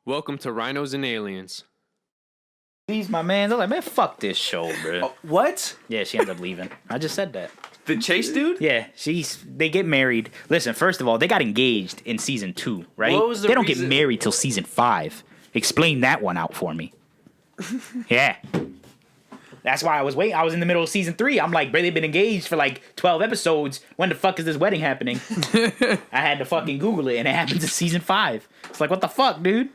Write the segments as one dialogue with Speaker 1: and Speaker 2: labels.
Speaker 1: Welcome to Rhinos and Aliens.
Speaker 2: These my man. They're like, man, fuck this show, bro.
Speaker 3: What?
Speaker 2: Yeah, she ends up leaving. I just said that.
Speaker 3: The Chase dude?
Speaker 2: Yeah, they get married. Listen, first of all, they got engaged in season 2, right?
Speaker 3: What was the
Speaker 2: they don't
Speaker 3: reason?
Speaker 2: get married till season 5. Explain that one out for me. Yeah. That's why I was waiting. I was in the middle of season 3. I'm like, bro, they've been engaged for like 12 episodes. When the fuck is this wedding happening? I had to fucking Google it, and it happens in season 5. It's like, what the fuck, dude?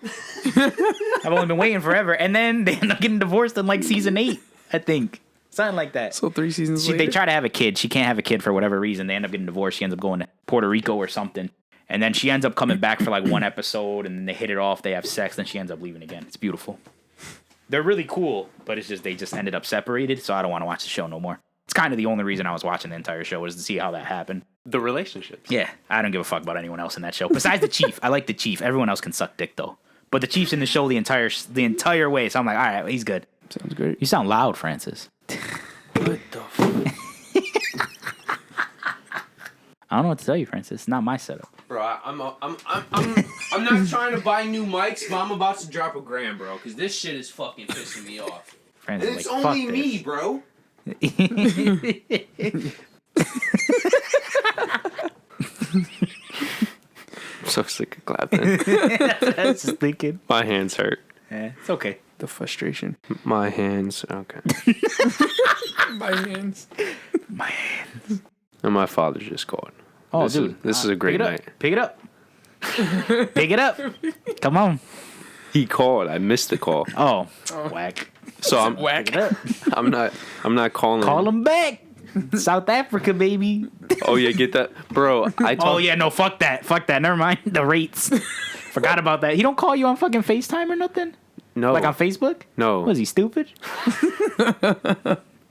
Speaker 2: I've only been waiting forever. And then they end up getting divorced in like season 8, I think. Something like that.
Speaker 4: So 3 seasons later?
Speaker 2: They try to have a kid. She can't have a kid for whatever reason. They end up getting divorced. She ends up going to Puerto Rico or something. And then she ends up coming back for like one episode, and then they hit it off. They have sex. Then she ends up leaving again. It's beautiful. They're really cool, but it's just they just ended up separated, so I don't want to watch the show no more. It's kind of the only reason I was watching the entire show was to see how that happened.
Speaker 3: The relationships.
Speaker 2: Yeah, I don't give a fuck about anyone else in that show. Besides the chief. I like the chief. Everyone else can suck dick, though. But the chief's in the show the entire way, so I'm like, all right, he's good.
Speaker 4: Sounds great.
Speaker 2: You sound loud, Francis.
Speaker 4: What the fuck?
Speaker 2: I don't know what to tell you, Francis. It's not my setup.
Speaker 1: Bro, I'm not trying to buy new mics, but I'm about to drop $1,000, bro, because this shit is fucking pissing me off.
Speaker 2: Francis,
Speaker 1: And it's
Speaker 2: like,
Speaker 1: only
Speaker 2: fuck
Speaker 1: me,
Speaker 2: this.
Speaker 1: bro.
Speaker 3: I'm so sick of clapping.
Speaker 2: I was just thinking.
Speaker 3: My hands hurt.
Speaker 2: Yeah, it's okay.
Speaker 4: The frustration.
Speaker 3: My hands. Okay.
Speaker 4: My hands.
Speaker 2: My hands.
Speaker 3: And my father just called.
Speaker 2: Oh,
Speaker 3: this
Speaker 2: dude.
Speaker 3: This is a great night.
Speaker 2: Pick it up. Pick it up. Come on.
Speaker 3: He called. I missed the call.
Speaker 2: Oh, whack.
Speaker 3: So I'm
Speaker 4: Whack.
Speaker 3: I'm not calling.
Speaker 2: Call him back. South Africa, baby.
Speaker 3: Oh yeah, get that, bro. I talked.
Speaker 2: Oh, yeah, no, fuck that. Fuck that. Never mind. The rates. Forgot about that. He don't call you on fucking FaceTime or nothing?
Speaker 3: No.
Speaker 2: Like on Facebook?
Speaker 3: No.
Speaker 2: Was he stupid?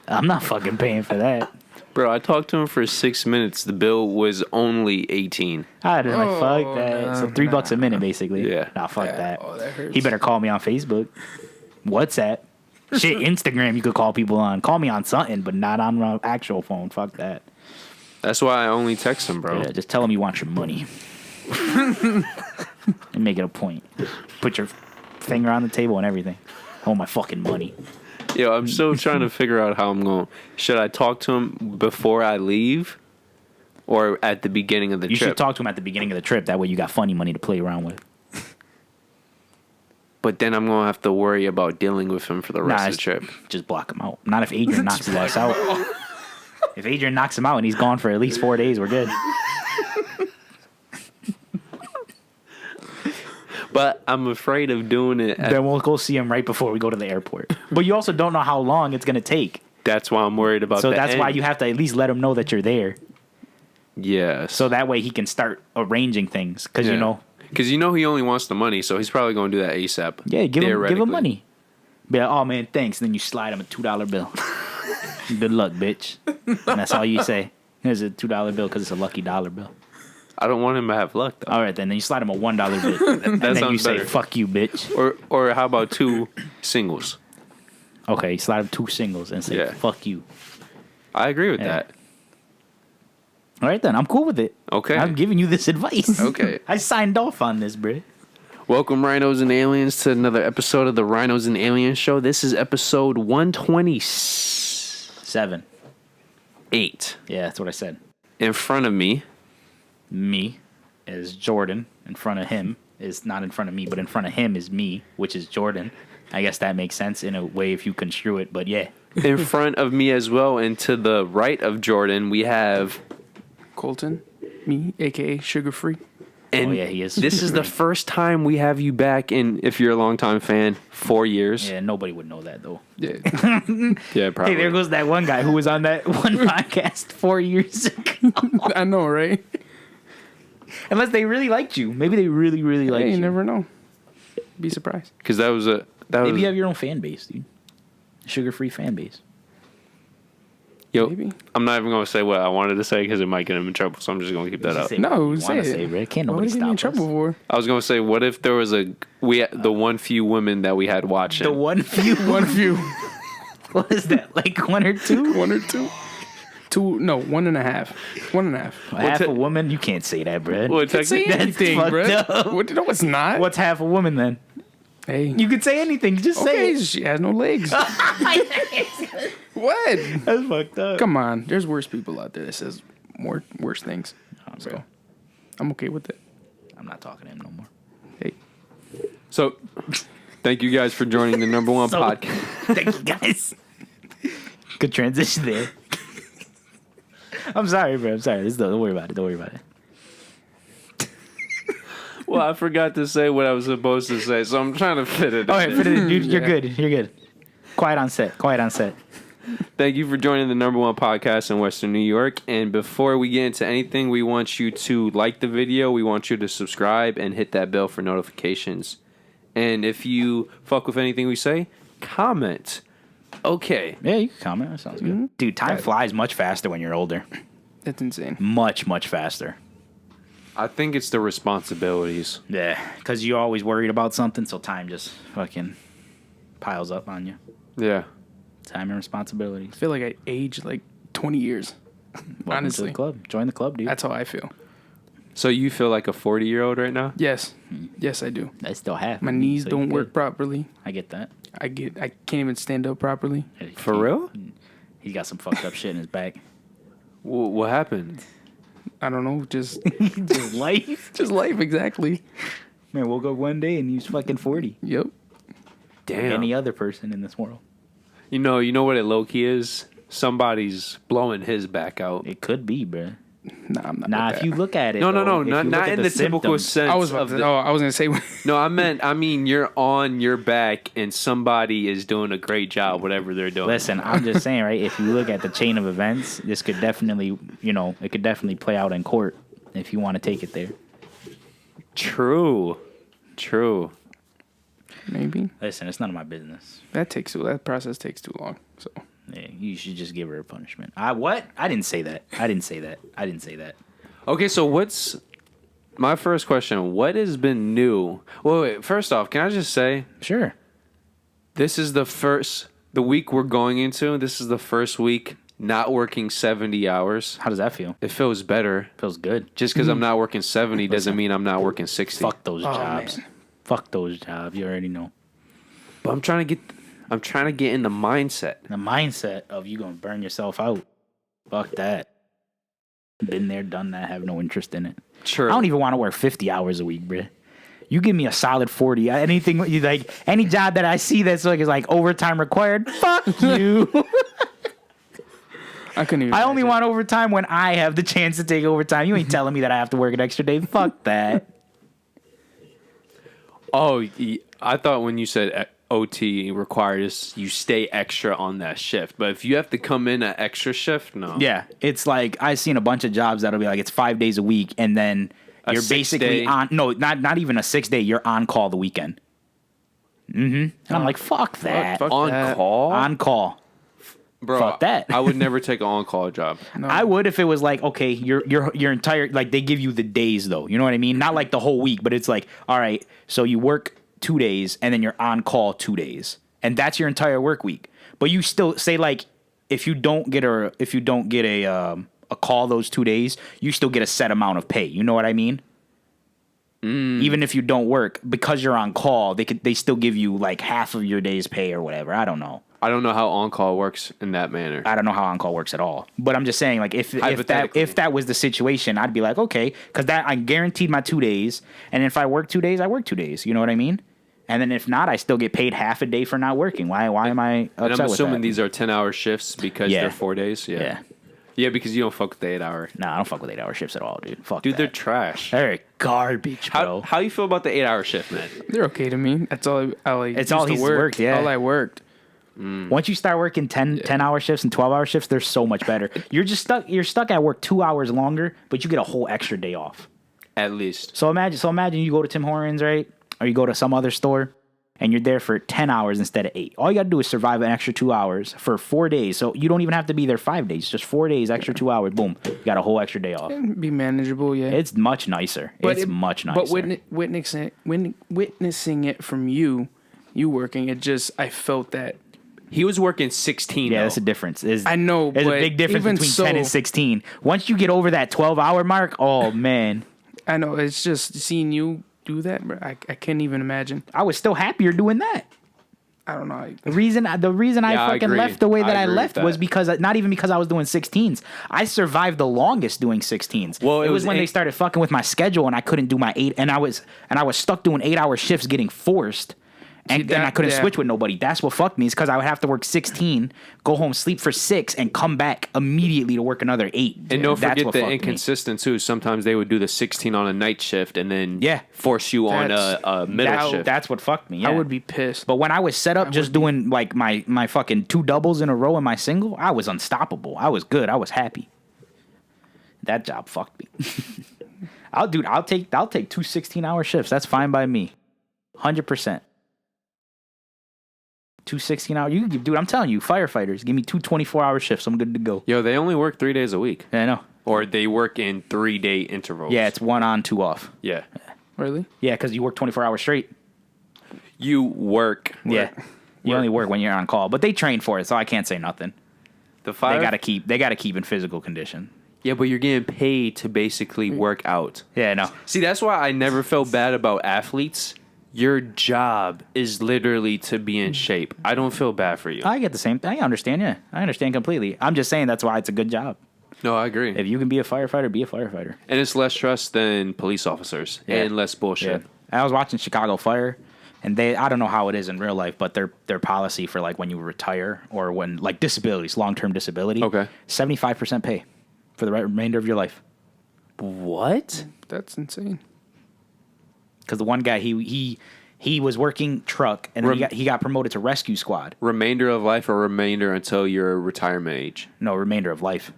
Speaker 2: I'm not fucking paying for that.
Speaker 3: Bro, I talked to him for 6 minutes. The bill was only 18.
Speaker 2: I'd be like, fuck
Speaker 4: Oh,
Speaker 2: that.
Speaker 4: nah,
Speaker 2: So $3 a minute, basically.
Speaker 3: Yeah.
Speaker 2: Nah, fuck that.
Speaker 4: Oh, that hurts.
Speaker 2: He better call me on Facebook. WhatsApp. Shit, Instagram you could call people on. Call me on something, but not on my actual phone. Fuck that.
Speaker 3: That's why I only text him, bro.
Speaker 2: Yeah, just tell him you want your money. And make it a point. Put your finger on the table and everything. Hold my fucking money.
Speaker 3: Yo, I'm still trying to figure out how I'm going. Should I talk to him before I leave, or at the beginning of the
Speaker 2: You
Speaker 3: trip?
Speaker 2: should talk to him at the beginning of the trip. That way you got funny money to play around with.
Speaker 3: But then I'm gonna have to worry about dealing with him for the rest of the
Speaker 2: it's-
Speaker 3: trip.
Speaker 2: Just block him out. Not if Adrian knocks his ass out. If Adrian knocks him out and he's gone for at least 4 days, we're good.
Speaker 3: But I'm afraid of doing it.
Speaker 2: Then we'll go see him right before we go to the airport. But you also don't know how long it's going to take.
Speaker 3: That's why I'm worried about.
Speaker 2: So
Speaker 3: the
Speaker 2: that's why
Speaker 3: end.
Speaker 2: you have to at least let him know that you're there.
Speaker 3: Yes.
Speaker 2: So that way he can start arranging things. Because, you know.
Speaker 3: Because he only wants the money, so he's probably going to do that ASAP.
Speaker 2: Yeah, give him
Speaker 3: theoretically.
Speaker 2: money. Be like, oh, man, thanks. And then you slide him a $2 bill. Good luck, bitch. And that's all you say. Here's a $2 bill because it's a lucky dollar bill.
Speaker 3: I don't want him to have luck though.
Speaker 2: All right, then you slide him a $1 bill. And then you
Speaker 3: sounds
Speaker 2: say,
Speaker 3: better.
Speaker 2: fuck you, bitch.
Speaker 3: Or how about 2 singles?
Speaker 2: Okay, you slide him 2 singles and say,
Speaker 3: Yeah.
Speaker 2: fuck you.
Speaker 3: I agree with
Speaker 2: Yeah.
Speaker 3: that.
Speaker 2: All right, then. I'm cool with it.
Speaker 3: Okay.
Speaker 2: I'm giving you this advice.
Speaker 3: Okay.
Speaker 2: I signed off on this, bro.
Speaker 3: Welcome, Rhinos and Aliens, to another episode of the Rhinos and Aliens Show. This is episode 128.
Speaker 2: 7. Yeah, that's what I said.
Speaker 3: In front of me,
Speaker 2: Me is Jordan. In front of him is not in front of me, but in front of him is me, which is Jordan. I guess that makes sense in a way if you construe it, but yeah.
Speaker 3: in front of me as well, and to the right of Jordan, we have.
Speaker 4: Colton, me, a.k.a. Sugar Free.
Speaker 3: And
Speaker 2: Oh, yeah, he is.
Speaker 3: This is the first time we have you back in, if you're a longtime fan, 4 years.
Speaker 2: Yeah, nobody would know that, though.
Speaker 4: Yeah.
Speaker 3: Yeah, probably.
Speaker 2: Hey, there goes that one guy who was on that one podcast 4 years ago.
Speaker 4: I know, right?
Speaker 2: Unless they really liked you. Maybe they really, really liked
Speaker 4: Hey, you
Speaker 2: you.
Speaker 4: never know. Be surprised.
Speaker 3: Because that was.
Speaker 2: Maybe you have your own fan base, dude. Sugar-free fan base.
Speaker 3: Yo,
Speaker 4: Maybe.
Speaker 3: I'm not even going to say what I wanted to say because it might get him in trouble, so I'm just going to keep that up.
Speaker 2: Say
Speaker 4: No,
Speaker 2: what you
Speaker 4: say
Speaker 2: wanna
Speaker 4: it.
Speaker 2: say, bro. Can't
Speaker 4: What
Speaker 2: nobody
Speaker 4: are you getting in
Speaker 2: stop us.
Speaker 4: trouble for?
Speaker 3: I was going to say, what if there was the one few women that we had watching?
Speaker 2: The one few.
Speaker 4: One few.
Speaker 2: What is that? Like 1 or 2?
Speaker 4: 1 or 2? 2, no, 1.5. 1.5.
Speaker 2: Half a woman? You can't say that, bro.
Speaker 3: Well,
Speaker 4: Say
Speaker 3: technically,
Speaker 4: anything,
Speaker 2: fucked
Speaker 4: bro.
Speaker 2: up.
Speaker 4: What? No, it's not.
Speaker 2: What's half a woman then?
Speaker 4: Hey.
Speaker 2: You could say anything. Just say
Speaker 4: Okay,
Speaker 2: it.
Speaker 4: she has no legs. What?
Speaker 2: That's fucked up.
Speaker 4: Come on. There's worse people out there that says worse things. So I'm okay with it.
Speaker 2: I'm not talking to him no more.
Speaker 4: Hey.
Speaker 3: So, thank you guys for joining the #1
Speaker 2: So-
Speaker 3: podcast.
Speaker 2: Thank you, guys. Good transition there. I'm sorry, bro. I'm sorry. Don't worry about it. Don't worry about it.
Speaker 3: Well, I forgot to say what I was supposed to say, so I'm trying to fit it.
Speaker 2: All right,
Speaker 3: in.
Speaker 2: you're good. You're good. Quiet on set. Quiet on set.
Speaker 3: Thank you for joining the #1 podcast in Western New York. And before we get into anything, we want you to like the video. We want you to subscribe and hit that bell for notifications. And if you fuck with anything we say, comment. Okay.
Speaker 2: Yeah, you can comment. That sounds good. Dude, time flies much faster when you're older.
Speaker 4: That's insane.
Speaker 2: Much, much faster.
Speaker 3: I think it's the responsibilities.
Speaker 2: Yeah, because you're always worried about something, so time just fucking piles up on you.
Speaker 3: Yeah.
Speaker 2: Time and responsibilities.
Speaker 4: I feel like I aged like 20 years.
Speaker 2: Welcome
Speaker 4: Honestly.
Speaker 2: to the club. Join the club, dude.
Speaker 4: That's how I feel.
Speaker 3: So you feel like a 40-year-old right now?
Speaker 4: Yes. Yes, I do.
Speaker 2: I still have.
Speaker 4: My knees don't work properly.
Speaker 2: I get that.
Speaker 4: I can't even stand up properly.
Speaker 3: For real?
Speaker 2: He's got some fucked up shit in his back.
Speaker 3: What happened?
Speaker 4: I don't know. Just
Speaker 2: Just life.
Speaker 4: just life, exactly.
Speaker 2: Man, woke up one day and he was fucking 40.
Speaker 4: Yep.
Speaker 2: Like
Speaker 3: Damn.
Speaker 2: any other person in this world.
Speaker 3: You know what it low-key is? Somebody's blowing his back out.
Speaker 2: It could be, bruh.
Speaker 4: Nah, I'm not.
Speaker 2: Nah,
Speaker 4: with
Speaker 2: if
Speaker 4: that.
Speaker 2: you look at it.
Speaker 3: No,
Speaker 2: though, if you
Speaker 3: not
Speaker 2: look at
Speaker 3: in the typical
Speaker 2: symptoms-
Speaker 3: sense
Speaker 4: I was about
Speaker 3: of
Speaker 4: to,
Speaker 3: the...
Speaker 4: I was gonna say.
Speaker 3: No, I mean you're on your back and somebody is doing a great job, whatever they're doing.
Speaker 2: Listen, I'm just saying, right? If you look at the chain of events, this could definitely, it could definitely play out in court if you want to take it there.
Speaker 3: True.
Speaker 4: Maybe
Speaker 2: Listen, it's none of my business.
Speaker 4: that process takes too long. So
Speaker 2: Yeah, you should just give her a punishment. What? I didn't say that. I didn't say that.
Speaker 3: Okay, so what's my first question? What has been new? Wait, first off, can I just say
Speaker 2: Sure.
Speaker 3: this is the week we're going into. This is the first week not working 70 hours.
Speaker 2: How does that feel?
Speaker 3: It feels better.
Speaker 2: Feels good.
Speaker 3: Just because I'm not working 70 doesn't mean I'm not working 60.
Speaker 2: Fuck those
Speaker 4: Oh,
Speaker 2: jobs.
Speaker 4: man.
Speaker 2: Fuck those jobs. You already know.
Speaker 3: But I'm trying to get in the mindset.
Speaker 2: The mindset of you gonna burn yourself out. Fuck that. Been there, done that. Have no interest in it.
Speaker 3: True.
Speaker 2: I don't even want to work 50 hours a week, bruh. You give me a solid 40. Anything you like, any job that I see that's like is like overtime required. Fuck you.
Speaker 4: I couldn't even.
Speaker 2: I only
Speaker 4: imagine.
Speaker 2: want overtime when I have the chance to take overtime. You ain't telling me that I have to work an extra day. Fuck that.
Speaker 3: Oh, I thought when you said OT required is you stay extra on that shift. But if you have to come in an extra shift, no.
Speaker 2: Yeah, it's like I've seen a bunch of jobs that'll be like it's 5 days a week, and then
Speaker 3: A
Speaker 2: you're
Speaker 3: 6
Speaker 2: basically
Speaker 3: day.
Speaker 2: on. No, not even a 6 day. You're on call the weekend. And I'm like, fuck that.
Speaker 4: fuck
Speaker 3: On
Speaker 4: that.
Speaker 3: call?
Speaker 2: On call.
Speaker 3: Bro,
Speaker 2: fuck that.
Speaker 3: I would never take an on-call job.
Speaker 4: No.
Speaker 2: I would if it was like, okay, your entire, like they give you the days though. You know what I mean? Not like the whole week, but it's like, all right, so you work 2 days and then you're on call 2 days. And that's your entire work week. But you still say like, if you don't get a call those 2 days, you still get a set amount of pay. You know what I mean? Even if you don't work, because you're on call, they still give you like half of your day's pay or whatever. I don't know.
Speaker 3: I don't know how on-call works in that manner.
Speaker 2: I don't know how on call works at all. But I'm just saying, like, if
Speaker 3: Hypothetically.
Speaker 2: that was the situation, I'd be like, okay, because that I guaranteed my 2 days, and if I work 2 days, I work 2 days. You know what I mean? And then if not, I still get paid half a day for not working. Why am I upset
Speaker 3: And I'm
Speaker 2: with
Speaker 3: assuming
Speaker 2: that?
Speaker 3: these are 10-hour shifts because
Speaker 2: Yeah.
Speaker 3: they're 4 days.
Speaker 2: Yeah.
Speaker 3: Yeah, because you don't fuck with the 8-hour.
Speaker 2: Nah, I don't fuck with 8 hour shifts at all, dude. Fuck
Speaker 3: Dude,
Speaker 2: that.
Speaker 3: they're trash.
Speaker 2: They're garbage, bro.
Speaker 3: How you feel about the 8-hour shift, man?
Speaker 4: They're okay to me. That's all.
Speaker 2: It's all he's worked, yeah.
Speaker 4: All I worked.
Speaker 2: Once you start working 10 hour shifts and 12 hour shifts, they're so much better. You're stuck at work 2 hours longer, but you get a whole extra day off.
Speaker 3: At least.
Speaker 2: So imagine you go to Tim Hortons, right? Or you go to some other store and you're there for 10 hours instead of 8. All you got to do is survive an extra 2 hours for 4 days. So you don't even have to be there 5 days. Just 4 days, extra 2 hours. Boom. You got a whole extra day off.
Speaker 4: Be manageable, yeah.
Speaker 2: It's much nicer. Much nicer.
Speaker 4: But witnessing it from you working, I felt that.
Speaker 3: He was working 16.
Speaker 2: Yeah,
Speaker 3: though.
Speaker 2: that's the difference.
Speaker 4: I know,
Speaker 2: There's a
Speaker 4: but
Speaker 2: big difference
Speaker 4: even
Speaker 2: between
Speaker 4: so,
Speaker 2: 10 and 16. Once you get over that 12-hour mark, oh, man.
Speaker 4: I know, it's just seeing you do that, bro. I can't even imagine.
Speaker 2: I was still happier doing that.
Speaker 4: I don't know.
Speaker 2: The reason I
Speaker 3: I
Speaker 2: fucking
Speaker 3: agree.
Speaker 2: left the way that I
Speaker 3: agree with
Speaker 2: left
Speaker 3: that.
Speaker 2: was because not even because I was doing 16s. I survived the longest doing 16s.
Speaker 3: Well,
Speaker 2: it was when they started fucking with my schedule and I couldn't do my 8 and I was stuck doing 8-hour shifts getting forced. And I couldn't switch with nobody. That's what fucked me. Is because I would have to work 16, go home, sleep for 6, and come back immediately to work another 8.
Speaker 3: And don't
Speaker 2: That's
Speaker 3: forget
Speaker 2: what
Speaker 3: the
Speaker 2: fucked me.
Speaker 3: inconsistent too. Sometimes they would do the 16 on a night shift and then force you on a middle shift.
Speaker 2: That's what fucked me. Yeah.
Speaker 4: I would be pissed.
Speaker 2: But when I was set up just doing like my fucking 2 doubles in a row and my single, I was unstoppable. I was good. I was happy. That job fucked me. I'll take 2 16-hour shifts. That's fine by me. 100%. 2 16-hour. Dude, I'm telling you, firefighters, give me 2 24-hour shifts. I'm good to go.
Speaker 3: Yo, they only work 3 days a week.
Speaker 2: Yeah, I know.
Speaker 3: Or they work in 3-day intervals.
Speaker 2: Yeah, it's 1 on, 2 off.
Speaker 3: Yeah.
Speaker 4: Really?
Speaker 2: Yeah, because you work 24 hours straight.
Speaker 3: You work.
Speaker 2: Yeah. You only work when you're on call. But they train for it, so I can't say nothing.
Speaker 3: The fire.
Speaker 2: They gotta keep in physical condition.
Speaker 3: Yeah, but you're getting paid to basically work out.
Speaker 2: Yeah, I know.
Speaker 3: See, that's why I never felt bad about athletes. Your job is literally to be in shape. I don't feel bad for you.
Speaker 2: I get the same thing. I understand, yeah. I understand completely. I'm just saying that's why it's a good job.
Speaker 3: No, I agree.
Speaker 2: If you can be a firefighter, be a firefighter.
Speaker 3: And it's less stress than police officers and less bullshit.
Speaker 2: Yeah. I was watching Chicago Fire, and I don't know how it is in real life, but their policy for like when you retire or when like disabilities, long-term disability, 75% pay for the remainder of your life.
Speaker 3: What?
Speaker 4: That's insane.
Speaker 2: Because the one guy, he was working truck, and then he got promoted to rescue squad.
Speaker 3: Remainder of life or remainder until your retirement age?
Speaker 2: No, remainder of life.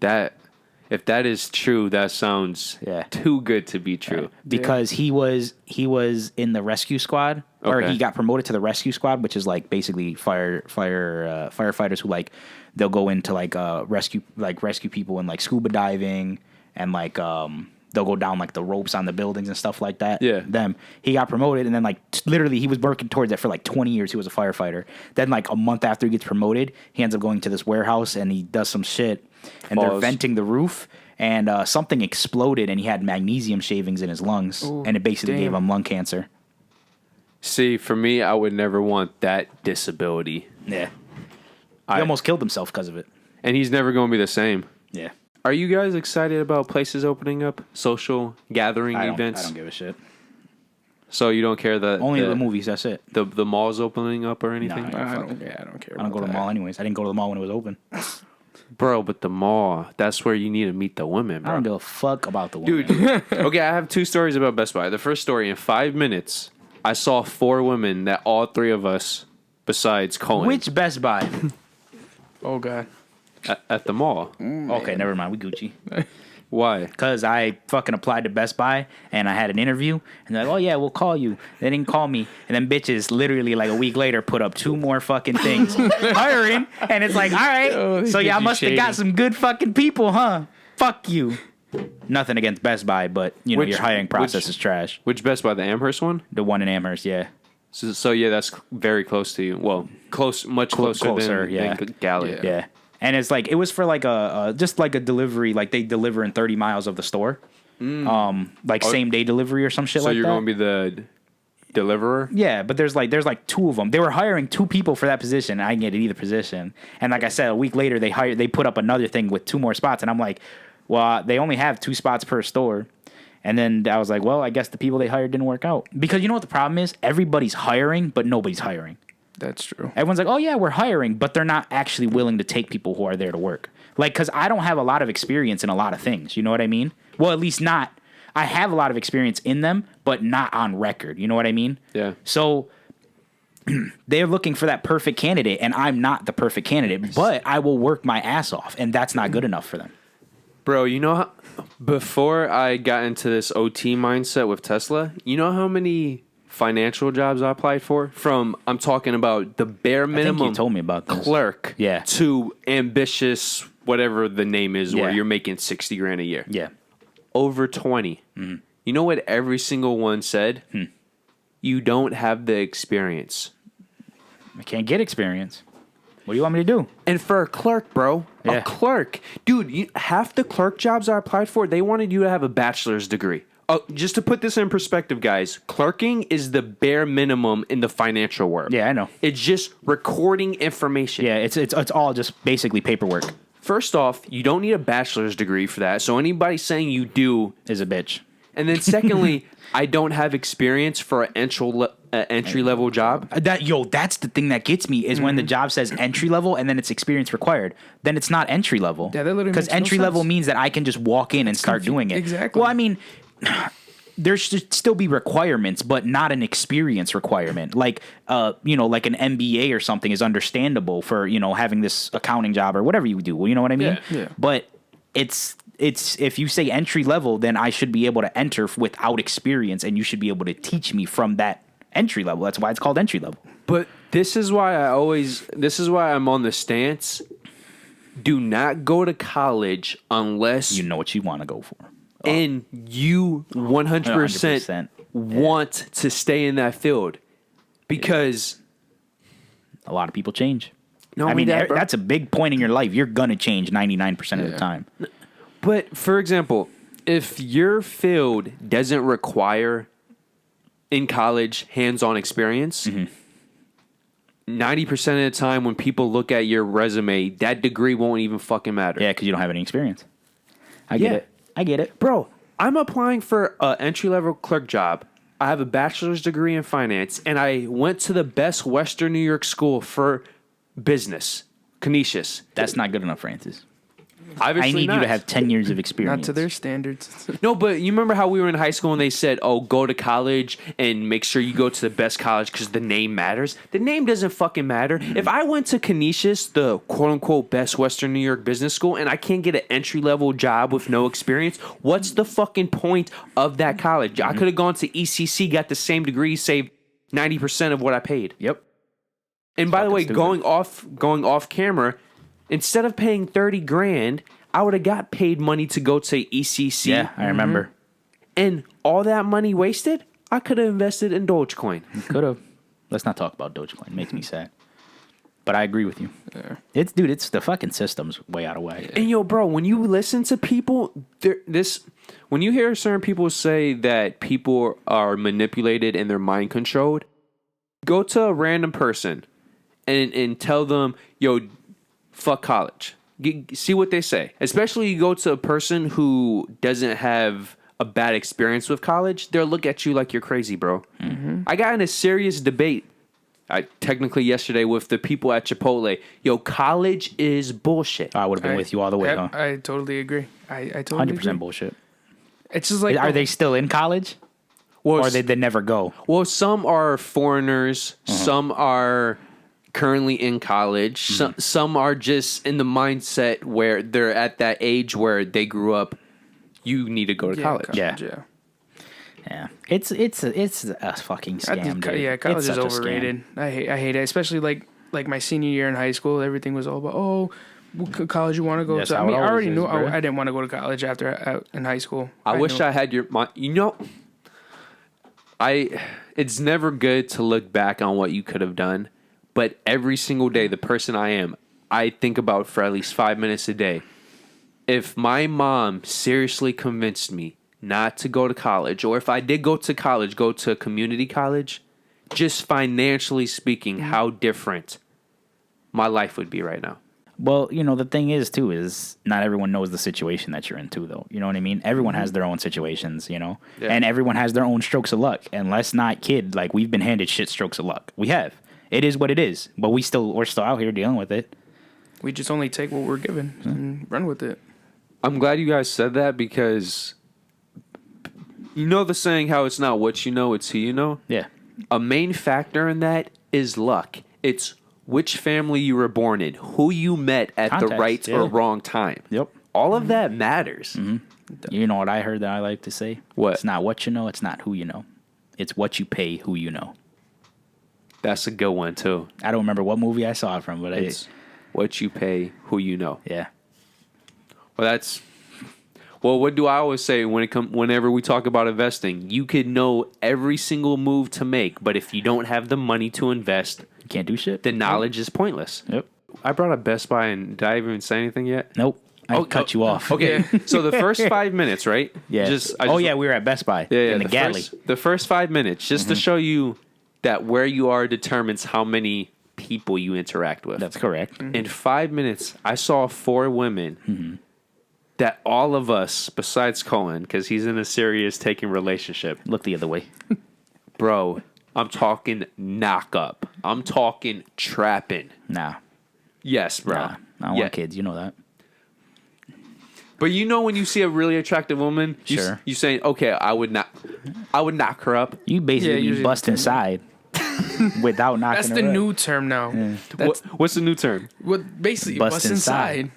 Speaker 3: If that is true, that sounds too good to be true.
Speaker 2: Because he was in the rescue squad, or he got promoted to the rescue squad, which is like basically firefighters who like they'll go into like rescue people in like scuba diving and like they'll go down like the ropes on the buildings and stuff like that.
Speaker 3: Yeah.
Speaker 2: He got promoted, and then like literally he was working towards that for like 20 years. He was a firefighter. Then like a month after he gets promoted, he ends up going to this warehouse and he does some shit, and they're venting the roof, and something exploded, and he had magnesium shavings in his lungs, and it basically gave him lung cancer.
Speaker 3: See, for me, I would never want that disability.
Speaker 2: Yeah. He almost killed himself because of it.
Speaker 3: And he's never going to be the same.
Speaker 2: Yeah.
Speaker 3: Are you guys excited about places opening up, social gathering events?
Speaker 2: I don't give a shit.
Speaker 3: So you don't care that
Speaker 2: Only the movies. That's it.
Speaker 3: The malls opening up or anything?
Speaker 2: No,
Speaker 4: I don't care.
Speaker 2: I don't go to the mall anyways. I didn't go to the mall when it was open.
Speaker 3: Bro, but the mall, that's where you need to meet the women, bro.
Speaker 2: I don't give a fuck about the women.
Speaker 3: Dude, okay, I have 2 stories about Best Buy. The first story, in 5 minutes, I saw 4 women that all 3 of us, besides Colton.
Speaker 2: Which Best Buy?
Speaker 4: Oh, God.
Speaker 3: At the mall.
Speaker 2: Okay, never mind. We Gucci.
Speaker 3: Why?
Speaker 2: Because I fucking applied to Best Buy and I had an interview, and they're like, oh yeah, we'll call you. They didn't call me, and then bitches literally like a week later put up 2 more fucking things hiring, and it's like, all right, so y'all must have got some good fucking people, huh? Fuck you. Nothing against Best Buy, but you know your hiring process is trash.
Speaker 3: Which Best Buy? The Amherst one?
Speaker 2: The one in Amherst, yeah.
Speaker 3: So yeah, that's very close to you. Well, much closer than Galley.
Speaker 2: Yeah. And it's like, it was for like just like a delivery, like they deliver in 30 miles of the store. Same day delivery or some shit like that.
Speaker 3: So you're going to be the deliverer?
Speaker 2: Yeah, but there's like 2 of them. They were hiring 2 people for that position. I can get either position. And like I said, a week later they put up another thing with 2 more spots, and I'm like, well, they only have 2 spots per store. And then I was like, well, I guess the people they hired didn't work out. Because you know what the problem is? Everybody's hiring, but nobody's hiring.
Speaker 4: That's true.
Speaker 2: Everyone's like, oh yeah, we're hiring, but they're not actually willing to take people who are there to work. Like, because I don't have a lot of experience in a lot of things. You know what I mean? Well, at least not. I have a lot of experience in them, but not on record. You know what I mean?
Speaker 3: Yeah.
Speaker 2: So they're looking for that perfect candidate, and I'm not the perfect candidate, but I will work my ass off, and that's not good enough for them.
Speaker 3: Bro, you know, before I got into this OT mindset with Tesla, you know how many financial jobs I applied for? I'm talking about the bare minimum.
Speaker 2: I think you told me about this.
Speaker 3: Clerk to ambitious, whatever the name is, where
Speaker 2: Yeah.
Speaker 3: you're making $60,000 a year.
Speaker 2: Yeah.
Speaker 3: Over 20. Mm-hmm. You know what every single one said? You don't have the experience.
Speaker 2: I can't get experience. What do you want me to do?
Speaker 3: And for a clerk, bro, a clerk. Dude, half the clerk jobs I applied for, they wanted you to have a bachelor's degree. Just to put this in perspective, guys, clerking is the bare minimum in the financial world.
Speaker 2: Yeah, I know.
Speaker 3: It's just recording information.
Speaker 2: Yeah, it's all just basically paperwork.
Speaker 3: First off, you don't need a bachelor's degree for that. So anybody saying you do
Speaker 2: Is a bitch.
Speaker 3: And then secondly, I don't have experience for an entry level job.
Speaker 2: That's the thing that gets me is when the job says entry level and then it's experience required. Then it's not entry level.
Speaker 4: Yeah, that literally
Speaker 2: because
Speaker 4: makes no
Speaker 2: entry level
Speaker 4: sense.
Speaker 2: means that I can just walk in and start doing it.
Speaker 4: Exactly.
Speaker 2: Well, I mean, there should still be requirements, but not an experience requirement. Like, like an MBA or something is understandable for having this accounting job or whatever you do. You know what I mean?
Speaker 4: Yeah.
Speaker 2: But it's if you say entry level, then I should be able to enter without experience, and you should be able to teach me from that entry level. That's why it's called entry level.
Speaker 3: But this is why I'm on the stance. Do not go to college unless
Speaker 2: You know what you want to go for.
Speaker 3: and you 100% want to stay in that field, because
Speaker 2: A lot of people change.
Speaker 3: No,
Speaker 2: I mean,
Speaker 3: bro.
Speaker 2: that's a big point in your life. You're gonna change 99% of the time.
Speaker 3: But for example, if your field doesn't require in college hands-on experience, 90% of the time when people look at your resume, that degree won't even fucking matter.
Speaker 2: Yeah, because you don't have any experience. I get it.
Speaker 3: Bro, I'm applying for an entry-level clerk job. I have a bachelor's degree in finance, and I went to the best Western New York school for business, Canisius.
Speaker 2: That's not good enough, Francis.
Speaker 3: Obviously
Speaker 2: I need
Speaker 3: not.
Speaker 2: you to have 10 years of experience.
Speaker 4: Not to their standards.
Speaker 3: No, but you remember how we were in high school and they said, oh, go to college and make sure you go to the best college because the name matters? The name doesn't fucking matter. If I went to Canisius, the quote-unquote best Western New York business school, and I can't get an entry-level job with no experience, what's the fucking point of that college? I could have gone to ECC, got the same degree, saved 90% of what I paid.
Speaker 2: Yep.
Speaker 3: And by the way,
Speaker 2: stupid.
Speaker 3: going off camera, instead of paying $30,000, I would have got paid money to go to ECC.
Speaker 2: Yeah, I remember.
Speaker 3: And all that money wasted, I could have invested in Dogecoin.
Speaker 2: Could have. Let's not talk about Dogecoin. It makes me sad. But I agree with you.
Speaker 4: Yeah.
Speaker 2: It's the fucking system's way out of whack.
Speaker 3: And yo, bro, when you listen to people, when you hear certain people say that people are manipulated and their mind controlled, go to a random person and tell them, yo, fuck college. See what they say. Especially you go to a person who doesn't have a bad experience with college, they'll look at you like you're crazy, bro. Mm-hmm. I got in a serious debate, technically yesterday, with the people at Chipotle. Yo, college is bullshit.
Speaker 2: I would have been with you all the way, huh?
Speaker 4: I totally agree. I totally
Speaker 2: 100%
Speaker 4: agree.
Speaker 2: bullshit.
Speaker 4: It's just like,
Speaker 2: Are they still in college?
Speaker 3: Well,
Speaker 2: Or they never go?
Speaker 3: Well, some are foreigners. Some are currently in college. Some are just in the mindset where they're at that age where they grew up. You need to go to college.
Speaker 2: Yeah. Yeah. It's a fucking scam, dude.
Speaker 4: Yeah, college
Speaker 2: It's
Speaker 4: is
Speaker 2: such a scam.
Speaker 4: overrated. I hate it, especially like my senior year in high school. Everything was all about what college you want to go
Speaker 2: That's
Speaker 4: to. I
Speaker 2: how it
Speaker 4: mean, I
Speaker 2: always
Speaker 4: already
Speaker 2: is,
Speaker 4: knew
Speaker 2: bro.
Speaker 4: I didn't want to go to college after in high school.
Speaker 3: I wish
Speaker 4: knew.
Speaker 3: I had your mind. It's never good to look back on what you could have done, but every single day, the person I am, I think about for at least 5 minutes a day. If my mom seriously convinced me not to go to college, or if I did go to college, go to a community college, just financially speaking, how different my life would be right now.
Speaker 2: Well, the thing is, too, is not everyone knows the situation that you're in, too, though. You know what I mean? Everyone has their own situations,
Speaker 3: Yeah.
Speaker 2: And everyone has their own strokes of luck. And let's not kid, like, we've been handed shit strokes of luck. We have. It is what it is. But we're still out here dealing with it.
Speaker 4: We just only take what we're given and run with it.
Speaker 3: I'm glad you guys said that, because you know the saying how it's not what you know, it's who you know?
Speaker 2: Yeah.
Speaker 3: A main factor in that is luck. It's which family you were born in, who you met at the
Speaker 2: Context,
Speaker 3: right or
Speaker 2: yeah.
Speaker 3: wrong time.
Speaker 2: Yep.
Speaker 3: All of that matters.
Speaker 2: Mm-hmm. You know what I heard that I like to say?
Speaker 3: What?
Speaker 2: It's not what you know, it's not who you know. It's what you pay who you know.
Speaker 3: That's a good one, too.
Speaker 2: I don't remember what movie I saw it from, but
Speaker 3: It's what you pay who you know.
Speaker 2: yeah.
Speaker 3: Well, what do I always say whenever we talk about investing? You could know every single move to make, but if you don't have the money to invest,
Speaker 2: You can't do shit?
Speaker 3: the knowledge is pointless.
Speaker 2: Yep.
Speaker 3: I brought up Best Buy, and did I even say anything yet?
Speaker 2: Nope. I cut you off.
Speaker 3: Okay, so the first 5 minutes, right?
Speaker 2: Yeah. We were at Best Buy in the galley.
Speaker 3: The first 5 minutes, just to show you that where you are determines how many people you interact with.
Speaker 2: That's correct.
Speaker 3: In 5 minutes, I saw 4 women that all of us, besides Colin, because he's in a serious taking relationship.
Speaker 2: Look the other way.
Speaker 3: Bro, I'm talking knock up. I'm talking trapping.
Speaker 2: Nah.
Speaker 3: Yes, bro.
Speaker 2: Nah. I don't want kids. You know that.
Speaker 3: But you know when you see a really attractive woman, you say, okay, I would knock her up.
Speaker 2: You basically bust inside without knocking
Speaker 4: That's
Speaker 2: her
Speaker 4: the
Speaker 2: up.
Speaker 4: new term now.
Speaker 2: Yeah.
Speaker 3: What's the new term?
Speaker 4: Basically,
Speaker 2: Bust
Speaker 4: bust inside.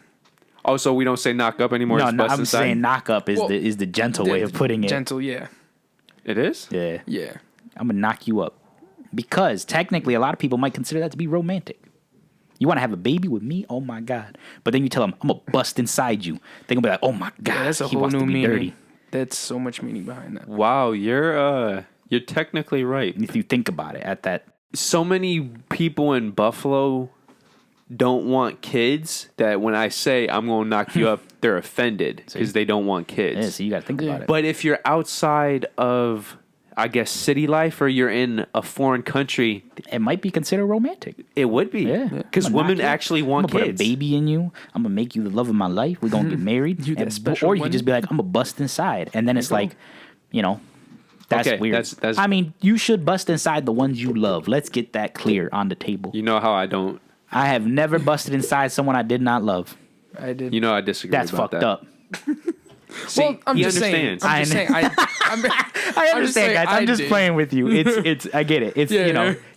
Speaker 3: Oh, so we don't say knock up anymore?
Speaker 2: No,
Speaker 3: it's bust
Speaker 2: I'm
Speaker 3: inside?
Speaker 2: saying knock up is the gentle way of putting it.
Speaker 4: Gentle, yeah.
Speaker 3: It is?
Speaker 2: Yeah.
Speaker 4: Yeah.
Speaker 2: I'm gonna knock you up because technically a lot of people might consider that to be romantic. You want to have a baby with me? Oh my god! But then you tell them I'm gonna bust inside you. They're gonna be like, oh my god,
Speaker 4: Yeah, that's a
Speaker 2: he
Speaker 4: whole
Speaker 2: wants
Speaker 4: new
Speaker 2: to be
Speaker 4: meaning.
Speaker 2: dirty.
Speaker 4: That's so much meaning behind that.
Speaker 3: Wow, you're technically right.
Speaker 2: If you think about it, at that.
Speaker 3: So many people in Buffalo don't want kids that when I say I'm going to knock you up, they're offended because they don't want kids.
Speaker 2: Yeah, so you got to think about it.
Speaker 3: But if you're outside of, I guess, city life or you're in a foreign country,
Speaker 2: it might be considered romantic.
Speaker 3: It would be.
Speaker 2: Yeah.
Speaker 3: Because women actually want
Speaker 2: I'm gonna
Speaker 3: kids.
Speaker 2: put a baby in you. I'm going to make you the love of my life. We're going to get married. Or you could just be like, I'm going to bust inside. And then it's like, that's
Speaker 3: okay,
Speaker 2: weird.
Speaker 3: That's,
Speaker 2: I mean, you should bust inside the ones you love. Let's get that clear on the table.
Speaker 3: You know how I don't.
Speaker 2: I have never busted inside someone I did not love.
Speaker 4: I did.
Speaker 3: You know I disagree
Speaker 2: That's
Speaker 3: about
Speaker 2: fucked
Speaker 3: that.
Speaker 2: up.
Speaker 3: See,
Speaker 4: well, I'm
Speaker 3: he
Speaker 4: just
Speaker 3: understands.
Speaker 4: saying. I'm just saying.
Speaker 2: I understand, guys. I'm just playing with you. It's. I get it. It's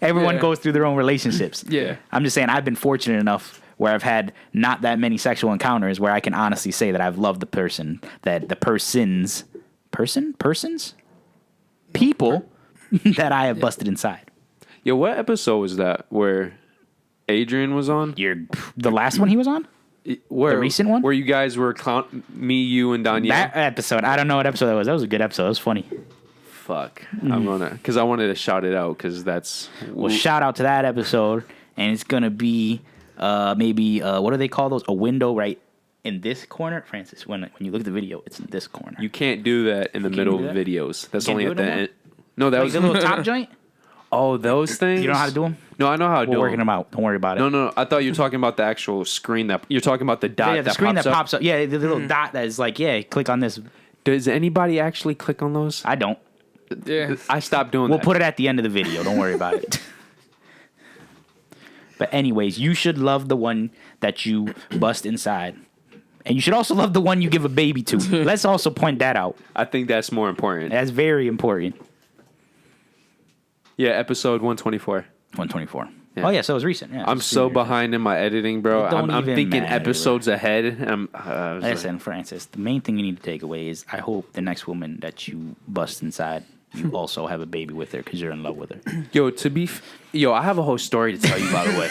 Speaker 2: everyone goes through their own relationships.
Speaker 4: Yeah.
Speaker 2: I'm just saying I've been fortunate enough where I've had not that many sexual encounters where I can honestly say that I've loved the person, that the persons, people that I have busted inside.
Speaker 3: Yo, what episode was that where Adrian was on?
Speaker 2: The last one he was on?
Speaker 3: Where,
Speaker 2: the recent one?
Speaker 3: Where you guys were me, you, and Danielle?
Speaker 2: That episode. I don't know what episode that was. That was a good episode. It was funny.
Speaker 3: Fuck. I'm gonna, because I wanted to shout it out because that's.
Speaker 2: Well, shout out to that episode, and it's gonna be maybe what do they call those? A window right in this corner, Francis. When you look at the video, it's in this corner.
Speaker 3: You can't do that in the middle of videos. That's only at the end. No, that
Speaker 2: like
Speaker 3: was
Speaker 2: the little top joint.
Speaker 3: Oh, those things.
Speaker 2: You know how to do them?
Speaker 3: No, I know how to do them.
Speaker 2: We're working them out. Don't worry about it.
Speaker 3: No. I thought you were talking about the actual screen that you're talking about the dot.
Speaker 2: Yeah, the screen that pops up. Yeah, the little dot that is like, click on this.
Speaker 3: Does anybody actually click on those?
Speaker 2: I don't.
Speaker 4: Yeah.
Speaker 3: I stopped doing that.
Speaker 2: We'll put it at the end of the video. Don't worry about it. But anyways, you should love the one that you bust inside. And you should also love the one you give a baby to. Let's also point that out.
Speaker 3: I think that's more important.
Speaker 2: That's very important.
Speaker 3: Yeah, episode 124.
Speaker 2: 124.
Speaker 3: Yeah.
Speaker 2: Oh, yeah, so it was recent. Yeah,
Speaker 3: I'm so behind in my editing, bro.
Speaker 2: Don't
Speaker 3: I'm
Speaker 2: even
Speaker 3: thinking
Speaker 2: matter,
Speaker 3: episodes
Speaker 2: bro.
Speaker 3: ahead.
Speaker 2: Listen, Francis, the main thing you need to take away is I hope the next woman that you bust inside, you also have a baby with her because you're in love with her.
Speaker 3: Yo, I have a whole story to tell you, by the way.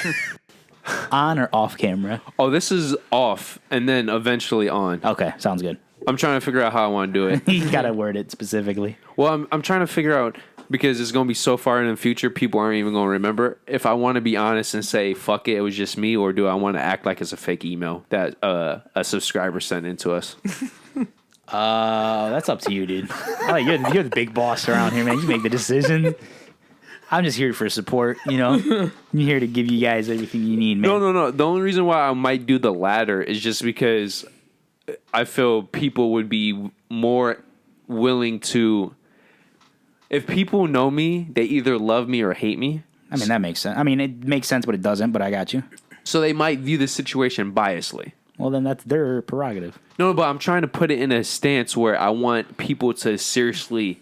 Speaker 2: On or off camera?
Speaker 3: Oh, this is off and then eventually on.
Speaker 2: Okay, sounds good.
Speaker 3: I'm trying to figure out how I want to do it.
Speaker 2: You got to word it specifically.
Speaker 3: Well, I'm trying to figure out, because it's going to be so far in the future, people aren't even going to remember. If I want to be honest and say, fuck it was just me, or do I want to act like it's a fake email that a subscriber sent into us?
Speaker 2: That's up to you, dude. You're the big boss around here, man. You make the decision. I'm just here for support, I'm here to give you guys everything you need, man.
Speaker 3: No. The only reason why I might do the latter is just because I feel people would be more willing to... If people know me, they either love me or hate me.
Speaker 2: I mean, that makes sense. I mean, it makes sense, but it doesn't, but I got you.
Speaker 3: So they might view the situation biasly.
Speaker 2: Well, then that's their prerogative.
Speaker 3: No, but I'm trying to put it in a stance where I want people to seriously...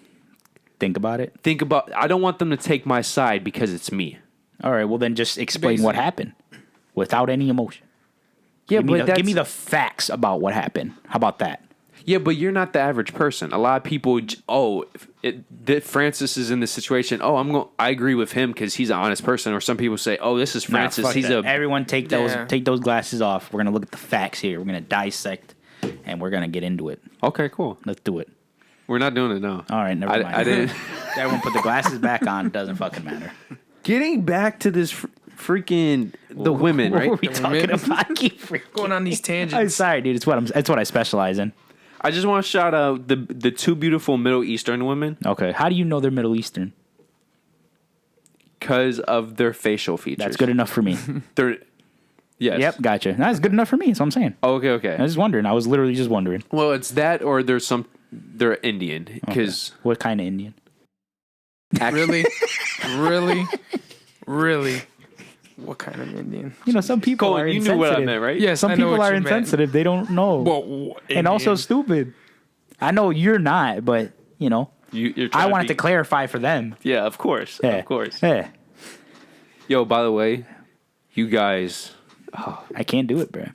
Speaker 2: Think about it?
Speaker 3: I don't want them to take my side because it's me.
Speaker 2: All right, well, then just explain what happened without any emotion.
Speaker 3: Yeah,
Speaker 2: give me the facts about what happened. How about that?
Speaker 3: Yeah, but you're not the average person. A lot of people, Francis is in this situation. Oh, I agree with him because he's an honest person. Or some people say, oh, this is Francis.
Speaker 2: Everyone take those glasses off. We're gonna look at the facts here. We're gonna dissect, and we're gonna get into it.
Speaker 3: Okay, cool.
Speaker 2: Let's do it.
Speaker 3: We're not doing it now.
Speaker 2: All right, never mind.
Speaker 3: I didn't.
Speaker 2: Everyone put the glasses back on. Doesn't fucking matter.
Speaker 3: Getting back to this freaking the women,
Speaker 2: What
Speaker 3: right?
Speaker 2: were we talking about? I keep
Speaker 4: Going on these
Speaker 2: I'm
Speaker 4: tangents.
Speaker 2: sorry, dude. It's what I specialize in.
Speaker 3: I just want to shout out the two beautiful Middle Eastern women
Speaker 2: Okay, how do you know they're Middle Eastern?
Speaker 3: because of their facial features.
Speaker 2: That's good enough for me.
Speaker 3: They're yes.
Speaker 2: Yep, gotcha. That's good enough for me. That's what I'm saying.
Speaker 3: Okay.
Speaker 2: I was just wondering. I was literally just wondering.
Speaker 3: Well, it's that or they're Indian because
Speaker 2: What kind of Indian?
Speaker 4: Really? Really? What kind of Indian?
Speaker 2: You know, some people are
Speaker 3: Cole, you
Speaker 2: insensitive.
Speaker 3: knew what I meant, right?
Speaker 4: Yes,
Speaker 2: Some
Speaker 4: I know
Speaker 2: people
Speaker 4: what
Speaker 2: are
Speaker 4: you meant.
Speaker 2: insensitive. They don't know.
Speaker 4: Well,
Speaker 2: And also
Speaker 4: Indian.
Speaker 2: stupid. I know you're not, but, you know,
Speaker 3: You're
Speaker 2: I
Speaker 3: trying
Speaker 2: wanted
Speaker 3: be-
Speaker 2: to clarify for them.
Speaker 3: Yeah, of course.
Speaker 2: Yeah.
Speaker 3: Of course.
Speaker 2: Yeah.
Speaker 3: Yo, by the way, you guys.
Speaker 2: I can't do it, bro.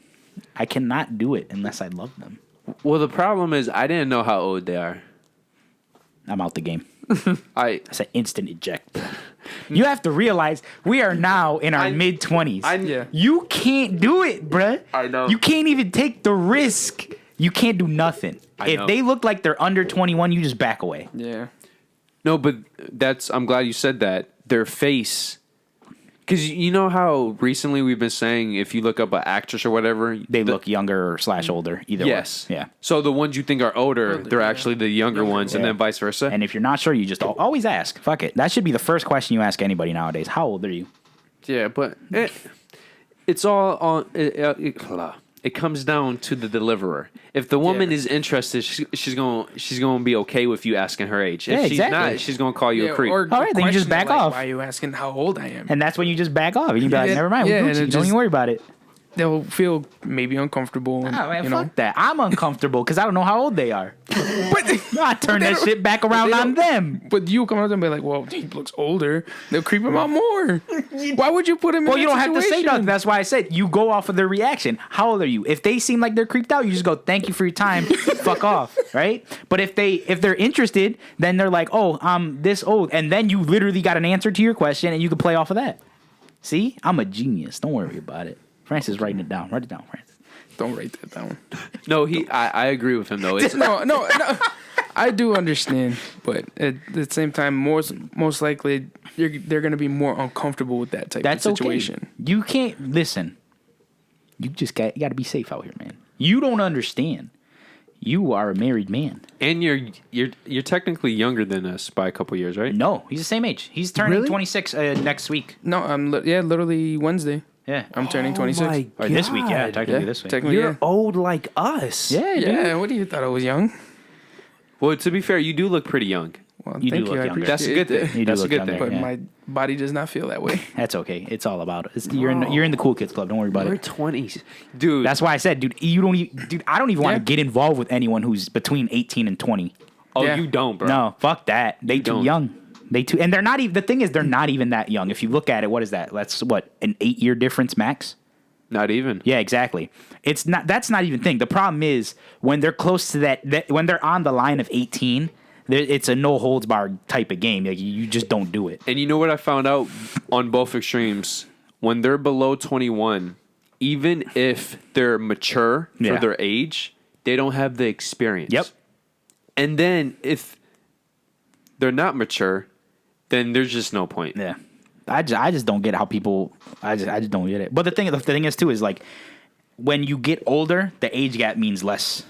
Speaker 2: I cannot do it unless I love them.
Speaker 3: Well, the problem is I didn't know how old they are.
Speaker 2: I'm out the game.
Speaker 3: It's
Speaker 2: an instant eject, bro. You have to realize we are now in our mid-20s.
Speaker 4: Yeah.
Speaker 2: You can't do it, bruh.
Speaker 3: I know.
Speaker 2: You can't even take the risk. You can't do nothing. If
Speaker 3: know.
Speaker 2: they look like they're under 21, you just back away.
Speaker 4: Yeah.
Speaker 3: No, but I'm glad you said that. Their face. Because you know how recently we've been saying if you look up an actress or whatever,
Speaker 2: They look younger / older, either
Speaker 3: yes.
Speaker 2: way. Yeah.
Speaker 3: So the ones you think are older, they're actually the younger ones, and
Speaker 2: Yeah.
Speaker 3: then vice versa.
Speaker 2: And if you're not sure, you just always ask. Fuck it. That should be the first question you ask anybody nowadays. How old are you?
Speaker 3: Yeah, but it's all on. It comes down to the deliverer. If the woman is interested, she's gonna be okay with you asking her age. If
Speaker 2: Yeah,
Speaker 3: she's
Speaker 2: exactly.
Speaker 3: not, she's gonna call you a creep.
Speaker 4: Or
Speaker 2: All right, then you just
Speaker 4: question
Speaker 2: back
Speaker 4: like,
Speaker 2: off.
Speaker 4: Why are you asking how old I am?
Speaker 2: And that's when you just back off. And you be like,
Speaker 4: Yeah,
Speaker 2: never mind.
Speaker 4: yeah,
Speaker 2: We're
Speaker 4: and
Speaker 2: Gucci.
Speaker 4: it
Speaker 2: Don't
Speaker 4: just-
Speaker 2: even worry about it.
Speaker 4: They'll feel maybe uncomfortable. And,
Speaker 2: Oh, man,
Speaker 4: you know.
Speaker 2: fuck that. I'm uncomfortable because I don't know how old they are.
Speaker 4: But
Speaker 2: I turn that shit back around on them.
Speaker 4: But you come up to them and be like, well, he looks older. They'll creep him out more. Why would you put him in
Speaker 2: Well, you
Speaker 4: that
Speaker 2: don't have to say
Speaker 4: situation?
Speaker 2: nothing. That's why I said you go off of their reaction. How old are you? If they seem like they're creeped out, you just go, "Thank you for your time." Fuck off, right? But if they're interested, then they're like, "Oh, I'm this old," and then you literally got an answer to your question, and you can play off of that. See, I'm a genius. Don't worry about it. Francis writing it down. Write it down, Francis.
Speaker 4: Don't write that down.
Speaker 3: No, I agree with him though. It's,
Speaker 4: No. I do understand, but at the same time, most likely they're going to be more uncomfortable with that type
Speaker 2: That's
Speaker 4: of situation.
Speaker 2: okay. You can't listen. You got to be safe out here, man. You don't understand. You are a married man.
Speaker 3: and you're technically younger than us by a couple years, right?
Speaker 2: No, he's the same age. He's turning
Speaker 4: Really?
Speaker 2: 26 next week.
Speaker 4: No, I'm literally Wednesday.
Speaker 2: Yeah.
Speaker 4: I'm turning 26.
Speaker 2: Or this week, yeah.
Speaker 3: God.
Speaker 2: Technically this week.
Speaker 4: Technically,
Speaker 3: You're
Speaker 4: yeah.
Speaker 3: old like us.
Speaker 2: Yeah, dude.
Speaker 4: Yeah, what do you thought I was young?
Speaker 3: Well, to be fair, you do look pretty young.
Speaker 4: Well,
Speaker 2: You do
Speaker 4: thank
Speaker 2: look
Speaker 4: you. I
Speaker 2: younger.
Speaker 4: appreciate
Speaker 3: That's a good
Speaker 4: it.
Speaker 3: thing.
Speaker 2: You do
Speaker 3: That's a
Speaker 2: look
Speaker 3: good
Speaker 2: younger.
Speaker 3: thing.
Speaker 4: But
Speaker 2: Yeah.
Speaker 4: my body does not feel that way.
Speaker 2: That's okay. It's all about it. You're in the cool kids club. Don't worry about
Speaker 3: We're
Speaker 2: it.
Speaker 3: 20s, dude.
Speaker 2: That's why I said, dude, I don't even want
Speaker 4: Yeah.
Speaker 2: to get involved with anyone who's between 18 and 20.
Speaker 3: yeah. You don't, bro.
Speaker 2: No, fuck that. They too
Speaker 3: don't.
Speaker 2: young. And they're not even, the thing is, they're not even that young. If you look at it, what is that? That's what, an 8-year difference max?
Speaker 3: Not even.
Speaker 2: Yeah, exactly. That's not even thing. The problem is when they're close to that when they're on the line of 18, it's a no holds barred type of game. Like you just don't do it.
Speaker 3: And you know what I found out on both extremes? When they're below 21, even if they're mature for
Speaker 2: Yeah.
Speaker 3: their age, they don't have the experience.
Speaker 2: Yep.
Speaker 3: And then if they're not mature, then there's just no point.
Speaker 2: Yeah. I just don't get how people. I just don't get it. But the thing is too is like when you get older, the age gap means less.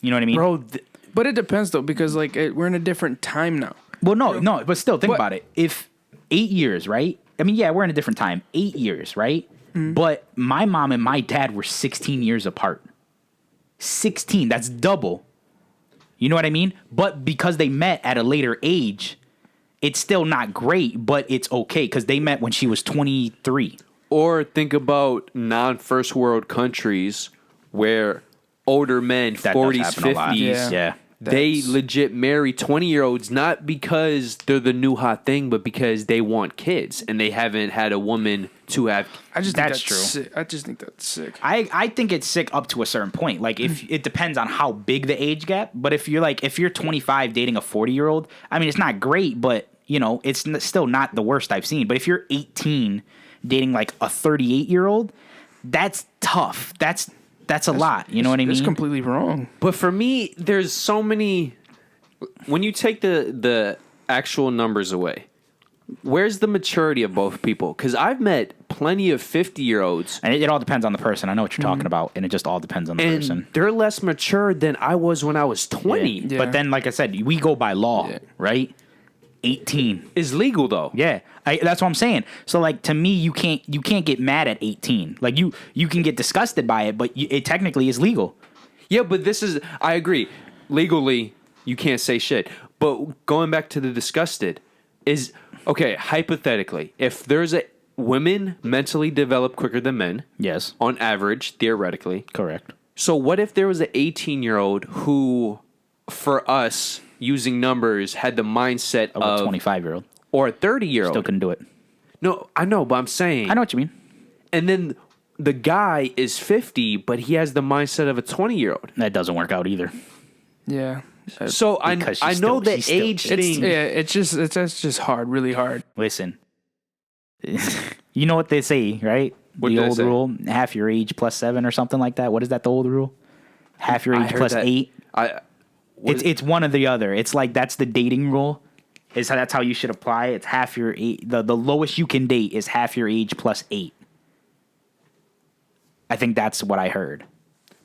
Speaker 2: You know what I mean,
Speaker 3: Bro,
Speaker 4: But it depends though, because like we're in a different time now.
Speaker 2: Well, no, but still, think
Speaker 4: But-
Speaker 2: about it. If 8 years, right? I mean, yeah, we're in a different time. 8 years, right? But my mom and my dad were 16 years apart. 16, that's double. You know what I mean? But because they met at a later age, it's still not great, but it's okay because they met when she was 23.
Speaker 3: or think about non-first world countries where older men,
Speaker 2: That does
Speaker 3: 40s,
Speaker 2: happen a lot.
Speaker 3: 50s,
Speaker 2: Yeah.
Speaker 3: they
Speaker 4: That's-
Speaker 3: legit marry 20-year-olds not because they're the new hot thing, but because they want kids and they haven't had a woman to have.
Speaker 4: I just think
Speaker 2: That's
Speaker 4: that's
Speaker 2: true.
Speaker 4: Sick. I just think that's sick.
Speaker 2: I think it's sick up to a certain point. Like if it depends on how big the age gap. But if you're 25 dating a 40-year-old, I mean it's not great, but you know it's still not the worst I've seen. But if you're 18 dating like a 38-year-old, that's tough. That's a lot. You know what I mean?
Speaker 4: It's completely wrong.
Speaker 3: But for me, there's so many. When you take the actual numbers away, where's the maturity of both people? Because I've met plenty of 50-year-olds.
Speaker 2: And it all depends on the person. I know what you're talking about, and it just all depends on the
Speaker 3: And
Speaker 2: person.
Speaker 3: they're less mature than I was when I was 20.
Speaker 2: Yeah. But then, like I said, we go by law, right? 18
Speaker 3: Is legal though.
Speaker 2: Yeah, that's what I'm saying. So, like, to me, you can't get mad at 18. Like, you can get disgusted by it, but it technically is legal.
Speaker 3: Yeah, but I agree. Legally, you can't say shit. But going back to the disgusted is, okay, hypothetically, if there's women mentally develop quicker than men.
Speaker 2: Yes.
Speaker 3: On average, theoretically.
Speaker 2: Correct.
Speaker 3: So what if there was an 18-year-old who, for us, using numbers, had the mindset of
Speaker 2: a 25-year-old.
Speaker 3: Or a 30-year-old.
Speaker 2: Still couldn't do it.
Speaker 3: No, I know, but I'm saying.
Speaker 2: I know what you mean.
Speaker 3: And then the guy is 50, but he has the mindset of a 20-year-old.
Speaker 2: That doesn't work out either.
Speaker 4: Yeah.
Speaker 3: So I know the age thing.
Speaker 4: It's just hard, really hard.
Speaker 2: Listen, you know what they say, right?
Speaker 3: What
Speaker 2: the
Speaker 3: do they
Speaker 2: old
Speaker 3: say?
Speaker 2: rule, half your age plus 7 or something like that. What is that, the old rule? Half your
Speaker 3: I
Speaker 2: age
Speaker 3: heard
Speaker 2: plus
Speaker 3: that.
Speaker 2: 8.
Speaker 3: It's
Speaker 2: one or the other. It's like that's the dating rule. That's how you should apply it. It's half your age. The lowest you can date is half your age plus 8. I think that's what I heard.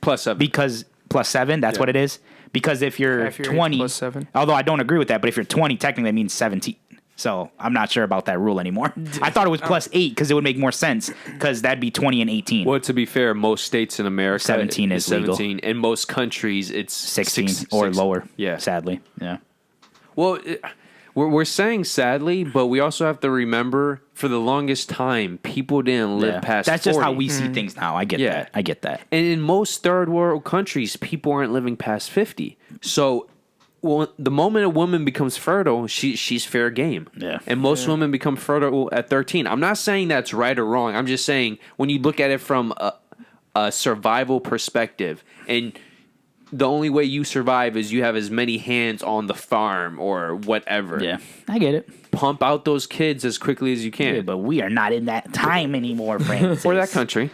Speaker 3: plus 7.
Speaker 2: Because plus 7, that's what it is. Because if you're
Speaker 4: Half your age
Speaker 2: 20,
Speaker 4: plus 7.
Speaker 2: although I don't agree with that, but if you're 20, technically that means 17. So I'm not sure about that rule anymore. I thought it was plus 8 because it would make more sense because that'd be 20 and 18.
Speaker 3: Well, to be fair, most states in America
Speaker 2: 17 is legal.
Speaker 3: 17. In most countries, it's
Speaker 2: 16 or lower.
Speaker 3: Yeah.
Speaker 2: Sadly. Yeah.
Speaker 3: Well, we're saying sadly, but we also have to remember for the longest time, people didn't live past
Speaker 2: That's
Speaker 3: 40.
Speaker 2: just how we see things now. I get that. I get that.
Speaker 3: And in most third world countries, people aren't living past 50. So the moment a woman becomes fertile, she's fair game.
Speaker 2: Yeah.
Speaker 3: And most women become fertile at 13. I'm not saying that's right or wrong. I'm just saying when you look at it from a survival perspective, and the only way you survive is you have as many hands on the farm or whatever.
Speaker 2: Yeah. I get it.
Speaker 3: Pump out those kids as quickly as you can.
Speaker 2: Yeah, but we are not in that time anymore, Francis.
Speaker 3: Or that country.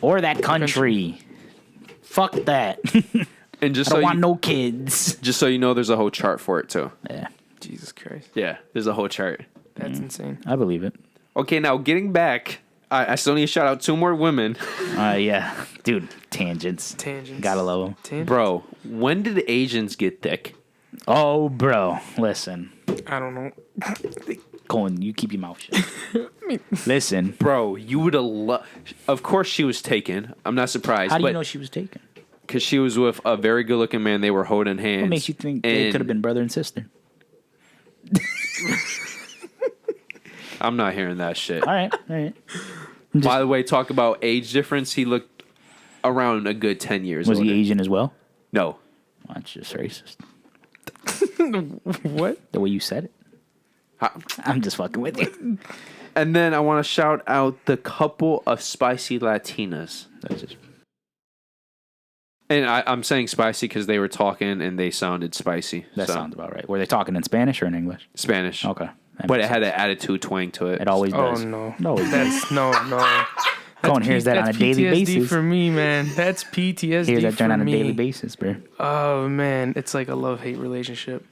Speaker 2: Or that country. Fuck that.
Speaker 3: And just
Speaker 2: I don't
Speaker 3: so
Speaker 2: want
Speaker 3: you,
Speaker 2: no kids.
Speaker 3: just so you know, there's a whole chart for it too.
Speaker 2: Yeah.
Speaker 4: Jesus Christ.
Speaker 3: Yeah, there's a whole chart.
Speaker 4: That's insane.
Speaker 2: I believe it.
Speaker 3: Okay, now getting back, I still need to shout out 2 more women.
Speaker 2: Yeah. Dude, tangents. Gotta love them.
Speaker 3: Bro, when did Asians get thick?
Speaker 2: Oh, bro. Listen.
Speaker 4: I don't know.
Speaker 2: Colin, you keep your mouth shut. Listen.
Speaker 3: Bro, you would have loved... Of course she was taken. I'm not surprised.
Speaker 2: How do you know she was taken?
Speaker 3: Because she was with a very good-looking man. They were holding hands.
Speaker 2: What makes you think they could have been brother and sister?
Speaker 3: I'm not hearing that shit.
Speaker 2: All right.
Speaker 3: By the way, talk about age difference. He looked around a good 10 years
Speaker 2: Was
Speaker 3: older.
Speaker 2: he Asian as well?
Speaker 3: No.
Speaker 2: Well, that's just racist.
Speaker 4: What?
Speaker 2: The way you said it. I'm just fucking with you.
Speaker 3: And then I want to shout out the couple of spicy Latinas.
Speaker 2: That's just...
Speaker 3: And I'm saying spicy because they were talking and they sounded spicy.
Speaker 2: That sounds about right. Were they talking in Spanish or in English?
Speaker 3: Spanish.
Speaker 2: Okay.
Speaker 3: But it had an attitude twang to it.
Speaker 2: It always
Speaker 4: Oh
Speaker 2: does.
Speaker 4: no.
Speaker 2: No, it
Speaker 4: That's no.
Speaker 2: Colin hears that on a daily
Speaker 4: PTSD
Speaker 2: basis.
Speaker 4: for me, man. That's PTSD
Speaker 2: Hears that
Speaker 4: for
Speaker 2: joint on a
Speaker 4: me.
Speaker 2: daily basis, bro.
Speaker 4: Oh man, it's like a love-hate relationship.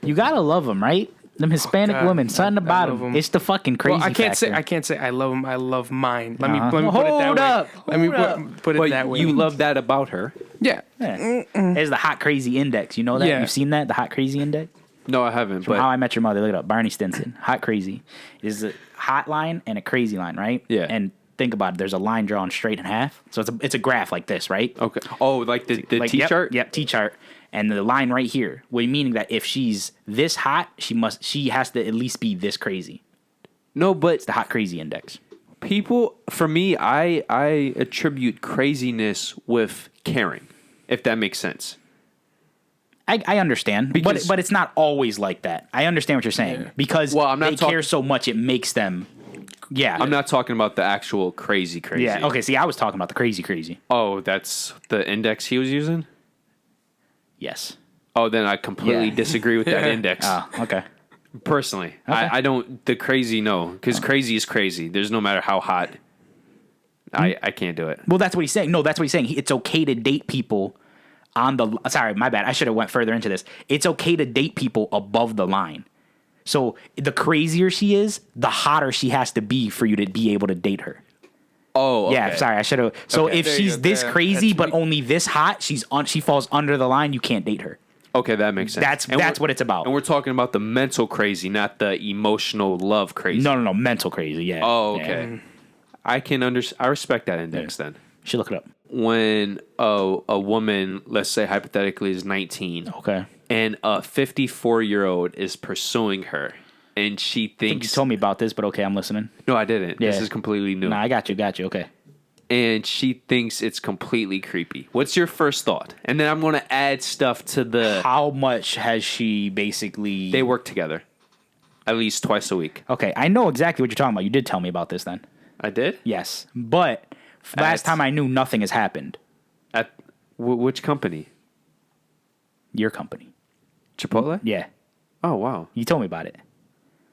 Speaker 2: You gotta love them, right? Them Hispanic
Speaker 4: God.
Speaker 2: women, something
Speaker 4: I
Speaker 2: about
Speaker 4: love
Speaker 2: them.
Speaker 4: 'em.
Speaker 2: It's the fucking crazy
Speaker 4: Well, I can't
Speaker 2: factor.
Speaker 4: say I love them. I love mine. Let me
Speaker 2: Uh-huh.
Speaker 4: put it that
Speaker 2: Hold
Speaker 4: way.
Speaker 2: up.
Speaker 4: Let me
Speaker 2: Hold up.
Speaker 4: put it
Speaker 3: But
Speaker 4: that way.
Speaker 3: you love that about her?
Speaker 4: Yeah.
Speaker 2: Yeah. There's the hot crazy index. You know that?
Speaker 4: Yeah.
Speaker 2: You've seen that? The hot crazy index?
Speaker 3: No, I haven't.
Speaker 2: From
Speaker 3: But
Speaker 2: How I Met Your Mother. Look it up. Barney Stinson. Hot crazy. Is a hot line and a crazy line, right?
Speaker 3: Yeah.
Speaker 2: And think about it. There's a line drawn straight in half. So it's a graph like this, right?
Speaker 3: okay. Oh, like the
Speaker 2: Like,
Speaker 3: T-chart?
Speaker 2: Yep, T-chart. And the line right here, meaning that if she's this hot, she has to at least be this crazy.
Speaker 3: No, but
Speaker 2: It's the hot crazy index.
Speaker 3: people, for me, I attribute craziness with caring, if that makes sense.
Speaker 2: I understand,
Speaker 3: Because-
Speaker 2: but it's not always like that. I understand what you're saying because
Speaker 3: Well, I'm not
Speaker 2: they care
Speaker 3: talk-
Speaker 2: so much it makes them. Yeah,
Speaker 3: I'm not talking about the actual crazy.
Speaker 2: Yeah, okay. See, I was talking about the crazy.
Speaker 3: Oh, that's the index he was using?
Speaker 2: Yes.
Speaker 3: Oh, then I completely
Speaker 2: Yeah.
Speaker 3: disagree with that index.
Speaker 2: Oh, okay.
Speaker 3: Personally,
Speaker 2: Okay.
Speaker 3: I don't, the crazy, no, because crazy is crazy. There's no matter how hot. I can't do it.
Speaker 2: Well, that's what he's saying. No, that's what he's saying. It's okay to date people on the. Sorry, my bad. I should have went further into this. It's okay to date people above the line. So the crazier she is, the hotter she has to be for you to be able to date her.
Speaker 3: Oh, okay.
Speaker 2: Yeah, sorry, I should have. So if
Speaker 4: There you
Speaker 2: she's
Speaker 4: go.
Speaker 2: this
Speaker 4: Yeah,
Speaker 2: crazy
Speaker 4: that's
Speaker 2: but
Speaker 4: me.
Speaker 2: only this hot, she falls under the line. You can't date her.
Speaker 3: Okay, that makes sense.
Speaker 2: That's what it's about.
Speaker 3: And we're talking about the mental crazy, not the emotional love crazy.
Speaker 2: No, mental crazy. Yeah.
Speaker 3: Oh,
Speaker 2: Yeah.
Speaker 3: okay. I respect that index then.
Speaker 2: You should look it up.
Speaker 3: When a woman, let's say hypothetically, is 19,
Speaker 2: Okay.
Speaker 3: and a 54-year-old is pursuing her, and she
Speaker 2: I think you
Speaker 3: thinks,
Speaker 2: told me about this, but okay, I'm listening.
Speaker 3: no, I didn't.
Speaker 2: Yeah.
Speaker 3: This is completely new.
Speaker 2: Nah, I got you. Okay.
Speaker 3: And she thinks it's completely creepy. What's your first thought? And then I'm going to add stuff to the.
Speaker 2: How much has she basically?
Speaker 3: They work together, at least twice a week.
Speaker 2: Okay, I know exactly what you're talking about. You did tell me about this then.
Speaker 3: I did.
Speaker 2: Yes, but last time I knew, nothing has happened.
Speaker 3: At which company?
Speaker 2: Your company.
Speaker 3: Chipotle.
Speaker 2: Yeah,
Speaker 3: Oh wow.
Speaker 2: you told me about it.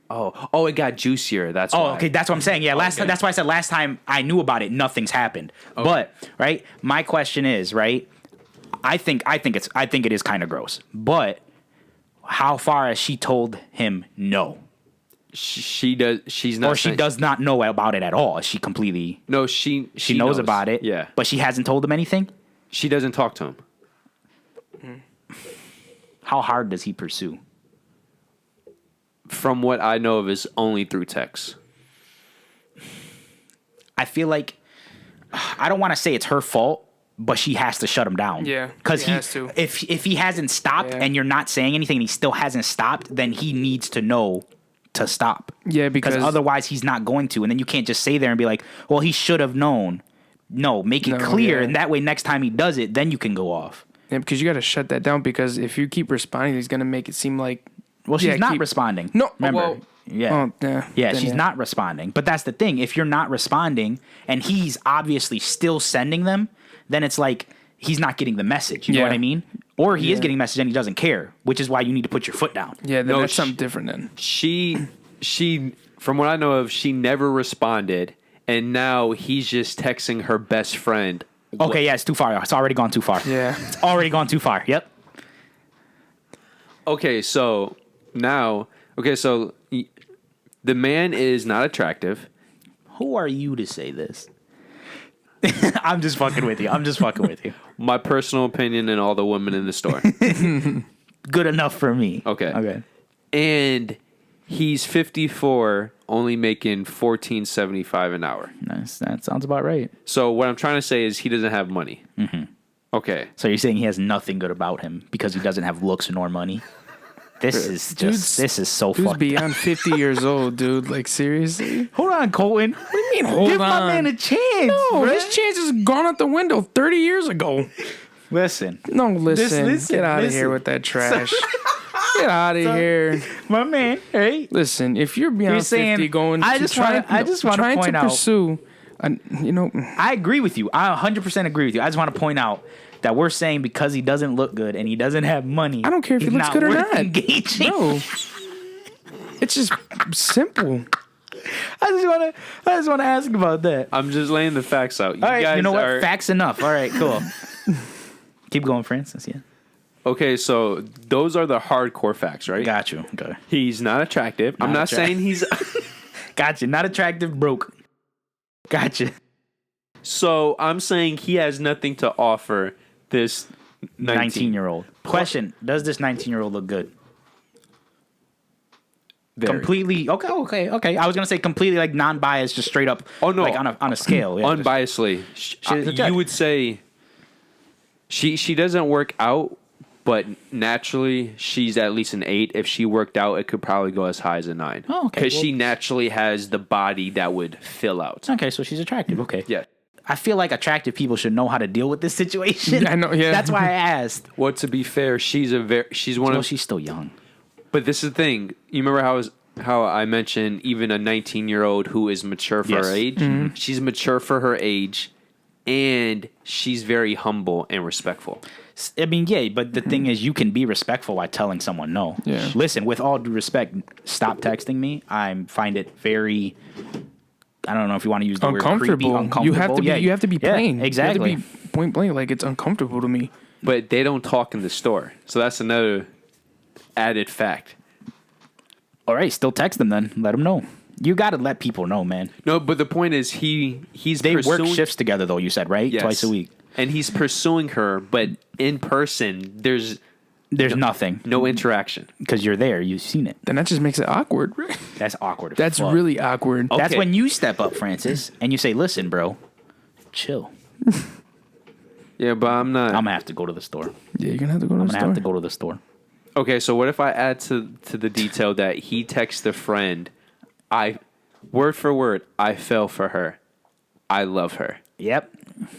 Speaker 3: Oh, it got juicier. That's
Speaker 2: Oh,
Speaker 3: why.
Speaker 2: okay, that's what I'm saying. Yeah,
Speaker 3: Okay.
Speaker 2: that's why I said last time I knew about it, nothing's happened. But right, my question is right. I think it is kind of gross. But how far has she told him no,
Speaker 3: She does. She's not.
Speaker 2: or she
Speaker 3: saying-
Speaker 2: does not know about it at all? Is she completely?
Speaker 3: No, she
Speaker 2: Knows about it.
Speaker 3: Yeah,
Speaker 2: but she hasn't told him anything.
Speaker 3: she doesn't talk to him.
Speaker 2: How hard does he pursue?
Speaker 3: From what I know of, is only through text.
Speaker 2: I feel like I don't want to say it's her fault, but she has to shut him down.
Speaker 4: Yeah,
Speaker 2: because
Speaker 4: she has to.
Speaker 2: if he hasn't stopped
Speaker 4: Yeah.
Speaker 2: and you're not saying anything and he still hasn't stopped, then he needs to know to stop.
Speaker 4: Yeah, because
Speaker 2: otherwise he's not going to, and then you can't just say there and be like, "Well, he should have known." No, make it
Speaker 4: No,
Speaker 2: clear,
Speaker 4: yeah.
Speaker 2: and that way next time he does it, then you can go off.
Speaker 4: Yeah, because you got to shut that down. Because if you keep responding, he's gonna make it seem like
Speaker 2: Well, she's
Speaker 4: Yeah,
Speaker 2: not
Speaker 4: keep-
Speaker 2: responding.
Speaker 4: No,
Speaker 2: remember?
Speaker 4: well,
Speaker 2: yeah.
Speaker 4: Oh, yeah.
Speaker 2: Yeah,
Speaker 4: Then
Speaker 2: she's not responding. But that's the thing. If you're not responding and he's obviously still sending them, then it's like he's not getting the message. You know
Speaker 4: Yeah.
Speaker 2: what I mean? Or he is
Speaker 4: Yeah.
Speaker 2: getting message and he doesn't care, which is why you need to put your foot down.
Speaker 4: Yeah, then
Speaker 3: No,
Speaker 4: that's something different. Then
Speaker 3: She, from what I know of, she never responded, and now he's just texting her best friend.
Speaker 2: Okay, yeah, it's too far. It's already gone too far.
Speaker 4: yeah,
Speaker 2: It's already gone too far. Yep.
Speaker 3: Okay, so now, the man is not attractive.
Speaker 2: Who are you to say this? I'm just fucking with you.
Speaker 3: My personal opinion, and all the women in the store.
Speaker 2: Good enough for me.
Speaker 3: Okay. And he's 54, only making $14.75 an hour.
Speaker 2: Nice. That sounds about right.
Speaker 3: So what I'm trying to say is he doesn't have money. Mm-hmm. Okay.
Speaker 2: So you're saying he has nothing good about him because he doesn't have looks nor money? This is so
Speaker 4: dude's
Speaker 2: fucked.
Speaker 4: beyond 50 years old, dude. Like seriously.
Speaker 2: Hold on, Colton.
Speaker 4: What do you mean? Hold
Speaker 2: Give
Speaker 4: on.
Speaker 2: my man a chance.
Speaker 4: No,
Speaker 2: bruh.
Speaker 4: his chance is gone out the window 30 years ago.
Speaker 2: Listen,
Speaker 4: No, listen.
Speaker 2: listen,
Speaker 4: Get out of
Speaker 2: listen.
Speaker 4: here with that trash. Get out of here.
Speaker 2: my man. Hey,
Speaker 4: Listen, if you're beyond
Speaker 2: You're saying-
Speaker 4: 50 going
Speaker 2: I
Speaker 4: to
Speaker 2: just
Speaker 4: try,
Speaker 2: wanna- I just wanna
Speaker 4: trying
Speaker 2: point
Speaker 4: to
Speaker 2: out-
Speaker 4: pursue,
Speaker 2: I agree with you. I 100% agree with you. I just want to point out that we're saying because he doesn't look good and he doesn't have money.
Speaker 4: I don't care if he
Speaker 2: he's
Speaker 4: looks good or
Speaker 2: worth
Speaker 4: not.
Speaker 2: Engaging.
Speaker 4: No. It's just simple.
Speaker 2: I just want to ask about that.
Speaker 3: I'm just laying the facts out.
Speaker 2: All right,
Speaker 3: guys
Speaker 2: you know what?
Speaker 3: are-
Speaker 2: Facts enough. All right, cool. Keep going, Francis. Yeah,
Speaker 3: Okay, so those are the hardcore facts, right?
Speaker 2: got you. Okay,
Speaker 3: He's not attractive. I'm not saying he's.
Speaker 2: got you. Not attractive, broke. Gotcha.
Speaker 3: So I'm saying he has nothing to offer this
Speaker 2: 19-year-old. Question: does this 19-year-old look good?
Speaker 3: Very.
Speaker 2: Completely. Okay. I was gonna say completely like non-biased, just straight up.
Speaker 3: Oh, no.
Speaker 2: like on a scale. Yeah, just-
Speaker 3: Unbiasedly,
Speaker 2: attractive.
Speaker 3: you would say she doesn't work out, but naturally she's at least an 8. If she worked out, it could probably go as high as a 9.
Speaker 2: Oh, okay.
Speaker 3: Because
Speaker 2: Well-
Speaker 3: she naturally has the body that would fill out.
Speaker 2: Okay, so she's attractive. Okay.
Speaker 3: Yeah.
Speaker 2: I feel like attractive people should know how to deal with this situation.
Speaker 4: I know, yeah.
Speaker 2: That's why I asked.
Speaker 3: Well, to be fair, she's one
Speaker 2: Well,
Speaker 3: of.
Speaker 2: she's still young.
Speaker 3: But this is the thing. You remember how I mentioned even a 19-year-old who is mature for
Speaker 2: Yes.
Speaker 3: her age?
Speaker 4: Mm-hmm.
Speaker 3: She's mature for her age, and she's very humble and respectful.
Speaker 2: I mean, yeah, but the thing is, you can be respectful while telling someone no.
Speaker 4: Yeah.
Speaker 2: Listen, with all due respect, stop texting me. I find it very. I don't know if you want to use the word creepy,
Speaker 4: Uncomfortable.
Speaker 2: uncomfortable.
Speaker 4: You have to be.
Speaker 2: Yeah.
Speaker 4: You have to be
Speaker 2: Yeah,
Speaker 4: plain.
Speaker 2: exactly.
Speaker 4: You have to be point blank. Like it's uncomfortable to me.
Speaker 3: But they don't talk in the store. So that's another added fact.
Speaker 2: All right, still text them then. Let them know. You got to let people know, man.
Speaker 3: No, but the point is
Speaker 2: They work shifts together, though, you said, right?
Speaker 3: Yes.
Speaker 2: Twice a week.
Speaker 3: And he's pursuing her, but in person, there's
Speaker 2: nothing.
Speaker 3: no interaction.
Speaker 2: Because you're there. You've seen it.
Speaker 4: Then that just makes it awkward, right?
Speaker 2: That's awkward. as
Speaker 4: That's
Speaker 2: fuck.
Speaker 4: really awkward.
Speaker 3: Okay.
Speaker 2: That's when you step up, Francis, and you say, listen, bro, chill.
Speaker 3: Yeah, but I'm not.
Speaker 2: I'm going to have to go to the store.
Speaker 4: Yeah, you're gonna have to go to
Speaker 2: I'm
Speaker 4: the
Speaker 2: going to
Speaker 4: store.
Speaker 2: have to go to the store.
Speaker 3: Okay, so what if I add to the detail that he texts a friend, word for word, I fell for her. I love her.
Speaker 2: Yep.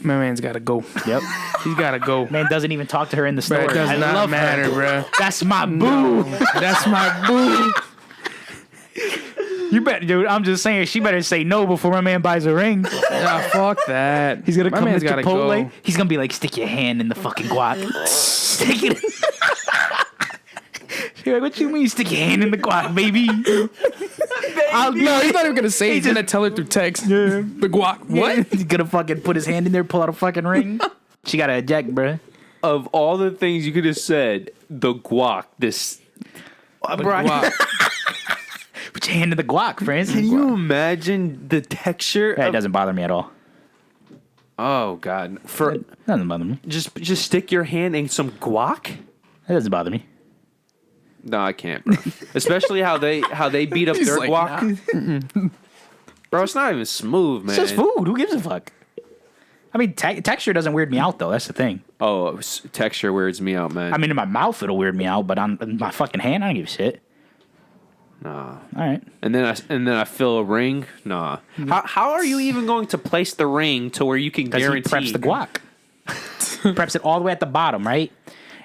Speaker 4: My man's gotta go.
Speaker 2: Yep.
Speaker 4: He's gotta go.
Speaker 2: Man doesn't even talk to her in the store.
Speaker 4: Bro, it does
Speaker 2: I
Speaker 4: not
Speaker 2: love
Speaker 4: matter,
Speaker 2: her.
Speaker 4: bro.
Speaker 2: That's my boo.
Speaker 4: That's my boo.
Speaker 2: You better, dude. I'm just saying, she better say no before my man buys a ring.
Speaker 4: Yeah, fuck that.
Speaker 2: He's gonna
Speaker 4: My
Speaker 2: come to
Speaker 4: man's gotta
Speaker 2: Chipotle.
Speaker 4: go.
Speaker 2: He's gonna be like, stick your hand in the fucking guac. Stick it. She's like, what you mean, stick your hand in the guac, baby?
Speaker 4: No, he's not even gonna say. He's gonna tell her through text.
Speaker 2: Yeah.
Speaker 4: The guac. What?
Speaker 2: He's gonna fucking put his hand in there, pull out a fucking ring. She gotta eject, bruh.
Speaker 3: Of all the things you could have said, the guac, this.
Speaker 4: Guac.
Speaker 2: Put your hand in the guac, Francis.
Speaker 3: Can you imagine the texture?
Speaker 2: That
Speaker 3: of-
Speaker 2: doesn't bother me at all.
Speaker 3: Oh God!
Speaker 2: That doesn't bother me.
Speaker 3: Just stick your hand in some guac.
Speaker 2: That doesn't bother me.
Speaker 3: No, I can't, bro. Especially how they beat up
Speaker 4: He's
Speaker 3: their
Speaker 4: like,
Speaker 3: guac. Bro, it's not even smooth, man.
Speaker 2: It's just food. Who gives a fuck? I mean, texture doesn't weird me out, though. That's the thing.
Speaker 3: Oh, texture weirds me out, man.
Speaker 2: I mean, in my mouth, it'll weird me out, but on my fucking hand, I don't give a shit.
Speaker 3: Nah.
Speaker 2: All right.
Speaker 3: And then I feel a ring. Nah. How are you even going to place the ring to where you can
Speaker 2: Because he
Speaker 3: guarantee?
Speaker 2: preps the guac. Preps it all the way at the bottom, right?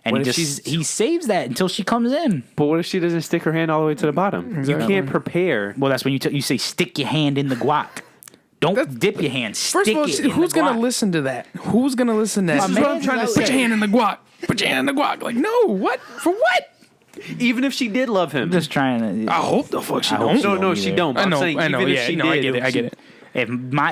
Speaker 2: And
Speaker 3: What
Speaker 2: he
Speaker 3: if
Speaker 2: just he saves that until she comes in.
Speaker 3: But what if she doesn't stick her hand all the way to the bottom?
Speaker 4: Exactly.
Speaker 3: You can't prepare.
Speaker 2: Well, that's when you say stick your hand in the guac. Don't dip your hand.
Speaker 4: First
Speaker 2: Stick
Speaker 4: of all,
Speaker 2: it in
Speaker 4: who's
Speaker 2: the
Speaker 4: gonna
Speaker 2: guac.
Speaker 4: listen to that? Who's gonna listen to that?
Speaker 2: This is what I'm trying to
Speaker 4: Put
Speaker 2: say.
Speaker 4: your hand in the guac. Put your hand in the guac. Like, no, what? For what?
Speaker 3: Even if she did love him.
Speaker 2: I'm just trying to.
Speaker 4: I hope the fuck she
Speaker 2: I hope
Speaker 4: don't.
Speaker 2: she
Speaker 3: no,
Speaker 2: don't
Speaker 3: she
Speaker 2: either.
Speaker 3: don't. But
Speaker 4: I know,
Speaker 3: I'm saying
Speaker 4: I know.
Speaker 3: even
Speaker 4: Yeah,
Speaker 3: if she
Speaker 4: no,
Speaker 3: did,
Speaker 4: I get it. I get it.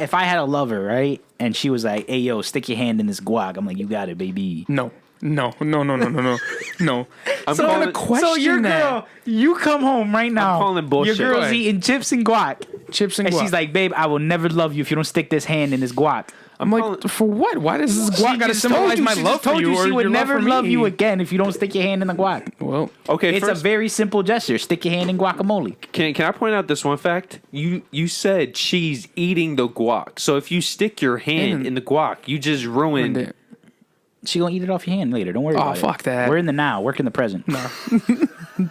Speaker 2: If I had a lover, right, and she was like, "Hey, yo, stick your hand in this guac," I'm like, "You got it, baby."
Speaker 4: No. No. I'm
Speaker 3: So-
Speaker 4: gonna question
Speaker 2: So your
Speaker 4: that.
Speaker 2: girl, you come home right now.
Speaker 3: calling bullshit.
Speaker 2: Your girl's
Speaker 4: Right.
Speaker 2: eating chips and guac,
Speaker 4: Chips and
Speaker 2: and
Speaker 4: guac.
Speaker 2: she's like, "Babe, I will never love you if you don't stick this hand in this guac."
Speaker 4: I'm like,
Speaker 3: calling-
Speaker 4: for what? Why does this
Speaker 2: She
Speaker 4: guac gotta
Speaker 2: just told
Speaker 4: symbolize
Speaker 2: you-
Speaker 4: my
Speaker 2: she
Speaker 4: love
Speaker 2: just
Speaker 4: for
Speaker 2: told
Speaker 4: you?
Speaker 2: you she
Speaker 4: or
Speaker 2: would
Speaker 4: your love
Speaker 2: never
Speaker 4: for
Speaker 2: love
Speaker 4: me?
Speaker 2: you again if you don't stick your hand in the guac.
Speaker 4: Well,
Speaker 3: Okay,
Speaker 2: It's
Speaker 3: first,
Speaker 2: a very simple gesture. Stick your hand in guacamole.
Speaker 3: can I point out this one fact? You said she's eating the guac. So if you stick your hand in the guac, you just ruined.
Speaker 2: She gonna eat it off your hand later. Don't worry about it.
Speaker 4: fuck that.
Speaker 2: We're in the now. Work in the present.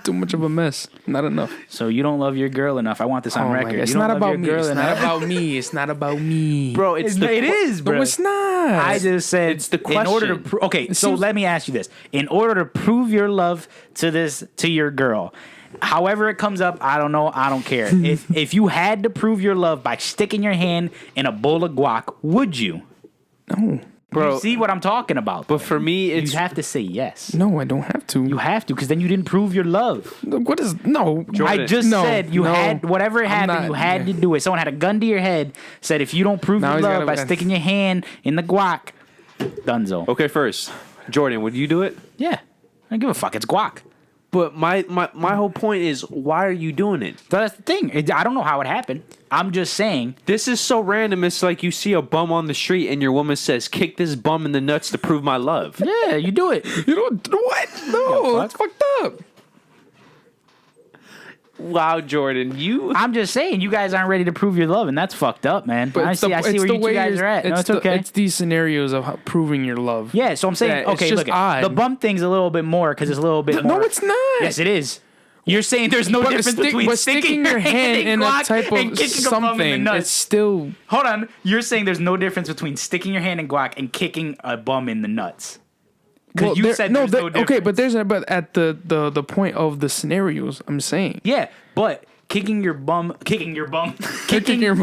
Speaker 4: too much of a mess. Not enough.
Speaker 2: So you don't love your girl enough. I want this on
Speaker 4: Oh my
Speaker 2: record.
Speaker 4: God. It's
Speaker 2: You don't
Speaker 4: not
Speaker 2: love your
Speaker 4: about me.
Speaker 2: girl
Speaker 4: It's
Speaker 2: enough.
Speaker 4: not about me. It's not about me.
Speaker 3: Bro, it's
Speaker 2: It is, bro.
Speaker 4: No, it's not.
Speaker 2: I just said
Speaker 3: It's the
Speaker 2: in order to
Speaker 3: question.
Speaker 2: okay. So
Speaker 4: seems-
Speaker 2: let me ask you this: in order to prove your love to your girl, however it comes up, I don't know. I don't care. if you had to prove your love by sticking your hand in a bowl of guac, would you?
Speaker 4: No.
Speaker 3: Bro,
Speaker 2: You see what I'm talking about?
Speaker 3: but for me, it's
Speaker 2: you have to say yes.
Speaker 4: No, I don't have to.
Speaker 2: You have to, because then you didn't prove your love.
Speaker 4: What is no?
Speaker 2: I just
Speaker 4: No,
Speaker 2: said you
Speaker 4: no.
Speaker 2: had whatever
Speaker 4: I'm
Speaker 2: happened,
Speaker 4: not-
Speaker 2: you had to do it. Someone had a gun to your head, said if you don't prove
Speaker 4: Now
Speaker 2: your
Speaker 4: he's
Speaker 2: love
Speaker 4: gotta-
Speaker 2: by sticking your hand in the guac, dunzo.
Speaker 3: okay. First, Jordan, would you do it?
Speaker 2: Yeah, I don't give a fuck. It's guac.
Speaker 3: But my whole point is, why are you doing it?
Speaker 2: So that's the thing. I don't know how it happened. I'm just saying.
Speaker 3: This is so random. It's like you see a bum on the street and your woman says, "Kick this bum in the nuts to prove my love."
Speaker 2: Yeah, you do it.
Speaker 4: You don't. What? No,
Speaker 2: Yeah,
Speaker 4: that's fucked up.
Speaker 3: Wow, Jordan, you.
Speaker 2: I'm just saying you guys aren't ready to prove your love, and that's fucked up, man. I see where you two guys are at. No, it's okay.
Speaker 4: It's these scenarios of proving your love.
Speaker 2: Yeah, so I'm saying,
Speaker 4: Yeah, it's
Speaker 2: okay,
Speaker 4: just
Speaker 2: look,
Speaker 4: odd.
Speaker 2: the bum thing's a little bit more because it's a little bit more.
Speaker 4: No, it's not.
Speaker 2: Yes, it is. You're saying there's no difference between
Speaker 4: sticking your hand in a
Speaker 2: guac
Speaker 4: type
Speaker 2: and
Speaker 4: of
Speaker 2: kicking a bum in the
Speaker 4: something.
Speaker 2: nuts.
Speaker 4: It's still.
Speaker 2: Hold on. You're saying there's no difference between sticking your hand in guac and kicking a bum in the nuts. Because you said there's no difference.
Speaker 4: Okay, but at the point of the scenarios, I'm saying.
Speaker 2: Yeah, but kicking your bum,
Speaker 4: Kicking your bum.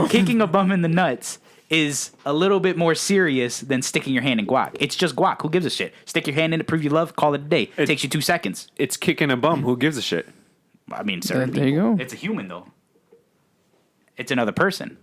Speaker 2: kicking a bum in the nuts is a little bit more serious than sticking your hand in guac. It's just guac. Who gives a shit? Stick your hand in to prove you love. Call it a day. It takes you 2 seconds.
Speaker 3: It's kicking a bum. Who gives a shit?
Speaker 2: I mean, certain
Speaker 4: There you
Speaker 2: people.
Speaker 4: go.
Speaker 2: It's a human though. It's another person.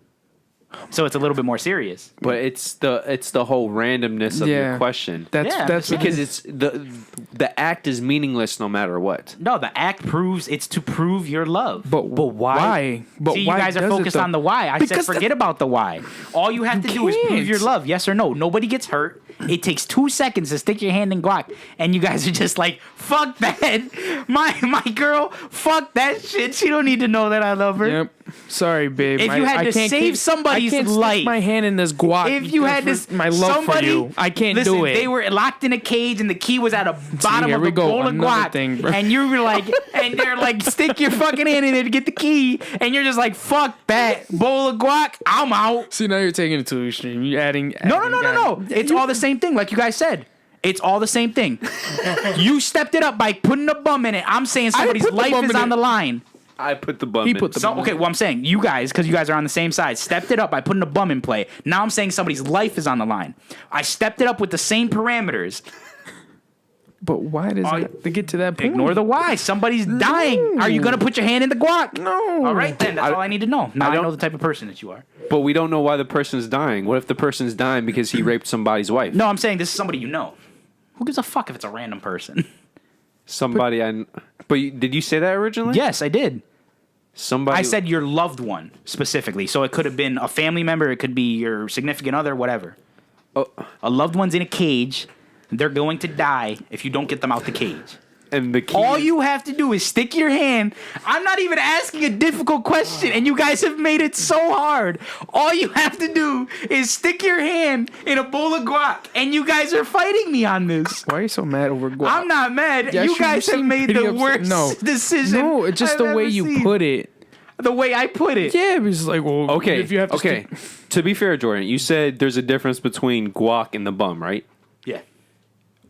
Speaker 2: So it's a little bit more serious.
Speaker 3: But it's the whole randomness of your question.
Speaker 4: That's
Speaker 3: Because it's the act is meaningless no matter what.
Speaker 2: No, the act proves it's to prove your love.
Speaker 4: But why? But
Speaker 2: See,
Speaker 4: why
Speaker 2: you guys are
Speaker 4: does it,
Speaker 2: focused
Speaker 4: though?
Speaker 2: on the why. I said
Speaker 4: Because
Speaker 2: forget about the why. All you have to do is prove
Speaker 4: can't.
Speaker 2: your love. Yes or no. Nobody gets hurt. It takes 2 seconds to stick your hand in guac, and you guys are just like, fuck that. My girl, fuck that shit. She don't need to know that I love her.
Speaker 4: Yep. Sorry, babe.
Speaker 2: If you had to save somebody's
Speaker 4: I can't
Speaker 2: life,
Speaker 4: stick my hand in this guac.
Speaker 2: if you had
Speaker 4: because
Speaker 2: to,
Speaker 4: my love
Speaker 2: somebody,
Speaker 4: for you, I can't
Speaker 2: listen,
Speaker 4: do it.
Speaker 2: They were locked in a cage, and the key was at the bottom
Speaker 4: here
Speaker 2: of
Speaker 4: we
Speaker 2: the
Speaker 4: go,
Speaker 2: bowl of
Speaker 4: another
Speaker 2: guac.
Speaker 4: thing, bro.
Speaker 2: And you were like, and they're like, stick your fucking hand in there to get the key, and you're just like, fuck that bowl of guac, I'm out.
Speaker 4: See, now you're taking it to the extreme. You're adding.
Speaker 2: No. It's all the same thing, like you guys said. It's all the same thing. You stepped it up by putting a bum in it. I'm saying somebody's
Speaker 4: put the
Speaker 2: life
Speaker 4: bum
Speaker 2: is
Speaker 4: in
Speaker 2: on
Speaker 4: it.
Speaker 2: the line.
Speaker 3: I put the bum
Speaker 4: He
Speaker 3: in.
Speaker 4: put the
Speaker 2: So,
Speaker 4: bum in.
Speaker 2: okay, well, I'm saying you guys, because you guys are on the same side, stepped it up by putting a bum in play. Now I'm saying somebody's life is on the line. I stepped it up with the same parameters.
Speaker 4: But why does it have to get to that point?
Speaker 2: Ignore the why. Somebody's dying. Are you going to put your hand in the guac?
Speaker 4: No.
Speaker 2: All right, then. That's all I need to know. Now I
Speaker 3: don't-
Speaker 2: know the type of person that you are.
Speaker 3: But we don't know why the person's dying. What if the person's dying because he raped somebody's wife?
Speaker 2: No, I'm saying this is somebody you know. Who gives a fuck if it's a random person?
Speaker 3: Somebody did you say that originally?
Speaker 2: Yes, I did.
Speaker 3: Somebody.
Speaker 2: I said your loved one specifically. So it could have been a family member. It could be your significant other, whatever.
Speaker 3: Oh,
Speaker 2: A loved one's in a cage. They're going to die if you don't get them out the cage.
Speaker 3: and the key.
Speaker 2: All you have to do is stick your hand. I'm not even asking a difficult question, and you guys have made it so hard. All you have to do is stick your hand in a bowl of guac, and you guys are fighting me on this.
Speaker 4: Why are you so mad over guac?
Speaker 2: I'm not mad.
Speaker 4: Yes,
Speaker 2: you guys have
Speaker 4: seem
Speaker 2: made
Speaker 4: pretty
Speaker 2: the
Speaker 4: upset.
Speaker 2: worst decision.
Speaker 4: No, it's just
Speaker 2: I've
Speaker 4: the
Speaker 2: ever
Speaker 4: way you
Speaker 2: seen.
Speaker 4: put it.
Speaker 2: The way I put it.
Speaker 4: Yeah, it was like, well,
Speaker 3: Okay.
Speaker 4: if you have to
Speaker 3: okay.
Speaker 4: stick-
Speaker 3: To be fair, Jordan, you said there's a difference between guac and the bum, right?
Speaker 2: Yeah.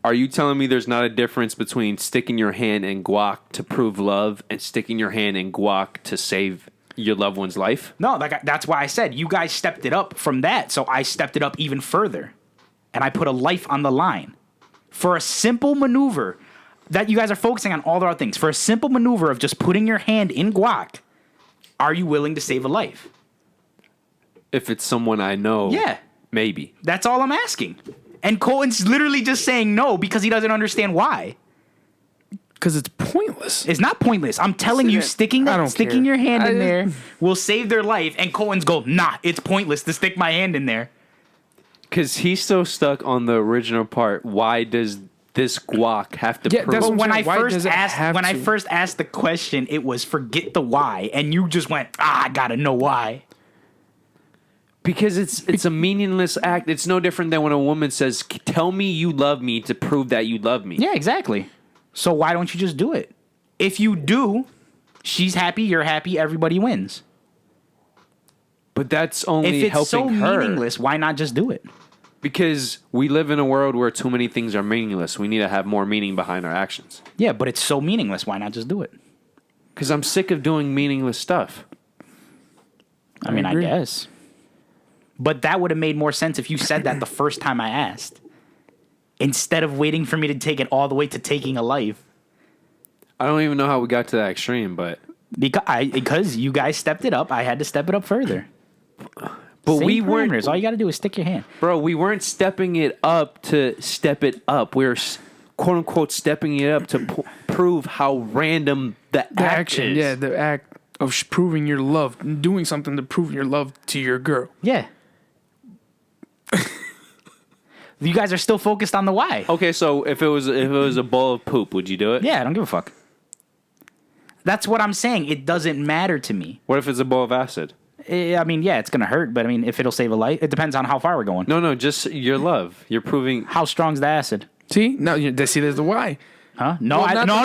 Speaker 3: Are you telling me there's not a difference between sticking your hand in guac to prove love and sticking your hand in guac to save your loved one's life?
Speaker 2: No, that's why I said you guys stepped it up from that, so I stepped it up even further. And I put a life on the line. For a simple maneuver that you guys are focusing on all the other things. For a simple maneuver of just putting your hand in guac, are you willing to save a life?
Speaker 3: If it's someone I know,
Speaker 2: Yeah.
Speaker 3: maybe.
Speaker 2: That's all I'm asking. And Colton's literally just saying no because he doesn't understand why.
Speaker 4: because it's pointless.
Speaker 2: It's not pointless. I'm telling you, sticking
Speaker 4: I don't care.
Speaker 2: your hand in
Speaker 4: I-
Speaker 2: there will save their life. And Colton's go, nah, it's pointless to stick my hand in there.
Speaker 3: Because he's so stuck on the original part. Why does this guac have to
Speaker 4: Yeah,
Speaker 3: prove?
Speaker 4: that's
Speaker 2: But when
Speaker 4: saying,
Speaker 2: I
Speaker 4: why
Speaker 2: first
Speaker 4: does it
Speaker 2: asked,
Speaker 4: have
Speaker 2: when I
Speaker 4: to?
Speaker 2: first asked the question, it was forget the why, and you just went, I gotta know why.
Speaker 3: Because it's a meaningless act. It's no different than when a woman says, "Tell me you love me" to prove that you love me.
Speaker 2: Yeah, exactly. So why don't you just do it? If you do, she's happy, you're happy, everybody wins.
Speaker 3: But that's
Speaker 2: If
Speaker 3: only
Speaker 2: it's
Speaker 3: helping
Speaker 2: so
Speaker 3: her.
Speaker 2: meaningless, why not just do it?
Speaker 3: Because we live in a world where too many things are meaningless. We need to have more meaning behind our actions.
Speaker 2: Yeah, but it's so meaningless. Why not just do it?
Speaker 3: Because I'm sick of doing meaningless stuff.
Speaker 2: I mean, I
Speaker 4: agree.
Speaker 2: guess. But that would have made more sense if you said that the first time I asked. Instead of waiting for me to take it all the way to taking a life.
Speaker 3: I don't even know how we got to that extreme, but
Speaker 2: Because you guys stepped it up, I had to step it up further.
Speaker 3: but
Speaker 2: Same
Speaker 3: we weren't,
Speaker 2: parameters. All you got to do is stick your hand.
Speaker 3: bro. We weren't stepping it up to step it up. We were quote unquote stepping it up to prove how random the
Speaker 4: The
Speaker 3: act
Speaker 4: action,
Speaker 3: is.
Speaker 4: yeah, the act of proving your love, doing something to prove your love to your girl.
Speaker 2: Yeah. You guys are still focused on the why.
Speaker 3: Okay, so if it was a bowl of poop, would you do it?
Speaker 2: Yeah, I don't give a fuck. That's what I'm saying. It doesn't matter to me.
Speaker 3: What if it's a bowl of acid?
Speaker 2: I mean, yeah, it's going to hurt, but I mean, if it'll save a life, it depends on how far we're going.
Speaker 3: No, just your love. You're proving.
Speaker 2: How strong's the acid?
Speaker 4: See, now there's the why.
Speaker 2: Huh? No,
Speaker 4: Well,
Speaker 2: no,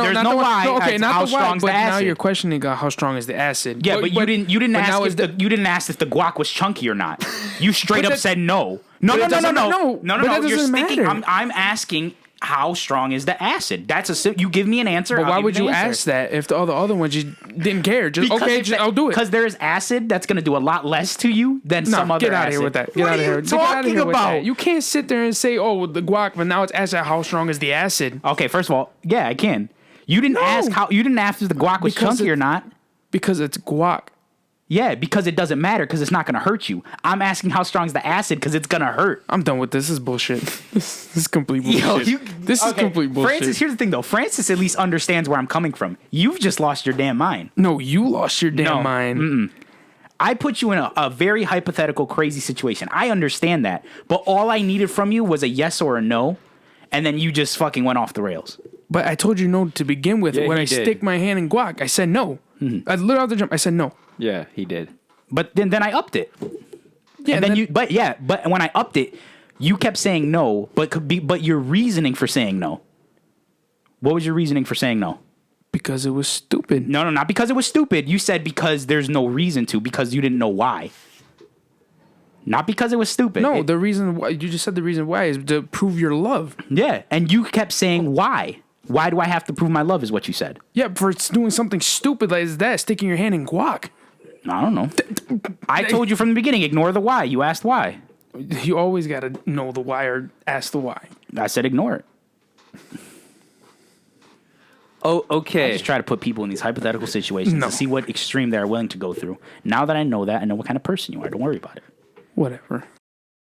Speaker 2: there's
Speaker 4: not
Speaker 2: no
Speaker 4: the
Speaker 2: why.
Speaker 4: No, okay,
Speaker 2: It's
Speaker 4: not
Speaker 2: how
Speaker 4: the why.
Speaker 2: strong's
Speaker 4: But
Speaker 2: the
Speaker 4: now
Speaker 2: acid.
Speaker 4: you're questioning how strong is the acid.
Speaker 2: Yeah, but you didn't
Speaker 4: but
Speaker 2: ask
Speaker 4: now
Speaker 2: if
Speaker 4: is
Speaker 2: you didn't ask if the guac was chunky or not. You straight up
Speaker 4: that-
Speaker 2: said no. No.
Speaker 4: but it doesn't- no, but that
Speaker 2: You're
Speaker 4: doesn't
Speaker 2: sticking.
Speaker 4: matter.
Speaker 2: I'm asking how strong is the acid? That's you give me an answer.
Speaker 4: But
Speaker 2: I'll
Speaker 4: why
Speaker 2: give
Speaker 4: would
Speaker 2: the
Speaker 4: you
Speaker 2: answer.
Speaker 4: ask that if the other ones you didn't care? Just I'll do it.
Speaker 2: Because there's acid that's going to do a lot less to you than some other
Speaker 4: get out of
Speaker 2: acid.
Speaker 4: here with that. Get
Speaker 2: What
Speaker 4: out
Speaker 2: are
Speaker 4: of here.
Speaker 2: you
Speaker 4: Get out of
Speaker 2: talking
Speaker 4: here with that.
Speaker 2: about?
Speaker 4: You can't sit there and say, "Oh, the guac," but now it's acid. How strong is the acid?
Speaker 2: Okay, first of all, yeah, I can. You didn't ask if the guac was
Speaker 4: Because
Speaker 2: chunky or not.
Speaker 4: Because it's guac.
Speaker 2: Yeah, because it doesn't matter because it's not going to hurt you. I'm asking how strong is the acid because it's going to hurt.
Speaker 4: I'm done with this. This is bullshit. This is complete bullshit. This is complete bullshit.
Speaker 2: Francis, here's the thing though. Francis at least understands where I'm coming from. You've just lost your damn mind.
Speaker 4: No, you lost your damn mind.
Speaker 2: Mm-mm. I put you in a very hypothetical, crazy situation. I understand that. But all I needed from you was a yes or a no. And then you just fucking went off the rails.
Speaker 4: But I told you no to begin with.
Speaker 3: Yeah,
Speaker 4: When
Speaker 3: he
Speaker 4: I
Speaker 3: did.
Speaker 4: stick my hand in guac, I said no.
Speaker 2: Mm-hmm.
Speaker 4: I lit out the jump. I said no.
Speaker 3: Yeah, he did.
Speaker 2: But then I upped it.
Speaker 4: Yeah,
Speaker 2: And then but when I upped it, you kept saying no, but your reasoning for saying no. What was your reasoning for saying no?
Speaker 4: because it was stupid.
Speaker 2: No, not because it was stupid. You said because there's no reason to, because you didn't know why. Not because it was stupid.
Speaker 4: No, the reason why you just said the reason why is to prove your love.
Speaker 2: Yeah, and you kept saying why. Why do I have to prove my love is what you said.
Speaker 4: Yeah, for doing something stupid like that, sticking your hand in guac.
Speaker 2: I don't know. I told you from the beginning, ignore the why. You asked why.
Speaker 4: You always got to know the why or ask the why.
Speaker 2: I said ignore it.
Speaker 3: Oh, okay.
Speaker 2: I just try to put people in these hypothetical situations
Speaker 4: No.
Speaker 2: to see what extreme they're willing to go through. Now that I know that, I know what kind of person you are. Don't worry about it.
Speaker 4: Whatever.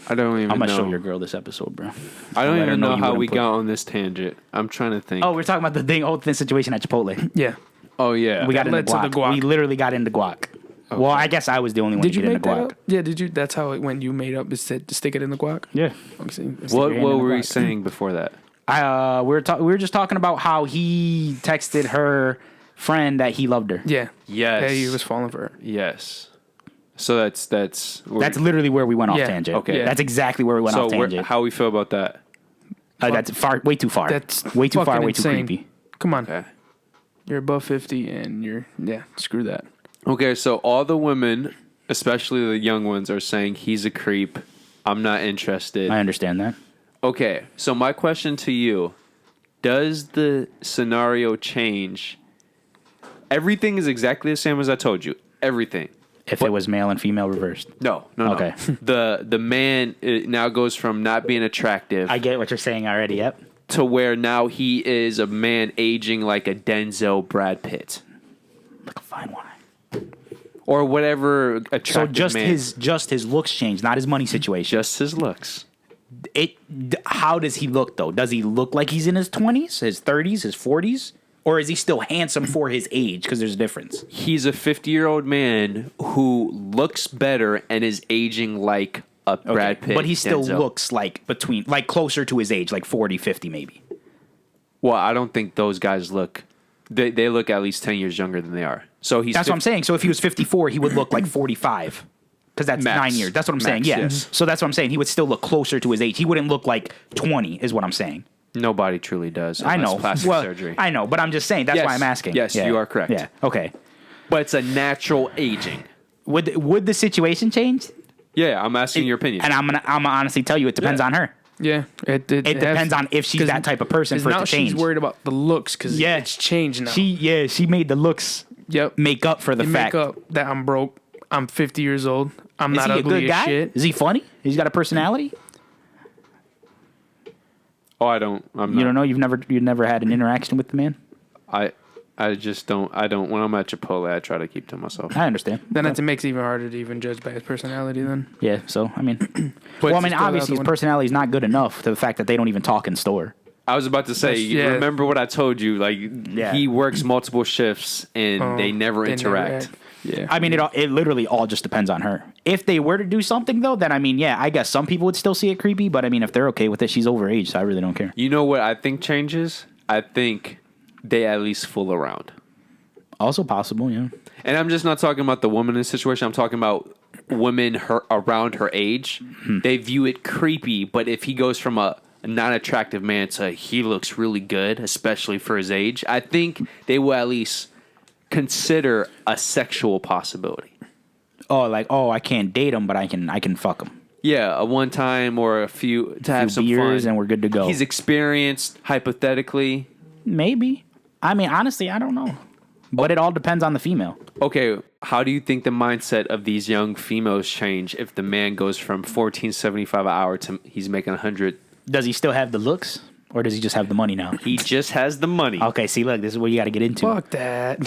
Speaker 3: I don't even
Speaker 2: I'm going to
Speaker 3: know.
Speaker 2: show your girl this episode, bro.
Speaker 3: I don't
Speaker 2: let her
Speaker 3: even
Speaker 2: know
Speaker 3: know
Speaker 2: you
Speaker 3: how
Speaker 2: wouldn't
Speaker 3: we
Speaker 2: put-
Speaker 3: got on this tangent. I'm trying to think.
Speaker 2: Oh, we're talking about the whole situation at Chipotle.
Speaker 4: Yeah.
Speaker 3: Oh, yeah.
Speaker 2: We got into
Speaker 4: led to the
Speaker 2: guac.
Speaker 4: guac.
Speaker 2: We literally got into guac. Well, I guess I was the only one
Speaker 4: Did
Speaker 2: to
Speaker 4: you
Speaker 2: get
Speaker 4: make
Speaker 2: into
Speaker 4: that
Speaker 2: guac.
Speaker 4: up? Yeah, did you? That's how it went. You made up. It said to stick it in the guac.
Speaker 2: Yeah.
Speaker 4: Okay.
Speaker 3: What
Speaker 2: hand in the
Speaker 3: were we
Speaker 2: guac.
Speaker 3: saying before that?
Speaker 2: We were just talking about how he texted her friend that he loved her.
Speaker 4: Yeah.
Speaker 3: Yes.
Speaker 4: Yeah, he was falling for her.
Speaker 3: Yes. So that's
Speaker 2: That's literally where we went off
Speaker 4: Yeah,
Speaker 2: tangent.
Speaker 3: okay.
Speaker 2: That's exactly where we went off tangent.
Speaker 3: how we feel about that?
Speaker 2: That's way too far.
Speaker 4: That's
Speaker 2: way too far,
Speaker 4: fucking
Speaker 2: way too
Speaker 4: insane.
Speaker 2: creepy.
Speaker 4: Come on.
Speaker 3: Okay.
Speaker 4: You're above 50 and screw that.
Speaker 3: Okay, so all the women, especially the young ones, are saying he's a creep. I'm not interested.
Speaker 2: I understand that.
Speaker 3: Okay, so my question to you, does the scenario change? Everything is exactly the same as I told you. Everything.
Speaker 2: If it was male and female reversed.
Speaker 3: No.
Speaker 2: Okay.
Speaker 3: The man now goes from not being attractive
Speaker 2: I get what you're saying already, yep.
Speaker 3: to where now he is a man aging like a Denzel Brad Pitt.
Speaker 2: Like a fine wine.
Speaker 3: Or whatever attractive
Speaker 2: So
Speaker 3: man.
Speaker 2: just his looks change, not his money situation.
Speaker 3: Just his looks.
Speaker 2: How does he look though? Does he look like he's in his 20s, his 30s, his 40s? Or is he still handsome for his age? Because there's a difference.
Speaker 3: He's a 50-year-old man who looks better and is aging like a Brad Pitt.
Speaker 2: But he still
Speaker 3: Denzel.
Speaker 2: looks like closer to his age, like 40, 50 maybe.
Speaker 3: Well, I don't think those guys look. They look at least 10 years younger than they are. So he's.
Speaker 2: That's what I'm saying. So if he was 54, he would look like 45. Because that's
Speaker 3: Max.
Speaker 2: 9 years. That's what I'm saying.
Speaker 3: Max,
Speaker 2: Yeah.
Speaker 3: yes.
Speaker 2: So that's what I'm saying. He would still look closer to his age. He wouldn't look like 20 is what I'm saying.
Speaker 3: Nobody truly does.
Speaker 2: I
Speaker 3: unless
Speaker 2: know.
Speaker 3: Plastic
Speaker 2: Well,
Speaker 3: surgery.
Speaker 2: I know, but I'm just saying. That's
Speaker 3: Yes.
Speaker 2: why I'm asking.
Speaker 3: Yes,
Speaker 2: Yeah.
Speaker 3: you are correct.
Speaker 2: Yeah. Okay.
Speaker 3: But it's a natural aging.
Speaker 2: Would the situation change?
Speaker 3: Yeah, I'm asking your opinion.
Speaker 2: And I'm gonna honestly tell you, it depends
Speaker 3: Yeah.
Speaker 2: on her.
Speaker 4: Yeah. It
Speaker 2: depends on if she's that type of person for it
Speaker 4: now
Speaker 2: to change.
Speaker 4: she's worried about the looks because
Speaker 2: Yeah.
Speaker 4: it's changed now.
Speaker 2: She made the looks
Speaker 4: Yep.
Speaker 2: make up for the
Speaker 4: You
Speaker 2: fact.
Speaker 4: make up that I'm broke. I'm 50 years old. I'm
Speaker 2: Is
Speaker 4: not
Speaker 2: he a
Speaker 4: ugly
Speaker 2: good
Speaker 4: as
Speaker 2: guy?
Speaker 4: shit.
Speaker 2: Is he funny? He's got a personality.
Speaker 3: Oh, I don't. I'm not.
Speaker 2: You don't know. You've never had an interaction with the man.
Speaker 3: I just don't. I don't. When I'm at Chipotle, I try to keep to myself.
Speaker 2: I understand.
Speaker 4: Then it makes it even harder to even judge by his personality then.
Speaker 2: Yeah. So I mean,
Speaker 4: But
Speaker 2: well, I
Speaker 4: it's
Speaker 2: mean,
Speaker 4: still
Speaker 2: obviously
Speaker 4: the
Speaker 2: his
Speaker 4: other
Speaker 2: personality is not good enough to the fact that they don't even talk in store.
Speaker 3: I was about to say.
Speaker 4: Yeah.
Speaker 3: Remember what I told you? Like
Speaker 2: Yeah.
Speaker 3: he works multiple shifts and they never interact.
Speaker 4: Yeah.
Speaker 2: I mean, it literally all just depends on her. If they were to do something though, then I mean, yeah, I guess some people would still see it creepy. But I mean, if they're okay with it, she's overage, so I really don't care.
Speaker 3: You know what I think changes? I think they at least fool around.
Speaker 2: Also possible, yeah.
Speaker 3: And I'm just not talking about the woman in this situation. I'm talking about women around her age. They view it creepy, but if he goes from a non-attractive man to he looks really good, especially for his age, I think they will at least consider a sexual possibility.
Speaker 2: Oh, I can't date him, but I can fuck him.
Speaker 3: Yeah, a one time or a few to have
Speaker 2: Few
Speaker 3: some
Speaker 2: beers
Speaker 3: fun.
Speaker 2: and we're good to go.
Speaker 3: He's experienced, hypothetically.
Speaker 2: Maybe. I mean, honestly, I don't know. But it all depends on the female.
Speaker 3: Okay, how do you think the mindset of these young females change if the man goes from $14.75 an hour to he's making 100?
Speaker 2: Does he still have the looks, or does he just have the money now?
Speaker 3: He just has the money.
Speaker 2: Okay, see, look, this is what you got to get into.
Speaker 4: Fuck that.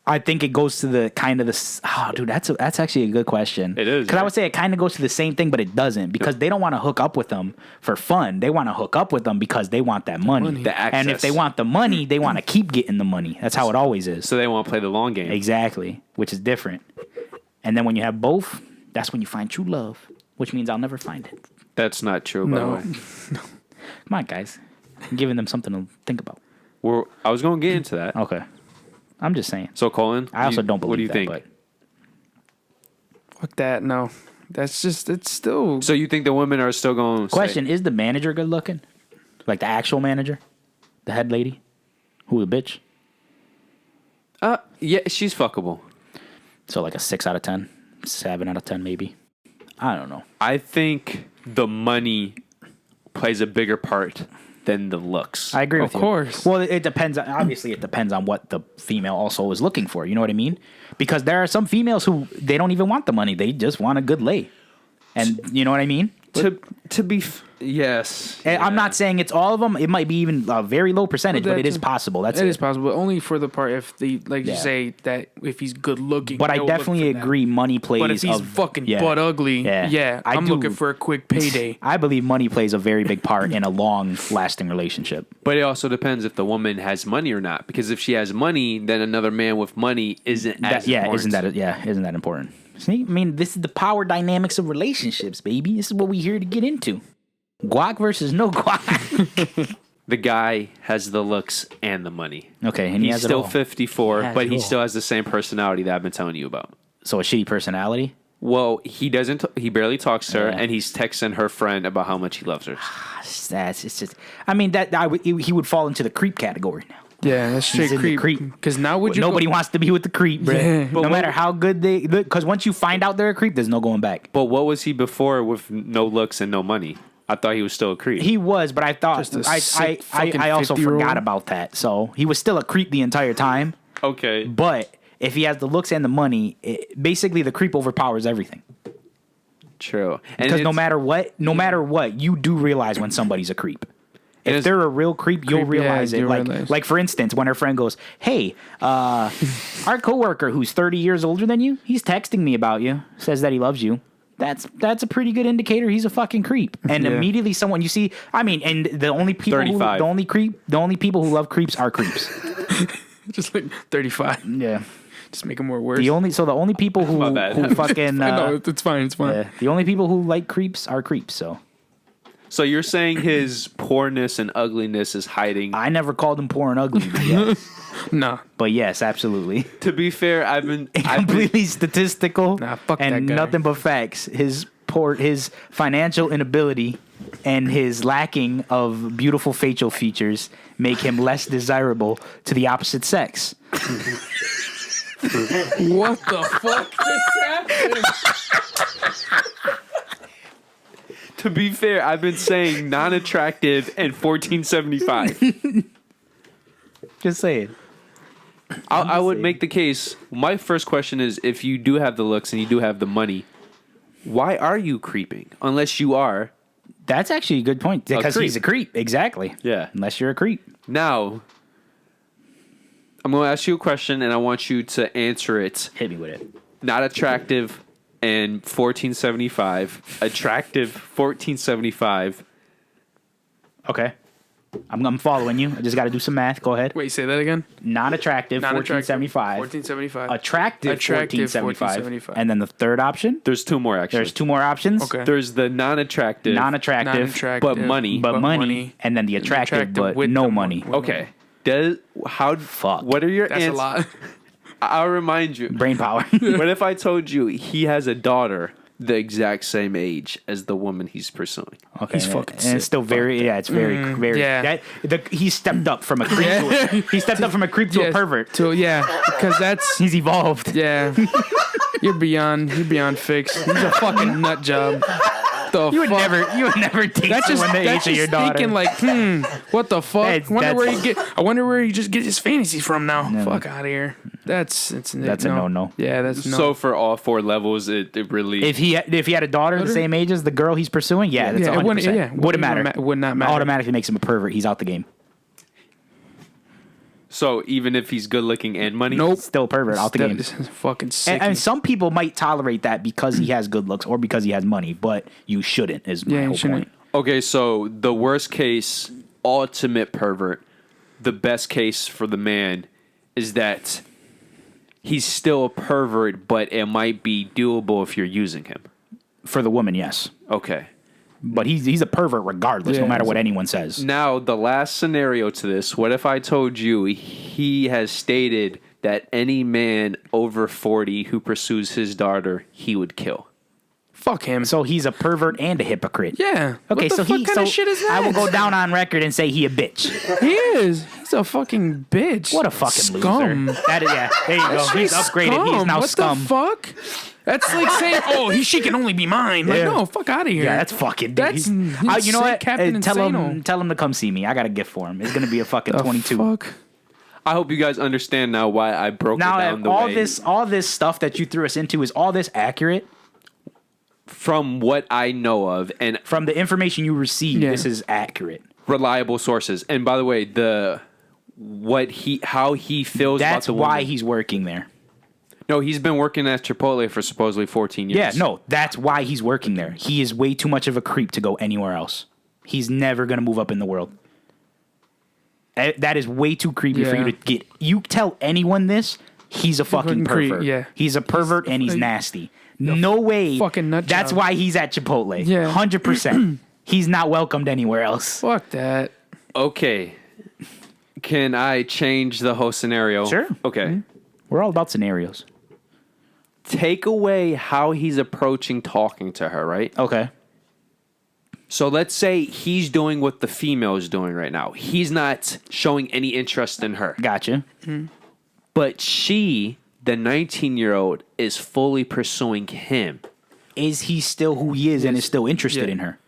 Speaker 2: I think it goes to the kind of the. Oh, dude, that's actually a good question.
Speaker 3: It is,
Speaker 2: because I
Speaker 3: right?
Speaker 2: would say it kind of goes to the same thing, but it doesn't because they don't want to hook up with them for fun. They want to hook up with them because they want that money.
Speaker 3: The access.
Speaker 2: And if they want the money, they want to keep getting the money. That's how it always is.
Speaker 3: So they want to play the long game.
Speaker 2: Exactly, which is different. And then when you have both, that's when you find true love, which means I'll never find it.
Speaker 3: That's not true, by the way.
Speaker 2: Come on, guys. I'm giving them something to think about.
Speaker 3: I was going to get into that.
Speaker 2: Okay. I'm just saying.
Speaker 3: So, Colin,
Speaker 2: I also don't believe
Speaker 3: what do you
Speaker 2: that,
Speaker 3: think?
Speaker 2: but
Speaker 4: Fuck that. No, that's just it's still.
Speaker 3: So you think the women are still going to
Speaker 2: question, is the manager good looking? Like the actual manager? The head lady? Who the bitch?
Speaker 3: Yeah, she's fuckable.
Speaker 2: So like a 6 out of 10? 7 out of 10 maybe? I don't know.
Speaker 3: I think the money plays a bigger part than the looks.
Speaker 2: I agree with you.
Speaker 4: Of course.
Speaker 2: Well, it depends. Obviously, it depends on what the female also is looking for. You know what I mean? Because there are some females who they don't even want the money; they just want a good lay. And you know what I mean?
Speaker 3: To be yes.
Speaker 2: And I'm not saying it's all of them. It might be even a very low percentage, but it is possible. That's
Speaker 4: It
Speaker 2: it.
Speaker 4: is possible, only for the part if you say that if he's good looking.
Speaker 2: But I
Speaker 4: they'll look
Speaker 2: definitely
Speaker 4: for that.
Speaker 2: agree. Money plays.
Speaker 4: But if he's fucking butt ugly, I'm looking for a quick payday.
Speaker 2: I believe money plays a very big part in a long-lasting relationship.
Speaker 3: But it also depends if the woman has money or not. Because if she has money, then another man with money isn't as important.
Speaker 2: Isn't that important? See, I mean, this is the power dynamics of relationships, baby. This is what we're here to get into. Guac versus no guac.
Speaker 3: The guy has the looks and the money.
Speaker 2: Okay, and he
Speaker 3: He's
Speaker 2: has
Speaker 3: still
Speaker 2: it all.
Speaker 3: 54, but
Speaker 2: it
Speaker 3: he
Speaker 2: all.
Speaker 3: still has the same personality that I've been telling you about.
Speaker 2: So a shitty personality.
Speaker 3: Well, he doesn't. He barely talks to her,
Speaker 2: Yeah.
Speaker 3: and he's texting her friend about how much he loves her.
Speaker 2: It's just. I mean, he would fall into the creep category now.
Speaker 4: Yeah, that's straight
Speaker 2: in the
Speaker 4: creep.
Speaker 2: creep.
Speaker 4: Because now would you?
Speaker 2: Nobody wants to be with the creep, bro.
Speaker 4: Yeah.
Speaker 2: No matter how good they. Because once you find out they're a creep, there's no going back.
Speaker 3: But what was he before with no looks and no money? I thought he was still a creep.
Speaker 2: He was, but I thought
Speaker 4: Just a sick
Speaker 2: I
Speaker 4: fucking
Speaker 2: also
Speaker 4: 50-year-old.
Speaker 2: forgot about that. So he was still a creep the entire time.
Speaker 3: Okay.
Speaker 2: But if he has the looks and the money, basically the creep overpowers everything.
Speaker 3: True. And
Speaker 2: Because no matter what, you do realize when somebody's a creep. If they're a real creep, you'll realize it.
Speaker 4: you'll realize.
Speaker 2: Like for instance, when her friend goes, "Hey, our coworker who's 30 years older than you, he's texting me about you. Says that he loves you." That's a pretty good indicator he's a fucking creep. And
Speaker 4: Yeah.
Speaker 2: immediately someone you see, I mean, and the only people
Speaker 3: 35.
Speaker 2: the only people who love creeps are creeps.
Speaker 4: just like 35.
Speaker 2: Yeah.
Speaker 4: Just make it more worse.
Speaker 2: The only people who
Speaker 3: My bad.
Speaker 2: who fucking
Speaker 4: I know it's fine. It's fine.
Speaker 2: the only people who like creeps are creeps. So
Speaker 3: you're saying his poorness and ugliness is hiding?
Speaker 2: I never called him poor and ugly,
Speaker 4: Nah.
Speaker 2: but yes, absolutely.
Speaker 3: To be fair, I've been
Speaker 2: Completely statistical
Speaker 4: Nah, fuck
Speaker 2: and
Speaker 4: that guy.
Speaker 2: nothing but facts. His financial inability and his lacking of beautiful facial features make him less desirable to the opposite sex.
Speaker 4: What the fuck just happened?
Speaker 3: To be fair, I've been saying non-attractive and 1475.
Speaker 2: Just saying.
Speaker 3: I would make the case. My first question is, if you do have the looks and you do have the money, why are you creeping? Unless you are.
Speaker 2: That's actually a good point because
Speaker 3: creep.
Speaker 2: he's a creep. Exactly.
Speaker 3: Yeah.
Speaker 2: Unless you're a creep.
Speaker 3: Now, I'm going to ask you a question, and I want you to answer it.
Speaker 2: Hit me with it.
Speaker 3: Not attractive and 1475. Attractive 1475.
Speaker 2: Okay. I'm following you. I just got to do some math. Go ahead.
Speaker 4: Wait, say that again.
Speaker 2: Not attractive, 1475.
Speaker 4: 1475.
Speaker 2: Attractive, 1475.
Speaker 4: 1475.
Speaker 2: And then the third option?
Speaker 3: There's two more, actually.
Speaker 2: There's two more options.
Speaker 4: Okay.
Speaker 3: There's the non-attractive.
Speaker 2: Non-attractive,
Speaker 3: but money.
Speaker 2: but money. And then the attractive but
Speaker 4: with
Speaker 2: no
Speaker 4: the
Speaker 2: money.
Speaker 3: Okay.
Speaker 2: Fuck.
Speaker 3: What are your
Speaker 4: That's
Speaker 3: answers?
Speaker 4: a lot.
Speaker 3: I'll remind you.
Speaker 2: Brain power.
Speaker 3: What if I told you he has a daughter the exact same age as the woman he's pursuing?
Speaker 2: Okay.
Speaker 4: He's fucking
Speaker 2: and
Speaker 4: sick.
Speaker 2: it's still very, it's very,
Speaker 4: yeah.
Speaker 2: He stepped up from a creep he stepped up from a creep to a pervert.
Speaker 4: Because that's
Speaker 2: He's evolved.
Speaker 4: yeah. You're beyond fixed. He's a fucking nut job. The
Speaker 2: You would
Speaker 4: fuck?
Speaker 2: never date
Speaker 4: That's just
Speaker 2: someone the
Speaker 4: that's
Speaker 2: age of your
Speaker 4: just
Speaker 2: daughter.
Speaker 4: thinking like, what the fuck?
Speaker 2: That's-
Speaker 4: I wonder where he just gets his fantasies from now. Fuck out of here. That's
Speaker 2: a no-no.
Speaker 4: Yeah, that's no.
Speaker 3: So for all four levels, it really.
Speaker 2: If he had a daughter the same age as the girl he's pursuing, that's
Speaker 4: Yeah, it
Speaker 2: 100%.
Speaker 4: wouldn't-
Speaker 2: Wouldn't matter.
Speaker 4: would not matter.
Speaker 2: Automatically makes him a pervert. He's out the game.
Speaker 3: So even if he's good looking and money,
Speaker 4: Nope.
Speaker 2: Still pervert out the game.
Speaker 4: This is fucking sick.
Speaker 2: And some people might tolerate that because he has good looks or because he has money, but you shouldn't. Is my
Speaker 4: Yeah, you
Speaker 2: whole
Speaker 4: shouldn't.
Speaker 2: point.
Speaker 3: Okay, so the worst case, ultimate pervert, the best case for the man is that he's still a pervert, but it might be doable if you're using him.
Speaker 2: For the woman, yes,
Speaker 3: Okay.
Speaker 2: but he's a pervert regardless,
Speaker 4: Yeah,
Speaker 2: no matter what
Speaker 4: exactly.
Speaker 2: anyone says.
Speaker 3: Now, the last scenario to this, what if I told you he has stated that any man over 40 who pursues his daughter, he would kill?
Speaker 4: Fuck him.
Speaker 2: So he's a pervert and a hypocrite.
Speaker 4: Yeah.
Speaker 2: Okay,
Speaker 4: what the
Speaker 2: so
Speaker 4: fuck
Speaker 2: he
Speaker 4: kind
Speaker 2: so
Speaker 4: of shit is that?
Speaker 2: I will go down on record and say he a bitch.
Speaker 4: He is. He's a fucking bitch.
Speaker 2: What a fucking
Speaker 4: scum.
Speaker 2: loser. That is, yeah. There you go. He's upgraded. He's now
Speaker 4: what
Speaker 2: scum.
Speaker 4: the fuck? That's like saying, "Oh, she can only be mine." Like,
Speaker 2: Yeah.
Speaker 4: no, fuck out of here.
Speaker 2: Yeah, that's fucking.
Speaker 4: That's
Speaker 2: you know
Speaker 4: insane,
Speaker 2: what?
Speaker 4: Captain
Speaker 2: Tell
Speaker 4: Insano.
Speaker 2: him to come see me. I got a gift for him. It's gonna be a fucking
Speaker 4: The
Speaker 2: 22.
Speaker 4: Fuck.
Speaker 3: I hope you guys understand now why I broke it
Speaker 2: Now,
Speaker 3: down the
Speaker 2: all
Speaker 3: way.
Speaker 2: this stuff that you threw us into, is all this accurate?
Speaker 3: From what I know of, and
Speaker 2: From the information you received,
Speaker 4: Yeah.
Speaker 2: this is accurate.
Speaker 3: reliable sources. And by the way, how he feels about
Speaker 2: That's
Speaker 3: the
Speaker 2: why
Speaker 3: woman.
Speaker 2: he's working there.
Speaker 3: No, he's been working at Chipotle for supposedly 14 years.
Speaker 2: Yeah, no, that's why he's working there. He is way too much of a creep to go anywhere else. He's never gonna move up in the world. That is way too creepy for you
Speaker 4: Yeah.
Speaker 2: to get. You tell anyone this, he's a fucking
Speaker 4: fucking creep,
Speaker 2: pervert.
Speaker 4: yeah.
Speaker 2: He's a pervert and he's
Speaker 4: like
Speaker 2: nasty. No way.
Speaker 4: fucking nut
Speaker 2: That's
Speaker 4: job.
Speaker 2: why he's at Chipotle.
Speaker 4: Yeah.
Speaker 2: 100%. He's not welcomed anywhere else.
Speaker 4: Fuck that.
Speaker 3: Okay. Can I change the whole scenario?
Speaker 2: Sure.
Speaker 3: Okay.
Speaker 2: We're all about scenarios.
Speaker 3: Take away how he's approaching talking to her, right?
Speaker 2: Okay.
Speaker 3: So let's say he's doing what the female is doing right now. He's not showing any interest in her.
Speaker 2: Gotcha.
Speaker 3: But she, the 19-year-old, is fully pursuing him.
Speaker 2: Is he still who he is and is still interested
Speaker 4: Yeah.
Speaker 2: in her?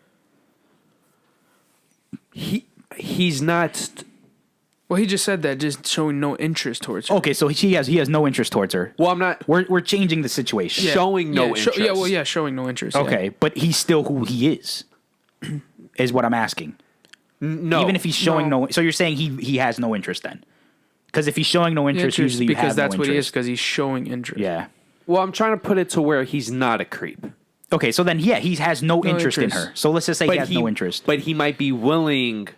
Speaker 3: He's not.
Speaker 4: Well, he just said that, just showing no interest towards her.
Speaker 2: Okay, so he has no interest towards her.
Speaker 3: Well, I'm not
Speaker 2: We're changing the situation.
Speaker 3: showing no
Speaker 4: yeah,
Speaker 3: interest.
Speaker 4: showing no interest. yeah.
Speaker 2: Okay, but he's still who he is. Is what I'm asking.
Speaker 3: No.
Speaker 2: Even if he's showing no, so you're saying he has no interest then? Because if he's showing no interest,
Speaker 4: Interest,
Speaker 2: usually you
Speaker 4: because
Speaker 2: have
Speaker 4: that's
Speaker 2: no
Speaker 4: what he is,
Speaker 2: interest.
Speaker 4: because he's showing interest.
Speaker 2: Yeah.
Speaker 3: Well, I'm trying to put it to where he's not a creep.
Speaker 2: Okay, so then he has no interest in
Speaker 4: interest.
Speaker 2: her. So let's just say he has no interest.
Speaker 3: But he might be willing.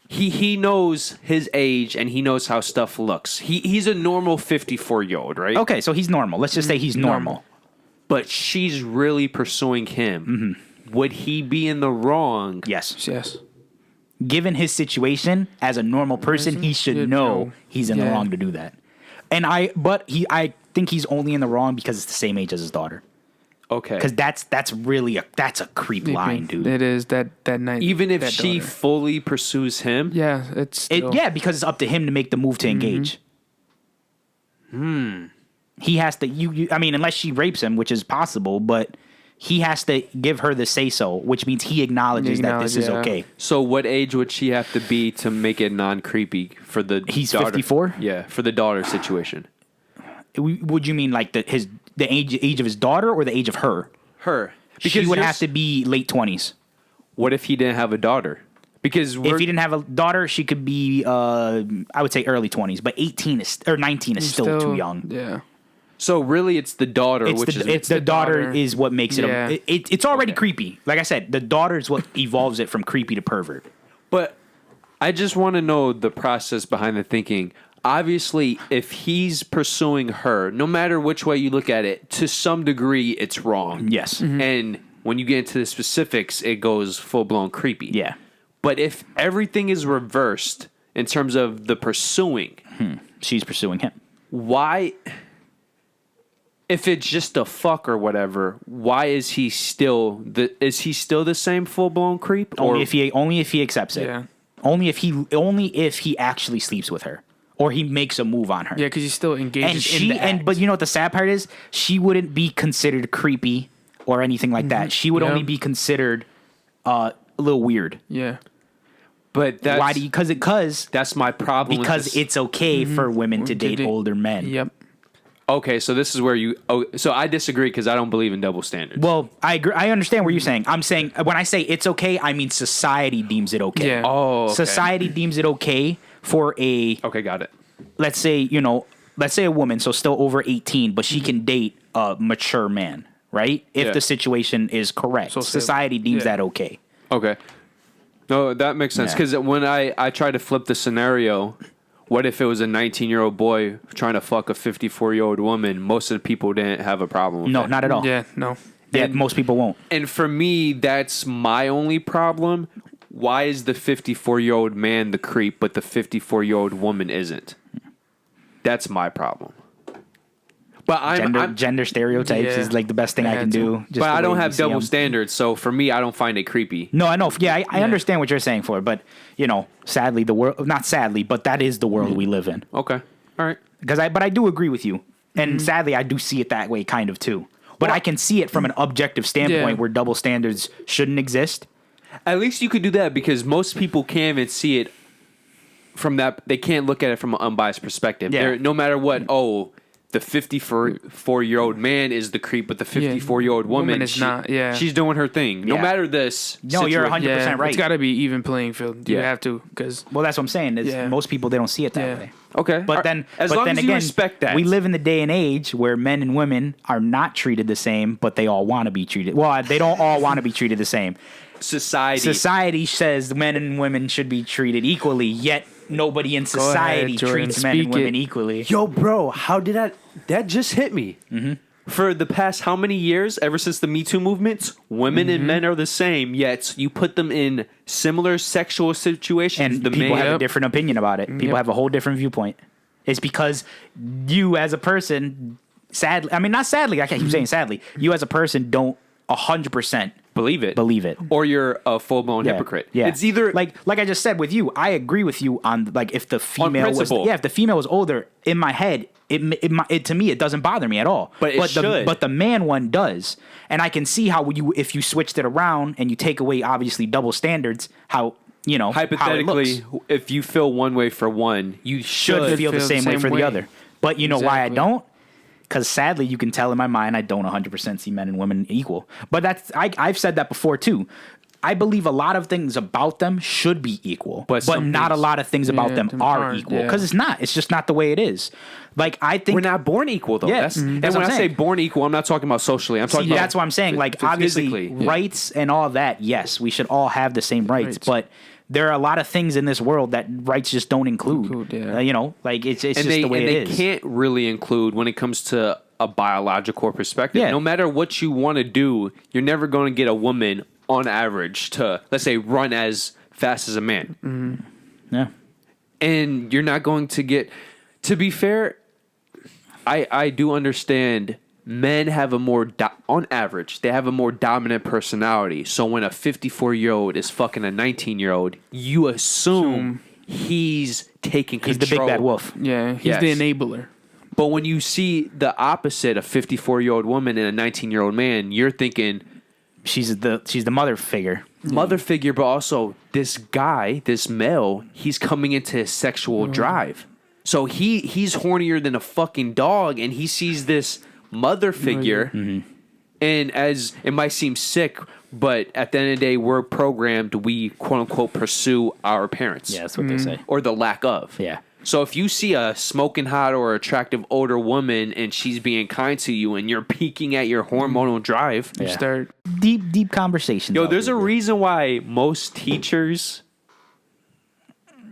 Speaker 3: He knows his age and he knows how stuff looks. He's a normal 54-year-old, right?
Speaker 2: Okay, so he's normal. Let's just say he's normal.
Speaker 3: But she's really pursuing him. Would he be in the wrong?
Speaker 2: Yes.
Speaker 4: Yes.
Speaker 2: Given his situation as a normal person, he should
Speaker 4: Should
Speaker 2: know
Speaker 4: know.
Speaker 2: he's in the
Speaker 4: Yeah.
Speaker 2: wrong to do that. And I think he's only in the wrong because it's the same age as his daughter.
Speaker 3: Okay.
Speaker 2: Because that's really a creep line, dude.
Speaker 4: It is that night.
Speaker 3: Even if
Speaker 4: that
Speaker 3: she
Speaker 4: daughter.
Speaker 3: fully pursues him,
Speaker 4: Yeah, it's still,
Speaker 2: Because it's up to him to make the move to engage. He has to. I mean, unless she rapes him, which is possible, but he has to give her the say so, which means he acknowledges that this is
Speaker 4: Yeah.
Speaker 2: okay.
Speaker 3: so what age would she have to be to make it non-creepy for the
Speaker 2: He's
Speaker 3: daughter?
Speaker 2: 54?
Speaker 3: Yeah, for the daughter situation.
Speaker 2: Would you mean like the age of his daughter or the age of her?
Speaker 3: Her.
Speaker 2: She would
Speaker 3: you're
Speaker 2: have to be late 20s.
Speaker 3: What if he didn't have a daughter? Because
Speaker 2: If he didn't have a daughter, she could be, I would say early 20s, but 19 or 19 is still too young.
Speaker 4: Yeah.
Speaker 3: so really it's the daughter,
Speaker 2: It's the daughter
Speaker 4: daughter.
Speaker 2: is what makes
Speaker 4: Yeah.
Speaker 2: it's already creepy. Like I said, the daughter is what evolves it from creepy to pervert.
Speaker 3: But I just want to know the process behind the thinking. Obviously, if he's pursuing her, no matter which way you look at it, to some degree it's wrong.
Speaker 2: Yes.
Speaker 3: And when you get into the specifics, it goes full-blown creepy.
Speaker 2: Yeah.
Speaker 3: But if everything is reversed in terms of the pursuing,
Speaker 2: She's pursuing him.
Speaker 3: why, if it's just a fuck or whatever, why is he still the same full-blown creep?
Speaker 2: Only if he accepts it.
Speaker 4: Yeah.
Speaker 2: Only if he actually sleeps with her or he makes a move on her.
Speaker 4: Yeah, because he still engages in the act.
Speaker 2: But you know what the sad part is? She wouldn't be considered creepy or anything like that. She would
Speaker 4: Yeah.
Speaker 2: only be considered a little weird.
Speaker 4: Yeah.
Speaker 3: But that's,
Speaker 2: Why do you? Because
Speaker 3: that's my problem. with
Speaker 2: because
Speaker 3: this.
Speaker 2: it's okay for women to date
Speaker 4: date-
Speaker 2: older men.
Speaker 4: Yep.
Speaker 3: Okay, so this is where you. Oh, so I disagree because I don't believe in double standards.
Speaker 2: Well, I agree. I understand what you're saying. I'm saying when I say it's okay, I mean society deems it okay.
Speaker 4: Yeah.
Speaker 3: Oh, okay.
Speaker 2: Society deems it okay for a
Speaker 3: Okay, got it.
Speaker 2: let's say a woman, so still over 18, but she can date a mature man, right? If
Speaker 3: Yeah.
Speaker 2: the situation is correct,
Speaker 4: So
Speaker 2: society deems that okay.
Speaker 3: Okay. No, that makes sense.
Speaker 2: Yeah.
Speaker 3: Because when I try to flip the scenario, what if it was a 19-year-old boy trying to fuck a 54-year-old woman? Most of the people didn't have a problem with
Speaker 2: No,
Speaker 3: it.
Speaker 2: not at all.
Speaker 4: Yeah, no.
Speaker 2: Yeah,
Speaker 3: And-
Speaker 2: most people won't.
Speaker 3: And for me, that's my only problem. Why is the 54-year-old man the creep, but the 54-year-old woman isn't? That's my problem. But
Speaker 2: Gender stereotypes
Speaker 4: Yeah.
Speaker 2: is like the best thing I
Speaker 4: Yeah,
Speaker 2: can
Speaker 4: too.
Speaker 2: do. Just
Speaker 3: but
Speaker 2: the
Speaker 3: I don't
Speaker 2: way
Speaker 3: have
Speaker 2: you see
Speaker 3: double
Speaker 2: 'em.
Speaker 3: standards, so for me, I don't find it creepy.
Speaker 2: No, I know. Yeah, I
Speaker 4: Yeah.
Speaker 2: understand what you're saying for it, but sadly, the world, not sadly, but that is the world we live in.
Speaker 3: Okay, all right.
Speaker 2: But I do agree with you, and sadly, I do see it that way, kind of too. But I can see it from an objective standpoint
Speaker 4: Yeah.
Speaker 2: where double standards shouldn't exist.
Speaker 3: At least you could do that because most people can't even see it from that. They can't look at it from an unbiased perspective.
Speaker 2: Yeah.
Speaker 3: No matter what, the 54-year-old man is the creep, but the 54-year-old woman
Speaker 4: is not, yeah.
Speaker 3: she's doing her thing. No
Speaker 2: Yeah.
Speaker 3: matter this.
Speaker 2: No, you're
Speaker 3: situation.
Speaker 2: 100% right.
Speaker 4: It's got to be even playing field. You
Speaker 3: Yeah.
Speaker 4: have to, because
Speaker 2: Well, that's what I'm saying. Is
Speaker 4: Yeah.
Speaker 2: most people they don't see it that
Speaker 4: Yeah.
Speaker 2: way.
Speaker 3: Okay,
Speaker 2: But then,
Speaker 3: as
Speaker 2: but
Speaker 3: long
Speaker 2: then
Speaker 3: as
Speaker 2: again,
Speaker 3: you respect that,
Speaker 2: we live in the day and age where men and women are not treated the same, but they all want to be treated. Well, they don't all want to be treated the same. Society says men and women should be treated equally, yet nobody in society
Speaker 4: ahead, Jordan.
Speaker 2: treats men and
Speaker 4: Speak
Speaker 2: women
Speaker 4: it.
Speaker 2: equally.
Speaker 3: Yo, bro, how did that just hit me? Mm-hmm. For the past how many years, ever since the Me Too movement, women and men are the same, yet you put them in similar sexual situations.
Speaker 2: And
Speaker 3: the
Speaker 2: people
Speaker 3: man,
Speaker 2: have a different opinion about it. People have a whole different viewpoint. It's because you as a person, sadly, I mean, not sadly, I can't keep saying sadly, you as a person don't 100%
Speaker 3: believe it.
Speaker 2: Or
Speaker 3: you're a full-blown hypocrite.
Speaker 2: Yeah.
Speaker 3: It's either
Speaker 2: like I just said with you, I agree with you on like if the female was
Speaker 3: principle.
Speaker 2: if the female was older, in my head, it to me it doesn't bother me at all.
Speaker 3: But it should.
Speaker 2: But the man one does, and I can see how if you switched it around and you take away obviously double standards, how how it
Speaker 3: hypothetically,
Speaker 2: looks.
Speaker 3: if you feel one way for one, you
Speaker 2: should
Speaker 3: should
Speaker 2: feel the same way for the other. But you know why I
Speaker 4: Exactly.
Speaker 2: don't? Because sadly, you can tell in my mind I don't 100% see men and women equal. But I've said that before too. I believe a lot of things about them should be equal,
Speaker 3: But
Speaker 2: but
Speaker 3: some
Speaker 2: not a
Speaker 3: things-
Speaker 2: lot of things about them are
Speaker 4: aren't,
Speaker 2: equal.
Speaker 4: yeah.
Speaker 2: Because it's not. It's just not the way it is. Like I think
Speaker 3: We're not born equal, though.
Speaker 2: Yeah,
Speaker 3: That's,
Speaker 2: mhm.
Speaker 3: and
Speaker 2: That's
Speaker 3: when
Speaker 2: what
Speaker 3: I
Speaker 2: I'm
Speaker 3: say
Speaker 2: saying.
Speaker 3: born equal, I'm not talking about socially. I'm talking
Speaker 2: See,
Speaker 3: about
Speaker 2: that's what I'm saying. Like obviously,
Speaker 3: physically.
Speaker 2: rights and all that. Yes, we should all have the same rights,
Speaker 4: Rights.
Speaker 2: but there are a lot of things in this world that rights just don't include.
Speaker 4: Yeah.
Speaker 2: Like it's just
Speaker 3: they,
Speaker 2: the way
Speaker 3: and
Speaker 2: it
Speaker 3: they
Speaker 2: is.
Speaker 3: can't really include when it comes to a biological perspective.
Speaker 2: Yeah.
Speaker 3: No matter what you want to do, you're never going to get a woman on average to, let's say, run as fast as a man.
Speaker 2: Yeah.
Speaker 3: And you're not going to get, to be fair, I do understand men have a more, on average, they have a more dominant personality. So when a 54-year-old is fucking a 19-year-old, you assume he's taking
Speaker 2: He's
Speaker 3: control.
Speaker 2: the big bad wolf.
Speaker 4: yeah, he's
Speaker 3: Yes.
Speaker 4: the enabler.
Speaker 3: But when you see the opposite, a 54-year-old woman and a 19-year-old man, you're thinking
Speaker 2: She's the mother figure.
Speaker 3: mother figure, but also this guy, this male, he's coming into his sexual drive. So he's hornier than a fucking dog, and he sees this mother figure. And as it might seem sick, but at the end of the day, we're programmed. We quote unquote pursue our parents.
Speaker 2: Yeah, that's what they say.
Speaker 3: Or the lack of.
Speaker 2: Yeah.
Speaker 3: So if you see a smoking hot or attractive older woman and she's being kind to you and you're peeking at your hormonal drive,
Speaker 4: You
Speaker 2: Yeah.
Speaker 4: start.
Speaker 2: Deep conversations.
Speaker 3: yo,
Speaker 2: out
Speaker 3: there's a
Speaker 2: there.
Speaker 3: reason why most teachers.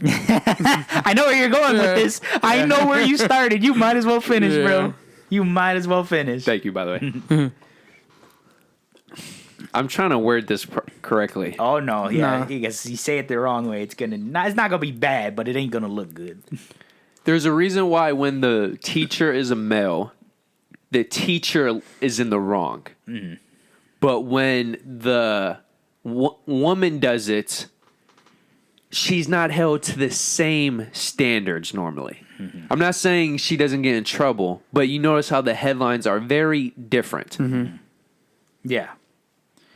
Speaker 2: I know where you're going with this. I know where you started. You might as well finish, bro. You might as well finish.
Speaker 3: Thank you, by the way. I'm trying to word this correctly.
Speaker 2: Oh no, yeah.
Speaker 4: Nah.
Speaker 2: Because you say it the wrong way, it's not gonna be bad, but it ain't gonna look good.
Speaker 3: There's a reason why when the teacher is a male, the teacher is in the wrong. But when the woman does it, she's not held to the same standards normally. I'm not saying she doesn't get in trouble, but you notice how the headlines are very different.
Speaker 2: Yeah.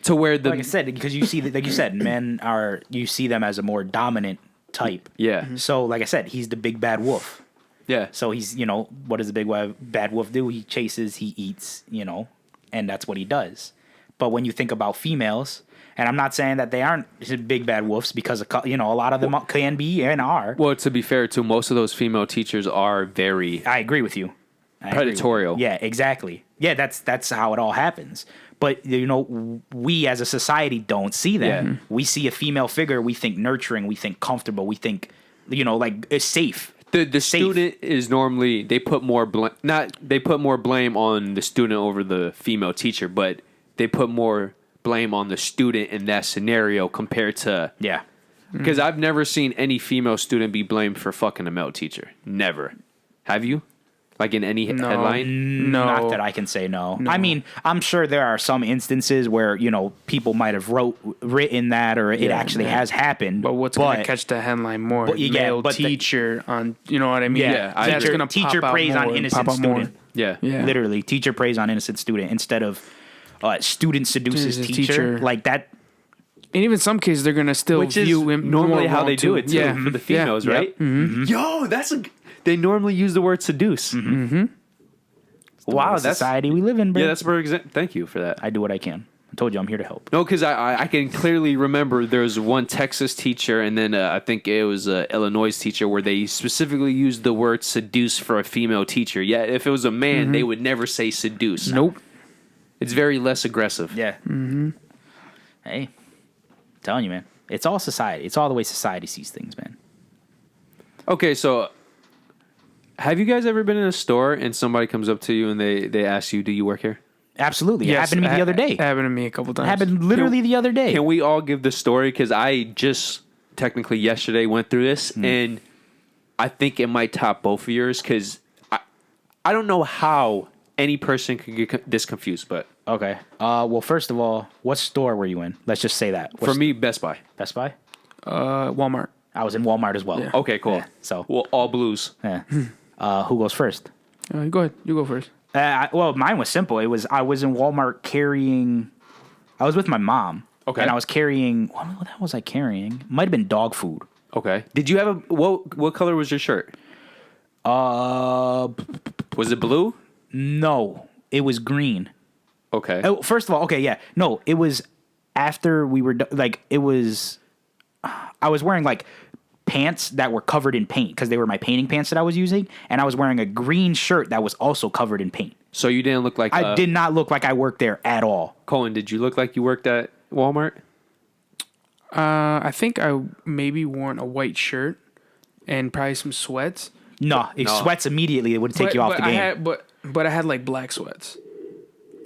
Speaker 3: To where the
Speaker 2: Like I said, because you see, like you said, you see them as a more dominant type.
Speaker 3: yeah
Speaker 2: So, like I said, he's the big bad wolf.
Speaker 3: yeah
Speaker 2: So he's, what does the bad wolf do? He chases, he eats, and that's what he does. But when you think about females, And I'm not saying that they aren't big bad wolves because a lot of them can be and are.
Speaker 3: Well, to be fair, too, most of those female teachers are very
Speaker 2: I agree with you.
Speaker 3: predatorial.
Speaker 2: Yeah, exactly. Yeah, that's how it all happens. But we as a society don't see that.
Speaker 3: Yeah.
Speaker 2: We see a female figure, we think nurturing, we think comfortable, we think like it's safe.
Speaker 3: The
Speaker 2: Safe.
Speaker 3: student is normally they put more blame on the student over the female teacher, but they put more blame on the student in that scenario compared to
Speaker 2: Yeah.
Speaker 3: because I've never seen any female student be blamed for fucking a male teacher. Never. Have you? Like in any headline?
Speaker 4: No.
Speaker 2: Not that I can say no. I mean, I'm sure there are some instances where, people might have written that or it actually has happened.
Speaker 4: But what's going to catch the headline more? Male teacher on, you know what I mean?
Speaker 2: Yeah,
Speaker 4: that's going to
Speaker 2: teacher preys on innocent student.
Speaker 3: Yeah.
Speaker 2: Literally, teacher preys on innocent student instead of student seduces teacher. Like that.
Speaker 4: And even some cases, they're going to still
Speaker 3: Which is
Speaker 4: view him
Speaker 3: normally
Speaker 4: more
Speaker 3: how
Speaker 4: wrong
Speaker 3: they do
Speaker 4: too.
Speaker 3: it too, for the females,
Speaker 4: Yeah.
Speaker 3: right? Mm-hmm. Yo, they normally use the word seduce.
Speaker 2: Wow, that's society we live in, bro.
Speaker 3: Yeah, that's a perfect example. Thank you for that.
Speaker 2: I do what I can. I told you I'm here to help.
Speaker 3: No, because I can clearly remember there was one Texas teacher and then I think it was an Illinois teacher where they specifically used the word seduce for a female teacher. Yeah, if it was a man, they would never say seduce.
Speaker 4: Nope.
Speaker 3: It's very less aggressive.
Speaker 2: Yeah. Mm-hmm. Hey, I'm telling you, man. It's all society. It's all the way society sees things, man.
Speaker 3: Okay, so have you guys ever been in a store and somebody comes up to you and they ask you, do you work here?
Speaker 2: Absolutely. It happened to me the other day.
Speaker 4: It happened to me a couple times.
Speaker 2: It happened literally the other day.
Speaker 3: Can we all give the story? Because I just technically yesterday went through this and I think it might top both of yours because I don't know how any person could get this confused, but...
Speaker 2: Okay. Well, first of all, what store were you in? Let's just say that.
Speaker 3: For me, Best Buy.
Speaker 2: Best Buy?
Speaker 4: Walmart.
Speaker 2: I was in Walmart as well.
Speaker 4: Yeah.
Speaker 3: Okay, cool.
Speaker 2: Yeah, so,
Speaker 3: well, all blues.
Speaker 2: yeah. Who goes first?
Speaker 4: Go ahead. You go first.
Speaker 2: Well, mine was simple. I was in Walmart carrying. I was with my mom.
Speaker 3: Okay.
Speaker 2: And I was carrying. What the hell was I carrying? Might have been dog food.
Speaker 3: Okay. Did you have what color was your shirt? Was it blue?
Speaker 2: No, it was green.
Speaker 3: Okay.
Speaker 2: Oh, first of all, okay, yeah, no, it was after we were it was. I was wearing like pants that were covered in paint because they were my painting pants that I was using, and I was wearing a green shirt that was also covered in paint.
Speaker 3: So you didn't look like
Speaker 2: I did not look like I worked there at all.
Speaker 3: Colin, did you look like you worked at Walmart?
Speaker 4: I think I maybe worn a white shirt and probably some sweats.
Speaker 2: No, it sweats immediately. It would take you off the game.
Speaker 4: But I had like black sweats.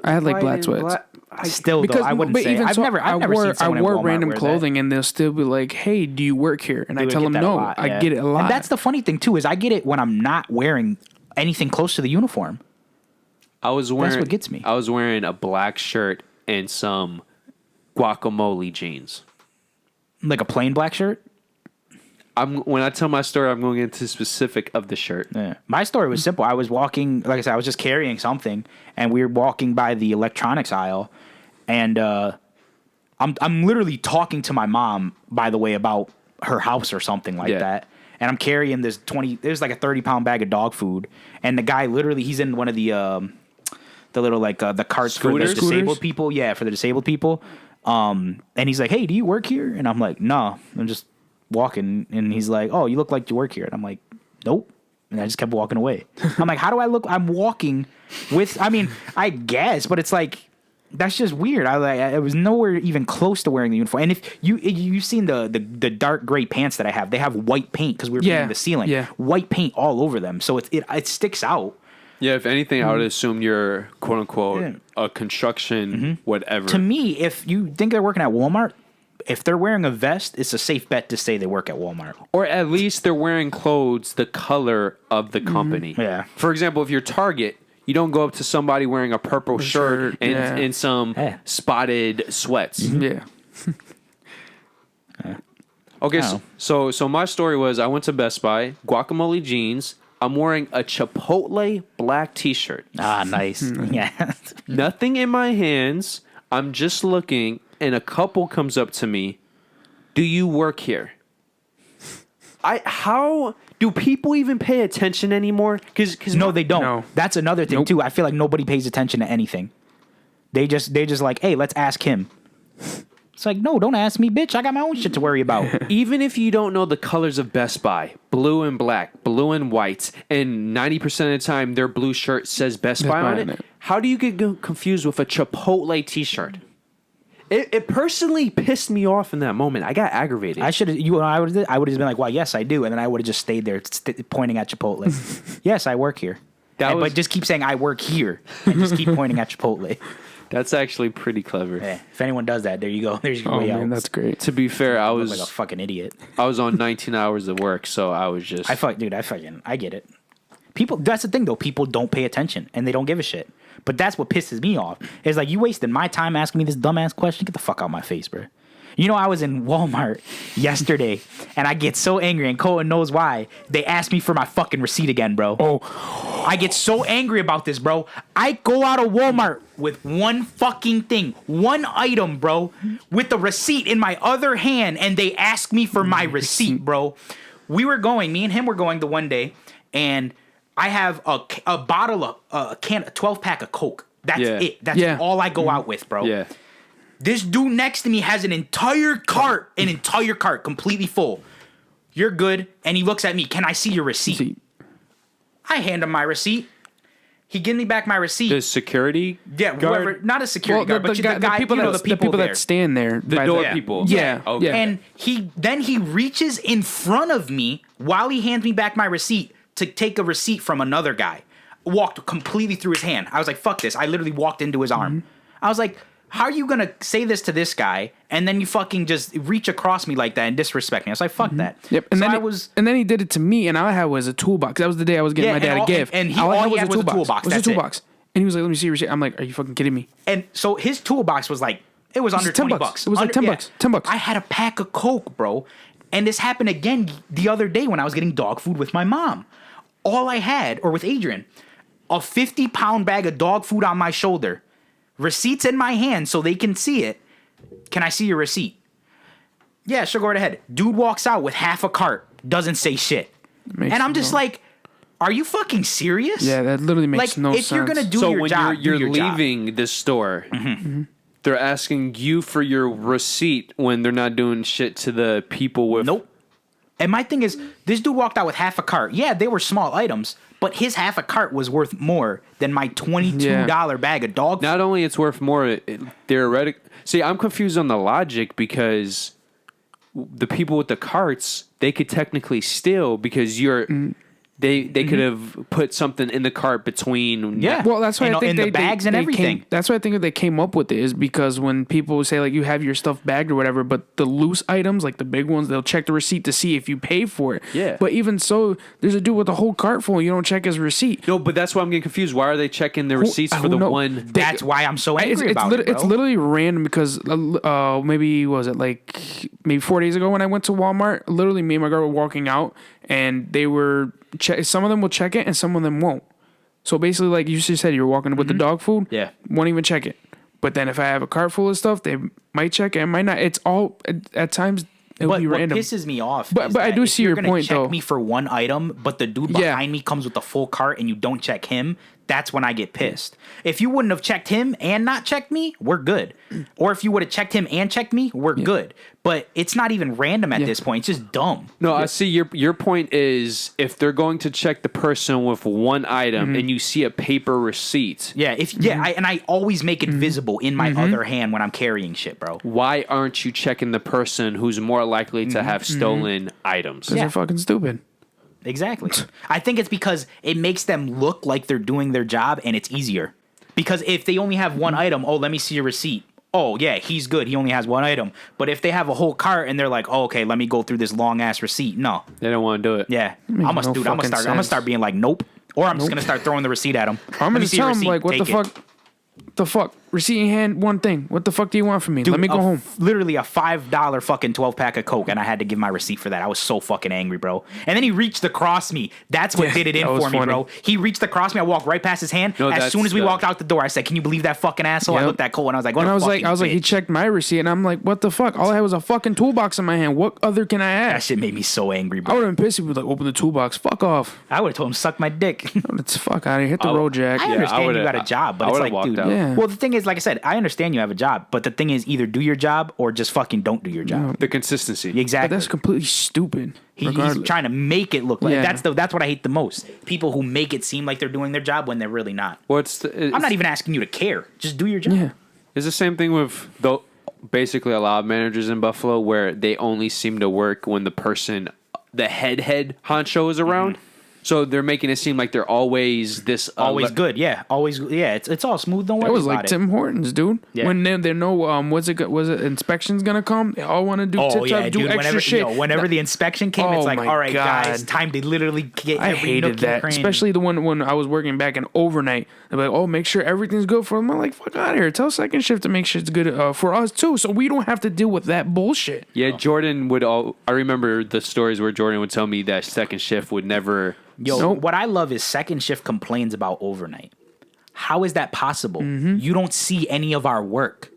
Speaker 4: I had like black sweats.
Speaker 2: Still, though, I wouldn't say. I've never seen someone
Speaker 4: I wore
Speaker 2: in Walmart
Speaker 4: random
Speaker 2: wear
Speaker 4: clothing,
Speaker 2: that.
Speaker 4: and they'll still be like, "Hey, do you work here?" And I
Speaker 2: would
Speaker 4: tell
Speaker 2: get
Speaker 4: them
Speaker 2: that a
Speaker 4: no.
Speaker 2: lot, yeah.
Speaker 4: I get it a lot.
Speaker 2: And that's the funny thing too is I get it when I'm not wearing anything close to the uniform.
Speaker 3: That's what
Speaker 2: gets me.
Speaker 3: I was wearing a black shirt and some guacamole jeans.
Speaker 2: Like a plain black shirt.
Speaker 3: When I tell my story, I'm going into specific of the shirt.
Speaker 2: Yeah. My story was simple. I was walking, like I said, I was just carrying something, and we were walking by the electronics aisle, and I'm literally talking to my mom, by the way, about her house or something like that. And I'm carrying this there's like a 30-pound bag of dog food, and the guy literally, he's in one of the little like the carts for the disabled people. Yeah, for the disabled people. And he's like, "Hey, do you work here?" And I'm like, "No, I'm just walking." And he's like, "Oh, you look like you work here." And I'm like, "Nope." And I just kept walking away. I'm like, "How do I look?" I'm walking with, I mean, I guess, but it's like, that's just weird. I was nowhere even close to wearing the uniform. And if you've seen the dark gray pants that I have, they have white paint because we were painting the ceiling. Yeah. White paint all over them. So it sticks out.
Speaker 3: Yeah, if anything, I would assume you're quote unquote a construction whatever.
Speaker 2: To me, if you think they're working at Walmart, if they're wearing a vest, it's a safe bet to say they work at Walmart.
Speaker 3: Or at least they're wearing clothes the color of the company.
Speaker 2: Yeah.
Speaker 3: For example, if you're Target, you don't go up to somebody wearing a purple shirt and some spotted sweats.
Speaker 4: Yeah.
Speaker 3: Okay, so my story was I went to Best Buy, guacamole jeans. I'm wearing a Chipotle black t-shirt.
Speaker 2: Ah, nice. Yeah.
Speaker 3: Nothing in my hands. I'm just looking, and a couple comes up to me. Do you work here? How do people even pay attention anymore? Because
Speaker 2: no, they don't.
Speaker 4: No.
Speaker 2: That's another thing too. I feel like nobody pays attention to anything. They just like, hey, let's ask him. It's like, no, don't ask me, bitch. I got my own shit to worry about.
Speaker 3: Even if you don't know the colors of Best Buy, blue and black, blue and white, and 90% of the time their blue shirt says Best Buy on it, how do you get confused with a Chipotle t-shirt? It personally pissed me off in that moment. I got aggravated.
Speaker 2: I should have. I would have been like, "Well, yes, I do," and then I would have just stayed there, pointing at Chipotle. Yes, I work here. But just keep saying I work here, and just keep pointing at Chipotle.
Speaker 3: That's actually pretty clever.
Speaker 2: Yeah, if anyone does that, there you go. There's your way out.
Speaker 4: That's great.
Speaker 3: To be fair, I was
Speaker 2: like a fucking idiot.
Speaker 3: I was on 19 hours of work, so I was just.
Speaker 2: I get it. People. That's the thing, though. People don't pay attention, and they don't give a shit. But that's what pisses me off. It's like, you wasted my time asking me this dumbass question. Get the fuck out of my face, bro. You know, I was in Walmart yesterday, and I get so angry, and Colton knows why. They asked me for my fucking receipt again, bro. Oh, I get so angry about this, bro. I go out of Walmart with one fucking thing, one item, bro, with the receipt in my other hand, and they ask me for my receipt, bro. Me and him were going the one day, and I have a bottle of a 12-pack of Coke. That's it. That's all I go out with, bro.
Speaker 3: Yeah.
Speaker 2: This dude next to me has an entire cart completely full. You're good. And he looks at me. Can I see your receipt? I hand him my receipt. He gives me back my receipt.
Speaker 3: The security
Speaker 2: guard?
Speaker 3: Whoever,
Speaker 2: not a security guard, but the people
Speaker 4: that stand there.
Speaker 3: The door people.
Speaker 4: Yeah.
Speaker 3: Okay.
Speaker 2: And he reaches in front of me while he hands me back my receipt to take a receipt from another guy. Walked completely through his hand. I was like, fuck this. I literally walked into his arm. I was like, how are you going to say this to this guy and then you fucking just reach across me like that and disrespect me? I was like, fuck that.
Speaker 4: Yep. And then he did it to me, and all I had was a toolbox. That was the day I was getting my dad a gift.
Speaker 2: And all he had was a toolbox.
Speaker 4: It was a toolbox. And he was like, let me see your receipt. I'm like, are you fucking kidding me?
Speaker 2: And so his toolbox was like, it was under 20 bucks.
Speaker 4: It was like 10 bucks. 10 bucks.
Speaker 2: I had a pack of Coke, bro. And this happened again the other day when I was getting dog food with my mom. All I had, or with Adrian, a 50-pound bag of dog food on my shoulder, receipts in my hand so they can see it. Can I see your receipt? Yeah, sure, go right ahead. Dude walks out with half a cart, doesn't say shit. And I'm just like, are you fucking serious?
Speaker 4: Yeah, that literally makes no sense.
Speaker 2: If you're going to do your job,
Speaker 3: you're leaving the store, they're asking you for your receipt when they're not doing shit to the people with...
Speaker 2: Nope. And my thing is, this dude walked out with half a cart. Yeah, they were small items, but his half a cart was worth more than my $22 bag of dog food.
Speaker 3: Not only it's worth more, theoretically... See, I'm confused on the logic because the people with the carts, they could technically steal because you're... They could have put something in the cart between...
Speaker 2: Yeah.
Speaker 4: Well, that's why I think
Speaker 2: the bags and everything.
Speaker 4: That's why I think that they came up with it, is because when people say, like, you have your stuff bagged or whatever, but the loose items, like the big ones, they'll check the receipt to see if you pay for it.
Speaker 3: Yeah.
Speaker 4: But even so, there's a dude with a whole cart full, and you don't check his receipt.
Speaker 3: No, but that's why I'm getting confused. Why are they checking the receipts for the one...
Speaker 2: That's why I'm so angry about it, bro.
Speaker 4: It's literally random because maybe 4 days ago when I went to Walmart, literally me and my girl were walking out, and they were... some of them will check it and some of them won't. So basically, like you just said, you're walking with the dog food.
Speaker 2: Yeah.
Speaker 4: Won't even check it. But then if I have a cart full of stuff, they might check it and might not. It's all at times. It'll be random.
Speaker 2: What pisses me off,
Speaker 4: but I do see your point, though.
Speaker 2: Check me for one item, but the dude behind me comes with the full cart, and you don't check him. That's when I get pissed. If you wouldn't have checked him and not checked me, we're good. Or if you would have checked him and checked me, we're good. But it's not even random at this point. It's just dumb.
Speaker 3: No, I see your point is if they're going to check the person with one item and you see a paper receipt.
Speaker 2: Yeah, I always make it visible in my other hand when I'm carrying shit, bro.
Speaker 3: Why aren't you checking the person who's more likely to have stolen items?
Speaker 4: Because they're fucking stupid.
Speaker 2: Exactly. I think it's because it makes them look like they're doing their job and it's easier. Because if they only have one item, let me see your receipt. Oh, yeah, he's good. He only has one item. But if they have a whole cart and they're like, okay, let me go through this long ass receipt. No.
Speaker 3: They don't want to do it.
Speaker 2: Yeah. I'm gonna start being like, nope. Or I'm just gonna start throwing the receipt at them.
Speaker 4: I'm gonna tell them like, what the fuck? The fuck? Receipt in hand, one thing. What the fuck do you want from me?
Speaker 2: Dude,
Speaker 4: let me go home.
Speaker 2: Literally a $5 fucking 12-pack of Coke, and I had to give my receipt for that. I was so fucking angry, bro. And then he reached across me. That's what did it in for me, bro. He reached across me. I walked right past his hand. As soon as we walked out the door, I said, "Can you believe that fucking asshole?" I looked at Cole and I was like, "What?"
Speaker 4: I was like, he checked my receipt, and I'm like, "What the fuck?" All I had was a fucking toolbox in my hand. What other can I ask?
Speaker 2: That shit made me so angry, bro.
Speaker 4: I would have been pissed if he was like, "Open the toolbox." Fuck off.
Speaker 2: I would have told him, "Suck my dick."
Speaker 4: Let's fuck out of here. Hit the road, Jack.
Speaker 2: I understand you got a job, but it's like, dude,
Speaker 4: Yeah.
Speaker 2: Well, the thing is, like I said, I understand you have a job, but the thing is, either do your job or just fucking don't do your job.
Speaker 3: The consistency.
Speaker 4: But
Speaker 2: Exactly.
Speaker 4: that's completely stupid.
Speaker 2: He's
Speaker 4: regardless.
Speaker 2: trying to make it look like
Speaker 4: Yeah.
Speaker 2: that's what I hate the most. People who make it seem like they're doing their job when they're really not. I'm not even asking you to care. Just do your job.
Speaker 4: Yeah.
Speaker 3: It's the same thing with basically a lot of managers in Buffalo where they only seem to work when the head honcho is around. So they're making it seem like they're always this
Speaker 2: Always good, yeah. Always, yeah. It's all smooth. Don't worry
Speaker 4: It was
Speaker 2: about
Speaker 4: like
Speaker 2: it.
Speaker 4: Tim Hortons, dude.
Speaker 2: Yeah.
Speaker 4: When they know was it inspection's gonna come, they all want to do tip top, do extra
Speaker 2: whenever,
Speaker 4: shit.
Speaker 2: Whenever the inspection came, it's
Speaker 4: Oh
Speaker 2: like,
Speaker 4: my
Speaker 2: all right,
Speaker 4: God.
Speaker 2: guys, time to literally get
Speaker 4: I
Speaker 2: every
Speaker 4: hated
Speaker 2: nook and
Speaker 4: that,
Speaker 2: cranny.
Speaker 4: especially the one when I was working back in overnight. They're like, "Oh, make sure everything's good for them." I'm like, "Fuck out of here! Tell second shift to make sure it's good for us too, so we don't have to deal with that bullshit."
Speaker 3: Yeah, Jordan would I remember the stories where Jordan would tell me that second shift would never.
Speaker 2: Yo,
Speaker 4: Nope.
Speaker 2: what I love is second shift complains about overnight. How is that possible?
Speaker 4: Mm-hmm.
Speaker 2: You don't see any of our work.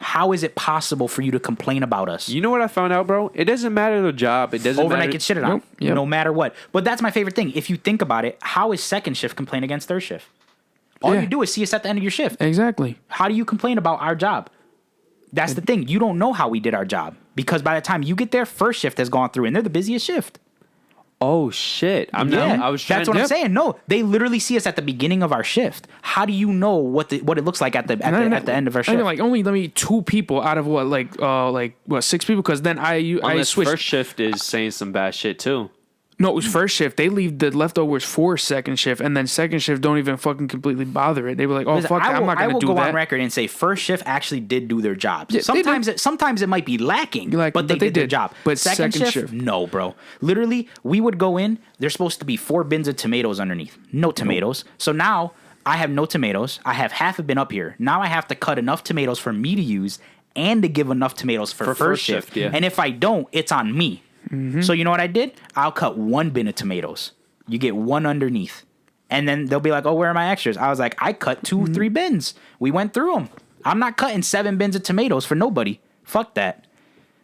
Speaker 2: How is it possible for you to complain about us?
Speaker 3: You know what I found out, bro? It doesn't matter the job. It doesn't
Speaker 2: Overnight
Speaker 3: matter.
Speaker 2: gets shitted on,
Speaker 4: Nope. Yep.
Speaker 2: no matter what. But that's my favorite thing. If you think about it, how is second shift complain against third shift? All
Speaker 4: Yeah.
Speaker 2: you do is see us at the end of your shift.
Speaker 4: Exactly.
Speaker 2: How do you complain about our job? That's the thing. You don't know how we did our job because by the time you get there, first shift has gone through and they're the busiest shift.
Speaker 3: Oh shit! I was trying.
Speaker 2: That's what I'm saying. No, they literally see us at the beginning of our shift. How do you know what it looks like at the end of our
Speaker 4: I
Speaker 2: shift?
Speaker 4: mean, like only let me 2 people out of what 6 people, because then I
Speaker 3: Unless
Speaker 4: switched.
Speaker 3: first shift is saying some bad shit too.
Speaker 4: No, it was first shift. They leave the leftovers for second shift, and then second shift don't even fucking completely bother it. They were like, "Oh
Speaker 2: Listen,
Speaker 4: fuck,
Speaker 2: I
Speaker 4: I'm not
Speaker 2: will
Speaker 4: gonna do
Speaker 2: go
Speaker 4: that."
Speaker 2: on record and say first shift actually did do their jobs.
Speaker 4: Yeah, they did.
Speaker 2: Sometimes it might be lacking, but they did their job.
Speaker 4: But
Speaker 2: second shift, no, bro. Literally, we would go in. There's supposed to be 4 bins of tomatoes underneath. No tomatoes. So now I have no tomatoes. I have half a bin up here. Now I have to cut enough tomatoes for me to use and to give enough tomatoes for first shift.
Speaker 3: yeah.
Speaker 2: And if I don't, it's on me. So you know what I did? I'll cut 1 bin of tomatoes. You get 1 underneath. And then they'll be like, "Oh, where are my extras?" I was like, "I cut 2, 3 bins. We went through them. I'm not cutting 7 bins of tomatoes for nobody. Fuck that."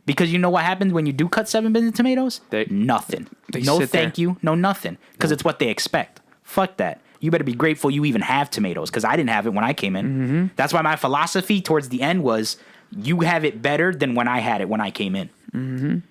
Speaker 2: Because you know what happens when you do cut 7 bins of tomatoes? Nothing.
Speaker 4: They
Speaker 2: No
Speaker 4: sit there.
Speaker 2: thank you. No nothing. Because it's what they expect. Fuck that. You better be grateful you even have tomatoes because I didn't have it when I came in. That's why my philosophy towards the end was you have it better than when I had it when I came in.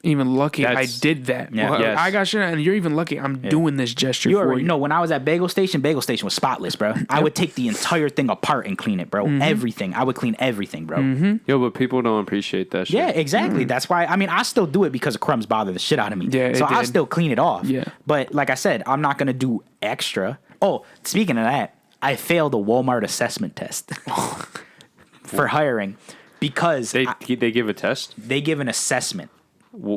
Speaker 4: Even lucky I
Speaker 3: That's-
Speaker 4: did that.
Speaker 2: Yeah.
Speaker 4: Well,
Speaker 3: Yes.
Speaker 4: I got shit, and you're even lucky I'm doing this gesture
Speaker 2: You
Speaker 4: for
Speaker 2: already
Speaker 4: you.
Speaker 2: know when I was at Bagel Station was spotless, bro. I would take the entire thing apart and clean it, bro. Everything. I would clean everything, bro.
Speaker 3: Yo, but people don't appreciate that shit.
Speaker 2: Yeah, exactly. That's why. I mean, I still do it because crumbs bother the shit out of me.
Speaker 4: Yeah, it
Speaker 2: so I'll
Speaker 4: did.
Speaker 2: still clean it off.
Speaker 4: Yeah.
Speaker 2: But like I said, I'm not gonna do extra. Oh, speaking of that, I failed a Walmart assessment test for hiring because
Speaker 3: They give a test.
Speaker 2: they give an assessment.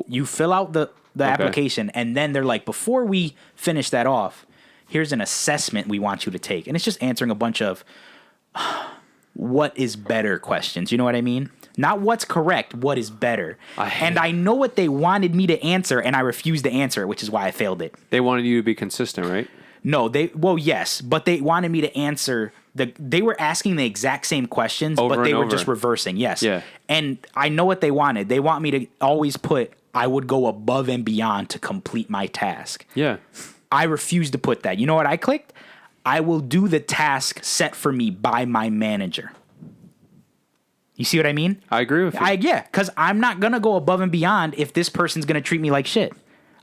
Speaker 2: You fill out the application, and then they're like, before we finish that off, here's an assessment we want you to take. And it's just answering a bunch of what is better questions. You know what I mean? Not what's correct, what is better. And I know what they wanted me to answer, and I refused to answer it, which is why I failed it.
Speaker 3: They wanted you to be consistent, right?
Speaker 2: No, yes, but they wanted me to answer they were asking the exact same questions,
Speaker 3: Over
Speaker 2: but they
Speaker 3: and
Speaker 2: were
Speaker 3: over.
Speaker 2: just reversing. Yes.
Speaker 3: Yeah.
Speaker 2: And I know what they wanted. They want me to always put I would go above and beyond to complete my task.
Speaker 3: Yeah.
Speaker 2: I refuse to put that. You know what I clicked? I will do the task set for me by my manager. You see what I mean?
Speaker 3: I agree with you.
Speaker 2: Because I'm not going to go above and beyond if this person's going to treat me like shit.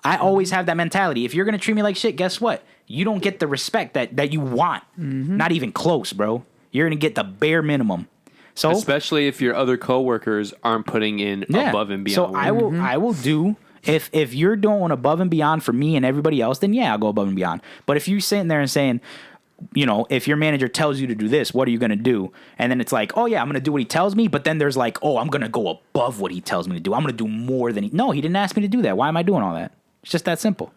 Speaker 2: I always have that mentality. If you're going to treat me like shit, guess what? You don't get the respect that you want. Not even close, bro. You're going to get the bare minimum. So
Speaker 3: Especially if your other coworkers aren't putting in above and beyond.
Speaker 2: So I will do if you're doing above and beyond for me and everybody else, then yeah, I'll go above and beyond. But if you're sitting there and saying, you know, if your manager tells you to do this, what are you going to do? And then it's like, oh yeah, I'm going to do what he tells me. But then there's like, oh, I'm going to go above what he tells me to do. I'm going to do more than No, he didn't ask me to do that. Why am I doing all that? It's just that simple.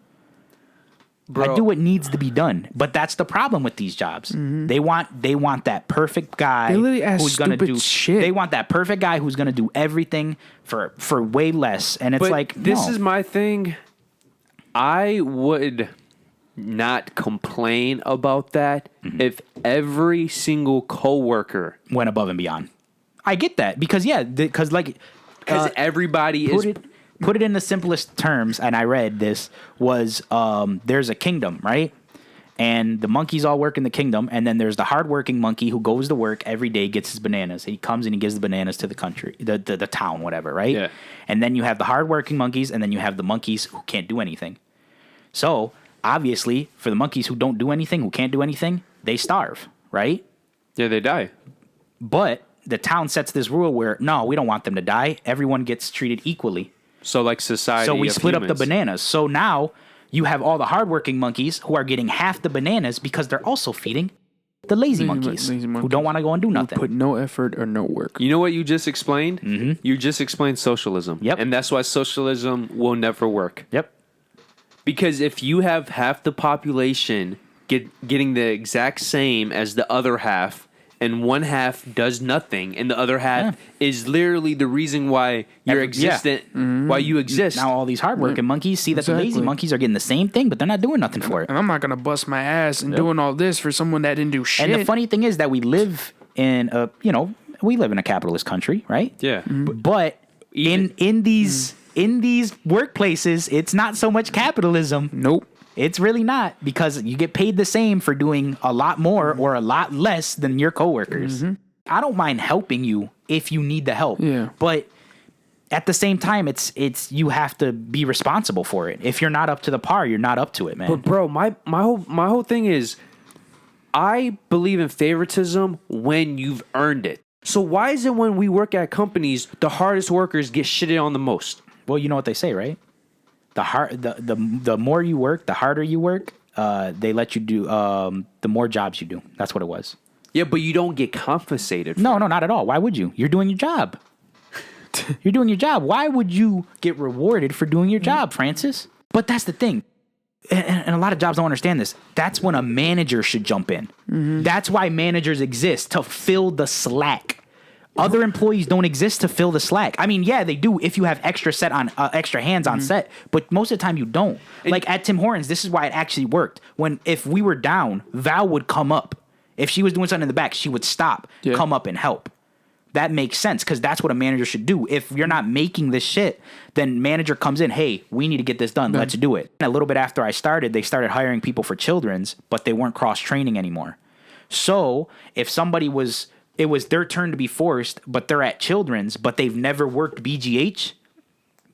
Speaker 3: Bro.
Speaker 2: I do what needs to be done, but that's the problem with these jobs. They want that perfect guy
Speaker 4: They literally ask
Speaker 2: who's gonna
Speaker 4: stupid
Speaker 2: do
Speaker 4: shit.
Speaker 2: They want that perfect guy who's gonna do everything for way less, and it's
Speaker 3: But
Speaker 2: like
Speaker 3: this
Speaker 2: no.
Speaker 3: is my thing. I would not complain about that if every single coworker,
Speaker 2: went above and beyond. I get that because
Speaker 3: because everybody is.
Speaker 2: Put it in the simplest terms, and I read this was there's a kingdom, right? and the monkeys all work in the kingdom, and then there's the hardworking monkey who goes to work every day, gets his bananas. He comes and he gives the bananas to the country, the town, whatever, right?
Speaker 3: Yeah.
Speaker 2: And then you have the hardworking monkeys, and then you have the monkeys who can't do anything. So, obviously, for the monkeys who don't do anything, who can't do anything, they starve, right?
Speaker 3: Yeah, they die.
Speaker 2: But the town sets this rule where, no, we don't want them to die. Everyone gets treated equally.
Speaker 3: So like society.
Speaker 2: So we
Speaker 3: of
Speaker 2: split
Speaker 3: humans.
Speaker 2: up the bananas. So now you have all the hardworking monkeys who are getting half the bananas because they're also feeding the lazy monkeys who don't want to go and do nothing.
Speaker 4: Put no effort or no work.
Speaker 3: You know what you just explained? Mm-hmm. You just explained socialism.
Speaker 2: Yep.
Speaker 3: And that's why socialism will never work.
Speaker 2: Yep.
Speaker 3: Because if you have half the population getting the exact same as the other half, and one half does nothing, and the other half is literally the reason why you're existent, why you exist.
Speaker 2: Now all these hardworking monkeys see that the lazy monkeys are getting the same thing, but they're not doing nothing for it.
Speaker 4: And I'm not gonna bust my ass and doing all this for someone that didn't do shit.
Speaker 2: And the funny thing is that we live in a capitalist country, right?
Speaker 3: Yeah.
Speaker 2: But in these workplaces, it's not so much capitalism.
Speaker 4: Nope.
Speaker 2: It's really not, because you get paid the same for doing a lot more or a lot less than your coworkers. I don't mind helping you if you need the help.
Speaker 4: Yeah.
Speaker 2: But at the same time, it's you have to be responsible for it. If you're not up to the par, you're not up to it, man.
Speaker 3: But bro, my whole thing is, I believe in favoritism when you've earned it. So why is it when we work at companies, the hardest workers get shitted on the most?
Speaker 2: Well, you know what they say, right? The more you work, the harder you work. They let you do the more jobs you do. That's what it was.
Speaker 3: Yeah, but you don't get compensated.
Speaker 2: No, not at all. Why would you? You're doing your job. You're doing your job. Why would you get rewarded for doing your job, Francis? But that's the thing. And a lot of jobs don't understand this. That's when a manager should jump in. That's why managers exist, to fill the slack. Other employees don't exist to fill the slack. I mean, yeah, they do if you have extra hands on set, but most of the time you don't. Like at Tim Hortons, this is why it actually worked. If we were down, Val would come up. If she was doing something in the back, she would stop, come up and help. That makes sense, because that's what a manager should do. If you're not making this shit, then manager comes in, hey, we need to get this done. Let's do it. And a little bit after I started, they started hiring people for children's, but they weren't cross-training anymore. So if somebody it was their turn to be forced, but they're at children's, but they've never worked BGH,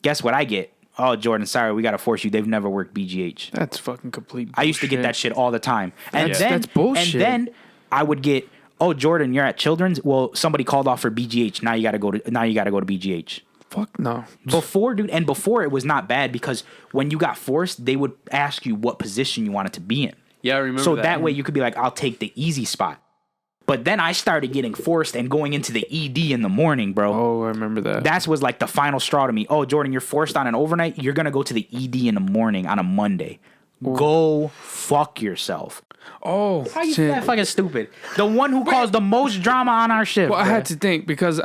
Speaker 2: guess what I get? Oh, Jordan, sorry, we got to force you. They've never worked BGH.
Speaker 4: That's fucking complete bullshit.
Speaker 2: I used to get that shit all the time. And
Speaker 4: That's bullshit.
Speaker 2: And then I would get, oh, Jordan, you're at children's? Well, somebody called off for BGH. Now you got to go to BGH.
Speaker 4: Fuck no.
Speaker 2: Before, dude, and before it was not bad, because when you got forced, they would ask you what position you wanted to be in.
Speaker 3: Yeah, I remember
Speaker 2: so
Speaker 3: that.
Speaker 2: that way you could be like, I'll take the easy spot. But then I started getting forced and going into the ED in the morning, bro.
Speaker 4: Oh, I remember that.
Speaker 2: That was like the final straw to me. Oh, Jordan, you're forced on an overnight. You're going to go to the ED in the morning on a Monday. Ooh. Go fuck yourself.
Speaker 4: Oh,
Speaker 2: how you that fucking stupid? The one who caused the most drama on our shift.
Speaker 4: Well,
Speaker 2: bro.
Speaker 4: I had to think because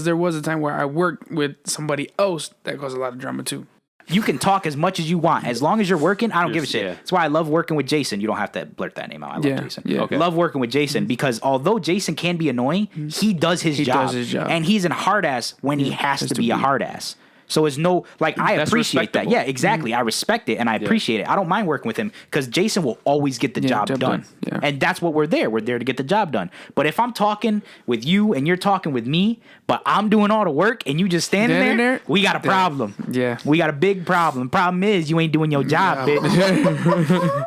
Speaker 4: there was a time where I worked with somebody else that caused a lot of drama too.
Speaker 2: You can talk as much as you want. As long as you're working, I don't give a shit. Yeah. That's why I love working with Jason. You don't have to blurt that name out. I love Jason.
Speaker 4: Yeah. Okay.
Speaker 2: Love working with Jason because although Jason can be annoying, he does his job. And he's a hard ass when he has to be a hard ass. So it's no, like, I appreciate that. Yeah, exactly. I respect it and I appreciate it. I don't mind working with him because Jason will always get the job done. Yeah. And that's what we're there. We're there to get the job done. But if I'm talking with you and you're talking with me, but I'm doing all the work and you just standing there, we got a problem. Yeah. We got a big problem. Problem is you ain't doing your job, bitch.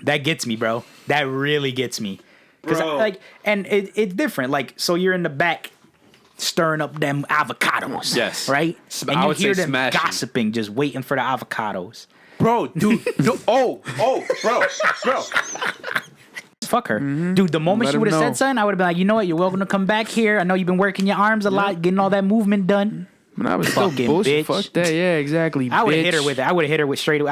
Speaker 2: That gets me, bro. That really gets me. Because and it's different. Like, so you're in the back stirring up them avocados. Yes. Right? And you hear them gossiping, just waiting for the avocados.
Speaker 3: Bro, dude. Bro.
Speaker 2: Fuck her. Dude, the moment she would have said something, I would have been like, you know what? You're welcome to come back here. I know you've been working your arms a lot, getting all that movement done.
Speaker 4: When I was still bullshit. Fuck that. Yeah, exactly.
Speaker 2: I would have hit her with it. I would have hit her with straight away.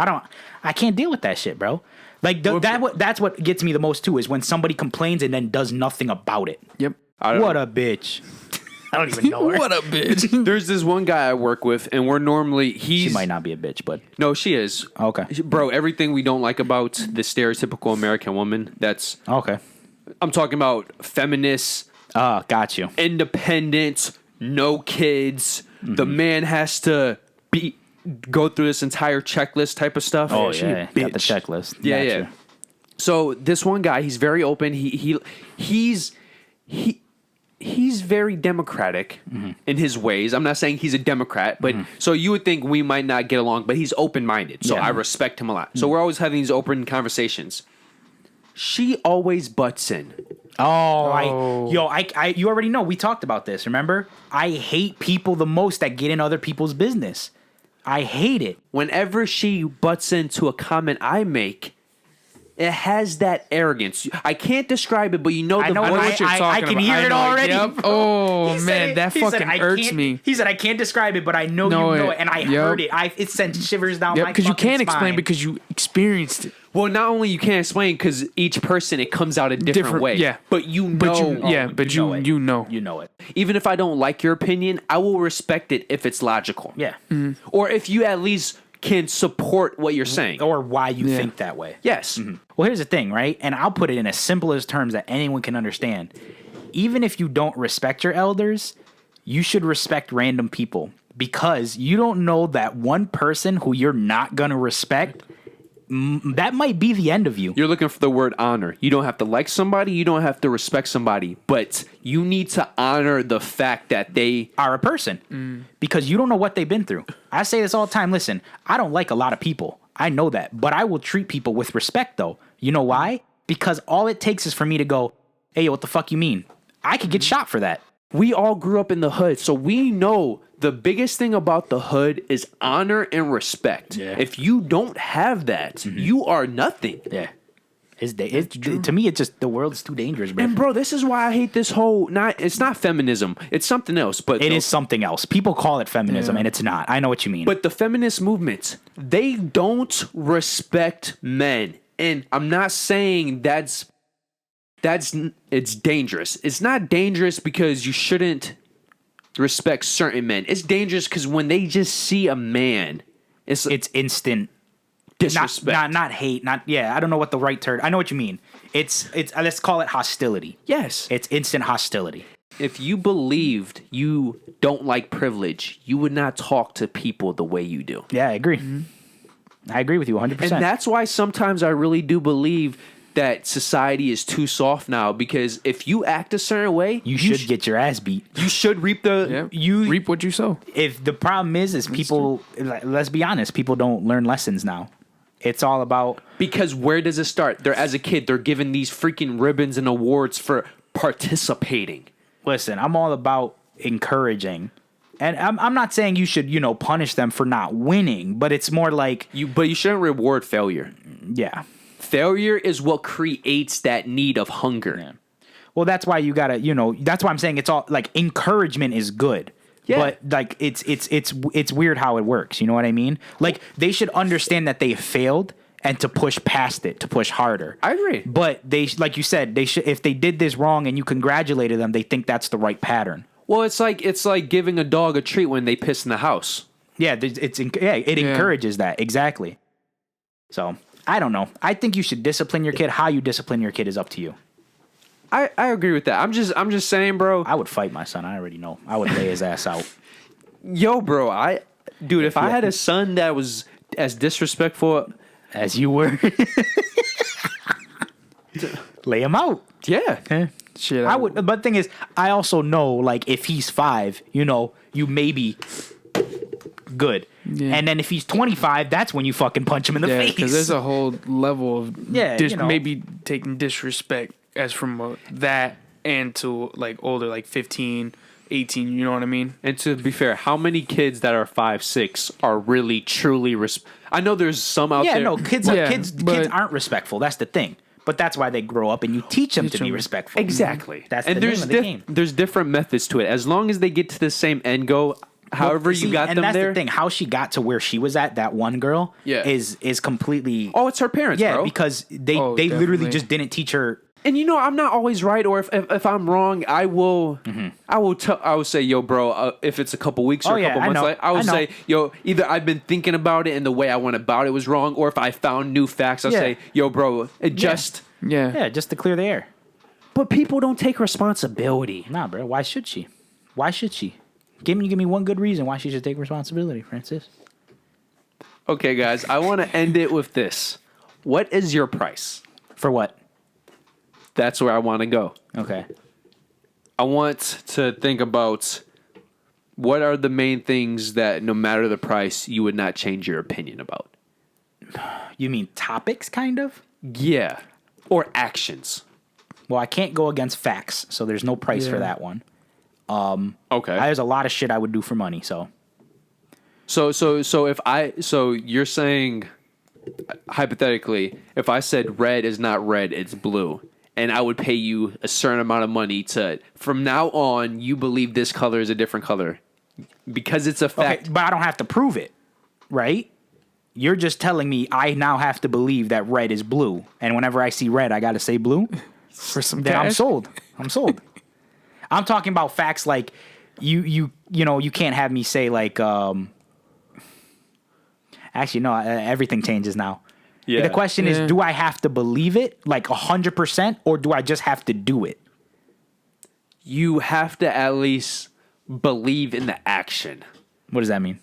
Speaker 2: I can't deal with that shit, bro. Like, that's what gets me the most, too, is when somebody complains and then does nothing about it.
Speaker 4: Yep.
Speaker 2: What a bitch. I don't even know her.
Speaker 4: What a bitch.
Speaker 3: There's this one guy I work with, and we're normally...
Speaker 2: She might not be a bitch, but...
Speaker 3: No, she is.
Speaker 2: Okay.
Speaker 3: Bro, everything we don't like about the stereotypical American woman, that's...
Speaker 2: Okay.
Speaker 3: I'm talking about feminists.
Speaker 2: Got you.
Speaker 3: Independent, no kids. Mm-hmm. The man has to go through this entire checklist type of stuff.
Speaker 2: Oh, yeah. Got the checklist.
Speaker 3: Yeah. So this one guy, he's very open. He's very democratic in his ways. I'm not saying he's a Democrat, but so you would think we might not get along, but he's open-minded. So I respect him a lot. So we're always having these open conversations. She always butts in.
Speaker 2: You already know. We talked about this, remember? I hate people the most that get in other people's business. I hate it.
Speaker 3: Whenever she butts into a comment I make, it has that arrogance. I can't describe it, but you know
Speaker 4: I know what you're talking
Speaker 2: I
Speaker 4: about.
Speaker 2: can hear it already.
Speaker 4: Yep. Oh,
Speaker 2: He said
Speaker 4: man,
Speaker 2: it.
Speaker 4: that
Speaker 2: He said,
Speaker 4: fucking
Speaker 2: "I
Speaker 4: irks
Speaker 2: can't-"
Speaker 4: me.
Speaker 2: He said, I can't describe it, but I know
Speaker 4: No,
Speaker 2: you know it. And I heard it. It sent shivers down my
Speaker 4: because you
Speaker 2: fucking
Speaker 4: can't explain
Speaker 2: spine.
Speaker 4: because you experienced it.
Speaker 3: Well, not only you can't explain because each person it comes out a different way.
Speaker 4: yeah.
Speaker 3: But you know.
Speaker 2: You know
Speaker 4: You know.
Speaker 2: You know it.
Speaker 3: Even if I don't like your opinion, I will respect it if it's logical.
Speaker 2: Yeah.
Speaker 3: Or if you at least can support what you're saying.
Speaker 2: Or why you think that way.
Speaker 3: Yes.
Speaker 2: Well, here's the thing, right? And I'll put it in as simple as terms that anyone can understand. Even if you don't respect your elders, you should respect random people because you don't know that one person who you're not going to respect, that might be the end of you.
Speaker 3: You're looking for the word honor. You don't have to like somebody. You don't have to respect somebody. But you need to honor the fact that they
Speaker 2: are a person because you don't know what they've been through. I say this all the time. Listen, I don't like a lot of people. I know that. But I will treat people with respect, though. You know why? Because all it takes is for me to go, hey, what the fuck you mean? I could get shot for that.
Speaker 3: We all grew up in the hood, so we know the biggest thing about the hood is honor and respect.
Speaker 2: Yeah.
Speaker 3: If you don't have that, you are nothing.
Speaker 2: Yeah. To me, it's just the world's too dangerous, bro.
Speaker 3: And bro, this is why I hate this whole it's not feminism. It's something else, but
Speaker 2: It is something else. People call it feminism, and it's not. I know what you mean.
Speaker 3: But the feminist movement, they don't respect men. And I'm not saying it's dangerous. It's not dangerous because you shouldn't respect certain men. It's dangerous because when they just see a man, it's
Speaker 2: instant
Speaker 3: disrespect.
Speaker 2: Not hate. I don't know what the right term. I know what you mean. It's let's call it hostility.
Speaker 3: Yes.
Speaker 2: It's instant hostility.
Speaker 3: If you believed you don't like privilege, you would not talk to people the way you do.
Speaker 2: Yeah, I agree. I agree with you 100%.
Speaker 3: And that's why sometimes I really do believe that society is too soft now, because if you act a certain way,
Speaker 2: you should get your ass beat.
Speaker 3: You should reap
Speaker 4: reap what you sow.
Speaker 2: If the problem is people, let's be honest, people don't learn lessons now. It's all about,
Speaker 3: because where does it start? As a kid, they're given these freaking ribbons and awards for participating.
Speaker 2: Listen, I'm all about encouraging. And I'm not saying you should, punish them for not winning, but it's more like
Speaker 3: But you shouldn't reward failure.
Speaker 2: Yeah.
Speaker 3: Failure is what creates that need of hunger.
Speaker 2: Yeah. Well, that's why you gotta, that's why I'm saying it's all like encouragement is good.
Speaker 3: Yeah.
Speaker 2: But like it's weird how it works. You know what I mean? Like they should understand that they failed and to push past it, to push harder.
Speaker 3: I agree.
Speaker 2: But they, like you said, they should, if they did this wrong and you congratulated them, they think that's the right pattern.
Speaker 3: Well, it's like giving a dog a treat when they piss in the house.
Speaker 2: Yeah, it encourages that. Exactly. So I don't know. I think you should discipline your kid. How you discipline your kid is up to you.
Speaker 3: I agree with that. I'm just saying, bro.
Speaker 2: I would fight my son. I already know. I would lay his ass out.
Speaker 3: Yo, bro. If I had a son that was as disrespectful
Speaker 2: as you were, lay him out.
Speaker 3: Yeah.
Speaker 2: Okay.
Speaker 4: Shit,
Speaker 2: I would. But the thing is, I also know, like, if he's 5, you may be good. Yeah. And then if he's 25, that's when you fucking punch him in the face.
Speaker 4: Because there's a whole level of maybe taking disrespect as from that and to like older, like 15, 18, you know what I mean?
Speaker 3: And to be fair, how many kids that are 5, 6 are really truly I know there's some out there.
Speaker 2: Yeah, no, kids aren't respectful. That's the thing. But that's why they grow up and you teach them to be respectful.
Speaker 3: Exactly.
Speaker 2: That's the name of the game.
Speaker 3: There's different methods to it. As long as they get to the same end goal, however you got them there.
Speaker 2: And that's the thing. How she got to where she was at, that one girl, is completely...
Speaker 3: Oh, it's her parents, bro.
Speaker 2: Yeah, because they literally just didn't teach her...
Speaker 3: And I'm not always right, or if I'm wrong, I will say, yo, bro, if it's a couple weeks or a couple months later, I will say, yo, either I've been thinking about it and the way I went about it was wrong, or if I found new facts, I'll say, yo, bro, just
Speaker 2: to clear the air.
Speaker 3: But people don't take responsibility.
Speaker 2: Nah, bro, why should she? Give me one good reason why she should take responsibility, Francis.
Speaker 3: Okay, guys, I want to end it with this. What is your price?
Speaker 2: For what?
Speaker 3: That's where I want to go.
Speaker 2: Okay.
Speaker 3: I want to think about what are the main things that no matter the price, you would not change your opinion about.
Speaker 2: You mean topics, kind of?
Speaker 3: Yeah. Or actions.
Speaker 2: Well, I can't go against facts, so there's no price for that one.
Speaker 3: Okay.
Speaker 2: There's a lot of shit I would do for money, so.
Speaker 3: So you're saying, hypothetically, if I said red is not red, it's blue, and I would pay you a certain amount of money to, from now on, you believe this color is a different color because it's a fact.
Speaker 2: Okay, but I don't have to prove it, right? You're just telling me I now have to believe that red is blue, and whenever I see red, I got to say blue.
Speaker 4: For some
Speaker 2: Then I'm
Speaker 4: cash?
Speaker 2: sold. I'm sold. I'm talking about facts like you can't have me say like actually no, everything changes now.
Speaker 3: Yeah.
Speaker 2: The question is, do I have to believe it like 100% or do I just have to do it?
Speaker 3: You have to at least believe in the action.
Speaker 2: What does that mean?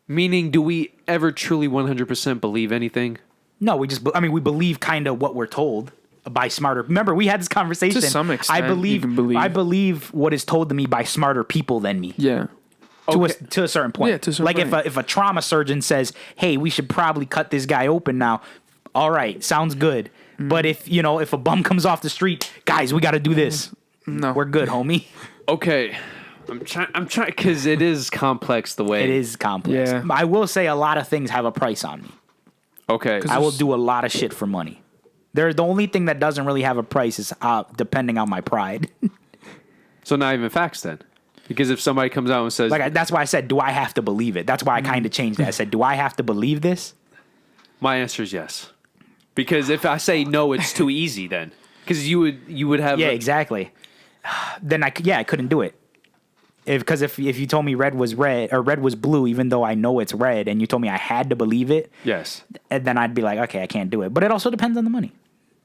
Speaker 3: Meaning, do we ever truly 100% believe anything?
Speaker 2: No, we believe kind of what we're told by smarter. Remember, we had this conversation.
Speaker 4: To some extent,
Speaker 2: I believe,
Speaker 4: you can believe.
Speaker 2: I believe what is told to me by smarter people than me.
Speaker 4: Yeah.
Speaker 2: To a certain point.
Speaker 4: Yeah, to a certain
Speaker 2: like
Speaker 4: point.
Speaker 2: if a trauma surgeon says, "Hey, we should probably cut this guy open now." All right, sounds good.
Speaker 4: Mm-hmm.
Speaker 2: But if a bum comes off the street, guys, we got to do this.
Speaker 4: No.
Speaker 2: We're good, homie.
Speaker 3: Okay. I'm trying because it is complex the way
Speaker 2: It is complex.
Speaker 4: Yeah.
Speaker 2: I will say a lot of things have a price on me.
Speaker 3: Okay.
Speaker 2: I will do a lot of shit for money. The only thing that doesn't really have a price is depending on my pride.
Speaker 3: So not even facts then, because if somebody comes out and says,
Speaker 2: That's why I said, do I have to believe it? That's why I kind of changed it. I said, do I have to believe this?
Speaker 3: my answer is yes, because if I say no, it's too easy then, because you would have
Speaker 2: Yeah, exactly. Then I couldn't do it. Because if you told me red was red or red was blue, even though I know it's red, and you told me I had to believe it,
Speaker 3: yes.
Speaker 2: and then I'd be like, okay, I can't do it. But it also depends on the money.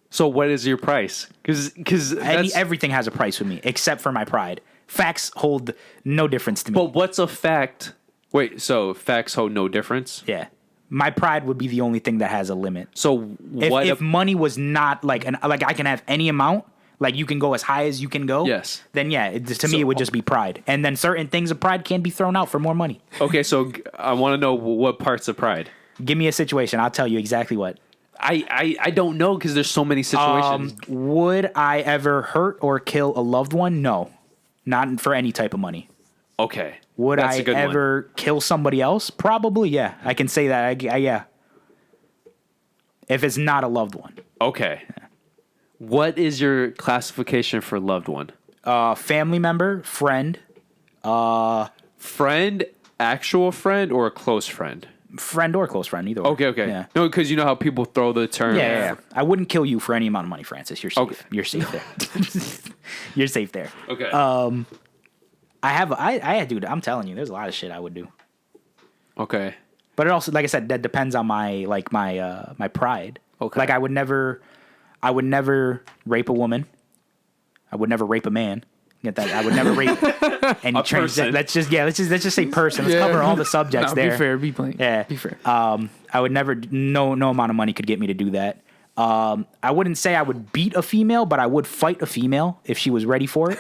Speaker 3: So what is your price? Because
Speaker 2: Everything has a price with me, except for my pride. Facts hold no difference to me.
Speaker 3: But what's a fact? Wait, so facts hold no difference?
Speaker 2: Yeah, my pride would be the only thing that has a limit.
Speaker 3: So
Speaker 2: If money was not like I can have any amount, like you can go as high as you can go.
Speaker 3: Yes.
Speaker 2: Then yeah, to me it would just be pride, and then certain things of pride can be thrown out for more money.
Speaker 3: Okay, so I want to know what parts of pride.
Speaker 2: Give me a situation, I'll tell you exactly what.
Speaker 3: I don't know because there's so many situations.
Speaker 2: Would I ever hurt or kill a loved one? No, not for any type of money.
Speaker 3: Okay.
Speaker 2: Would
Speaker 3: That's
Speaker 2: I
Speaker 3: a good
Speaker 2: ever kill somebody else? Probably, yeah. I can say that. Yeah. If it's not a loved one.
Speaker 3: Okay. What is your classification for loved one?
Speaker 2: Family member, friend,
Speaker 3: Friend, actual friend, or a close friend?
Speaker 2: friend or close friend, either. Or.
Speaker 3: Okay.
Speaker 2: Yeah.
Speaker 3: No, because you know how people throw the term.
Speaker 2: Yeah. I wouldn't kill you for any amount of money, Francis. You're safe.
Speaker 3: Okay.
Speaker 2: You're safe there. You're safe there.
Speaker 3: Okay.
Speaker 2: Dude, I'm telling you, there's a lot of shit I would do.
Speaker 3: Okay.
Speaker 2: But it also, like I said, that depends on my my pride.
Speaker 3: Okay.
Speaker 2: Like I would never rape a woman. I would never rape a man. Get that? I would never rape any trans.
Speaker 3: person.
Speaker 2: Let's just say person. Let's cover all the subjects there.
Speaker 4: Be fair. Be plain.
Speaker 2: Yeah.
Speaker 4: Be fair.
Speaker 2: I would never. No amount of money could get me to do that. I wouldn't say I would beat a female, but I would fight a female if she was ready for it.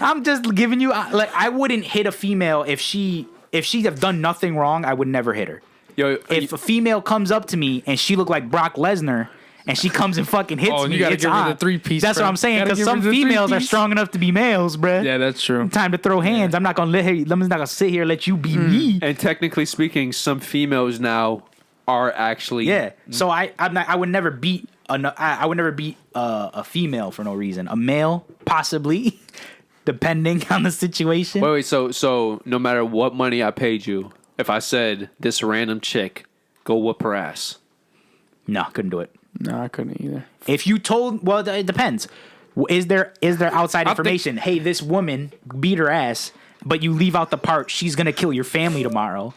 Speaker 2: I'm just giving you like I wouldn't hit a female if she have done nothing wrong. I would never hit her.
Speaker 3: Yo,
Speaker 2: If a female comes up to me and she looked like Brock Lesnar and she comes and fucking hits
Speaker 4: Oh,
Speaker 2: me,
Speaker 4: you gotta
Speaker 2: it's
Speaker 4: give her
Speaker 2: on.
Speaker 4: the three-piece,
Speaker 2: That's
Speaker 4: bro.
Speaker 2: what I'm saying.
Speaker 4: Gotta
Speaker 2: Because
Speaker 4: give her
Speaker 2: some
Speaker 4: the
Speaker 2: females are
Speaker 4: three-piece.
Speaker 2: strong enough to be males, bruh.
Speaker 4: Yeah, that's true.
Speaker 2: Time to throw hands. I'm not gonna I'm not gonna sit here and let you be me.
Speaker 3: and technically speaking, some females now are actually
Speaker 2: Yeah. So I would never beat I would never beat a female for no reason. A male possibly, depending on the situation.
Speaker 3: Wait. So no matter what money I paid you, if I said this random chick, go whoop her ass.
Speaker 2: No, couldn't do it.
Speaker 4: No, I couldn't either.
Speaker 2: If you told, well, it depends. Is there outside information? Hey, this woman beat her ass, but you leave out the part she's gonna kill your family tomorrow.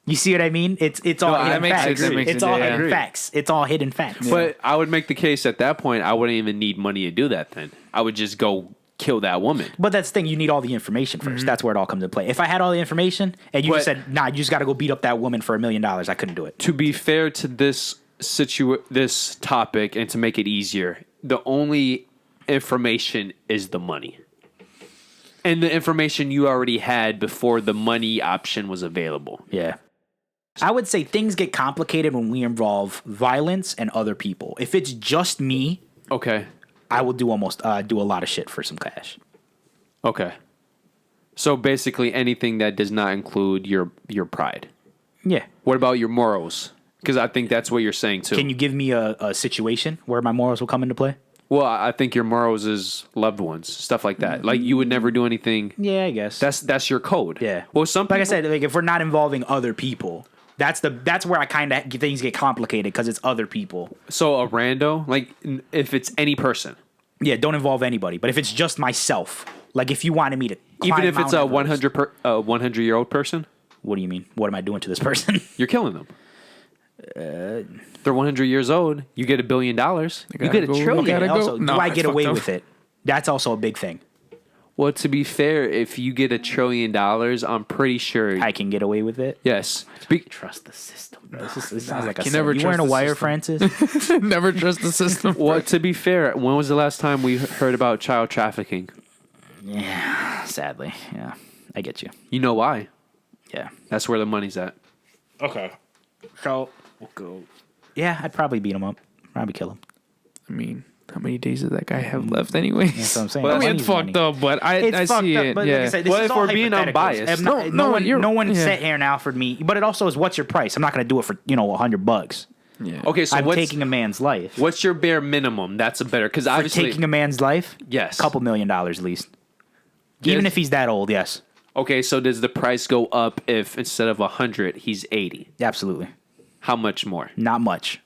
Speaker 2: You see what I mean? It's all
Speaker 3: No, that
Speaker 2: hidden
Speaker 3: makes
Speaker 2: facts.
Speaker 3: sense, that makes
Speaker 2: It's
Speaker 3: sense,
Speaker 2: all
Speaker 3: yeah. I
Speaker 2: hidden
Speaker 3: agree.
Speaker 2: facts. It's all hidden facts.
Speaker 3: But I would make the case at that point I wouldn't even need money to do that. Then I would just go kill that woman.
Speaker 2: But that's the thing. You need all the information 1st. That's where it all comes into play. If I had all the information and you just said, nah, you just got to go beat up that woman for $1 million, I couldn't do it.
Speaker 3: To be fair to this topic and to make it easier, the only information is the money. And the information you already had before the money option was available.
Speaker 2: Yeah. I would say things get complicated when we involve violence and other people. If it's just me,
Speaker 3: Okay.
Speaker 2: I will do a lot of shit for some cash.
Speaker 3: Okay. So basically anything that does not include your pride.
Speaker 2: Yeah.
Speaker 3: What about your morals? Because I think that's what you're saying too.
Speaker 2: Can you give me a situation where my morals will come into play?
Speaker 3: Well, I think your morals is loved ones, stuff like that. Like you would never do anything.
Speaker 2: Yeah, I guess.
Speaker 3: That's your code.
Speaker 2: Yeah.
Speaker 3: Well, some
Speaker 2: like I
Speaker 3: people-
Speaker 2: said, like if we're not involving other people, that's where I kind of things get complicated because it's other people.
Speaker 3: So a rando, like if it's any person,
Speaker 2: Yeah, don't involve anybody. But if it's just myself, like if you wanted me to,
Speaker 3: even
Speaker 2: climb
Speaker 3: if it's
Speaker 2: Mount
Speaker 3: a
Speaker 2: Everest,
Speaker 3: 100-year-old person,
Speaker 2: what do you mean? What am I doing to this person?
Speaker 3: you're killing them. They're 100 years old. You get $1 billion. You get a trillion.
Speaker 4: gotta go.
Speaker 2: Also,
Speaker 4: No,
Speaker 2: do I
Speaker 4: it's
Speaker 2: get
Speaker 4: fucked
Speaker 2: away
Speaker 4: up.
Speaker 2: with it? That's also a big thing.
Speaker 3: Well, to be fair, if you get $1 trillion, I'm pretty sure.
Speaker 2: I can get away with it.
Speaker 3: Yes.
Speaker 2: Trust the system, bro. This sounds like a
Speaker 4: can never
Speaker 2: you wearing
Speaker 4: trust
Speaker 2: a
Speaker 4: the
Speaker 2: wire,
Speaker 4: system.
Speaker 2: Francis?
Speaker 4: Never trust the system.
Speaker 3: Well, to be fair, when was the last time we heard about child trafficking?
Speaker 2: Yeah, sadly. Yeah, I get you.
Speaker 3: You know why?
Speaker 2: Yeah.
Speaker 3: That's where the money's at.
Speaker 2: Okay. So we'll go. Yeah, I'd probably beat him up. Probably kill him.
Speaker 4: I mean, how many days does that guy have left anyways?
Speaker 2: That's what I'm saying.
Speaker 3: Well,
Speaker 4: I mean,
Speaker 2: Money's
Speaker 4: it's fucked
Speaker 2: money.
Speaker 4: up, but I
Speaker 2: It's fucked
Speaker 4: see
Speaker 2: up,
Speaker 4: it.
Speaker 2: but
Speaker 4: Yeah.
Speaker 2: like I said, this
Speaker 3: Well,
Speaker 2: is
Speaker 3: if
Speaker 2: all
Speaker 3: we're being
Speaker 2: hypotheticals.
Speaker 3: unbiased.
Speaker 2: No one
Speaker 4: yeah.
Speaker 2: sat here and offered me. But it also is what's your price? I'm not going to do it for $100.
Speaker 4: Yeah.
Speaker 3: Okay, so
Speaker 2: I'm
Speaker 3: what's
Speaker 2: taking a man's life.
Speaker 3: what's your bare minimum? That's a better because
Speaker 2: For
Speaker 3: obviously
Speaker 2: taking a man's life?
Speaker 3: yes.
Speaker 2: $2 million at least. Even
Speaker 3: Yes.
Speaker 2: if he's that old, yes,
Speaker 3: Okay, so does the price go up if instead of 100 he's 80?
Speaker 2: absolutely,
Speaker 3: How much more?
Speaker 2: not much.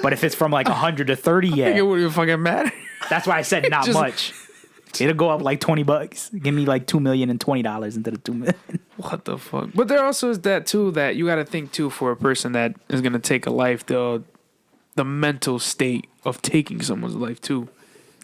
Speaker 2: But if it's from like 100 to 30,
Speaker 4: It
Speaker 2: yeah,
Speaker 4: wouldn't even fucking matter.
Speaker 2: that's why I said not
Speaker 4: Just-
Speaker 2: much. It'll go up like $20. Give me like $2,020,000 instead of $2 million.
Speaker 4: What the fuck? But there also is that too that you got to think too for a person that is gonna take a life, the mental state of taking someone's life too.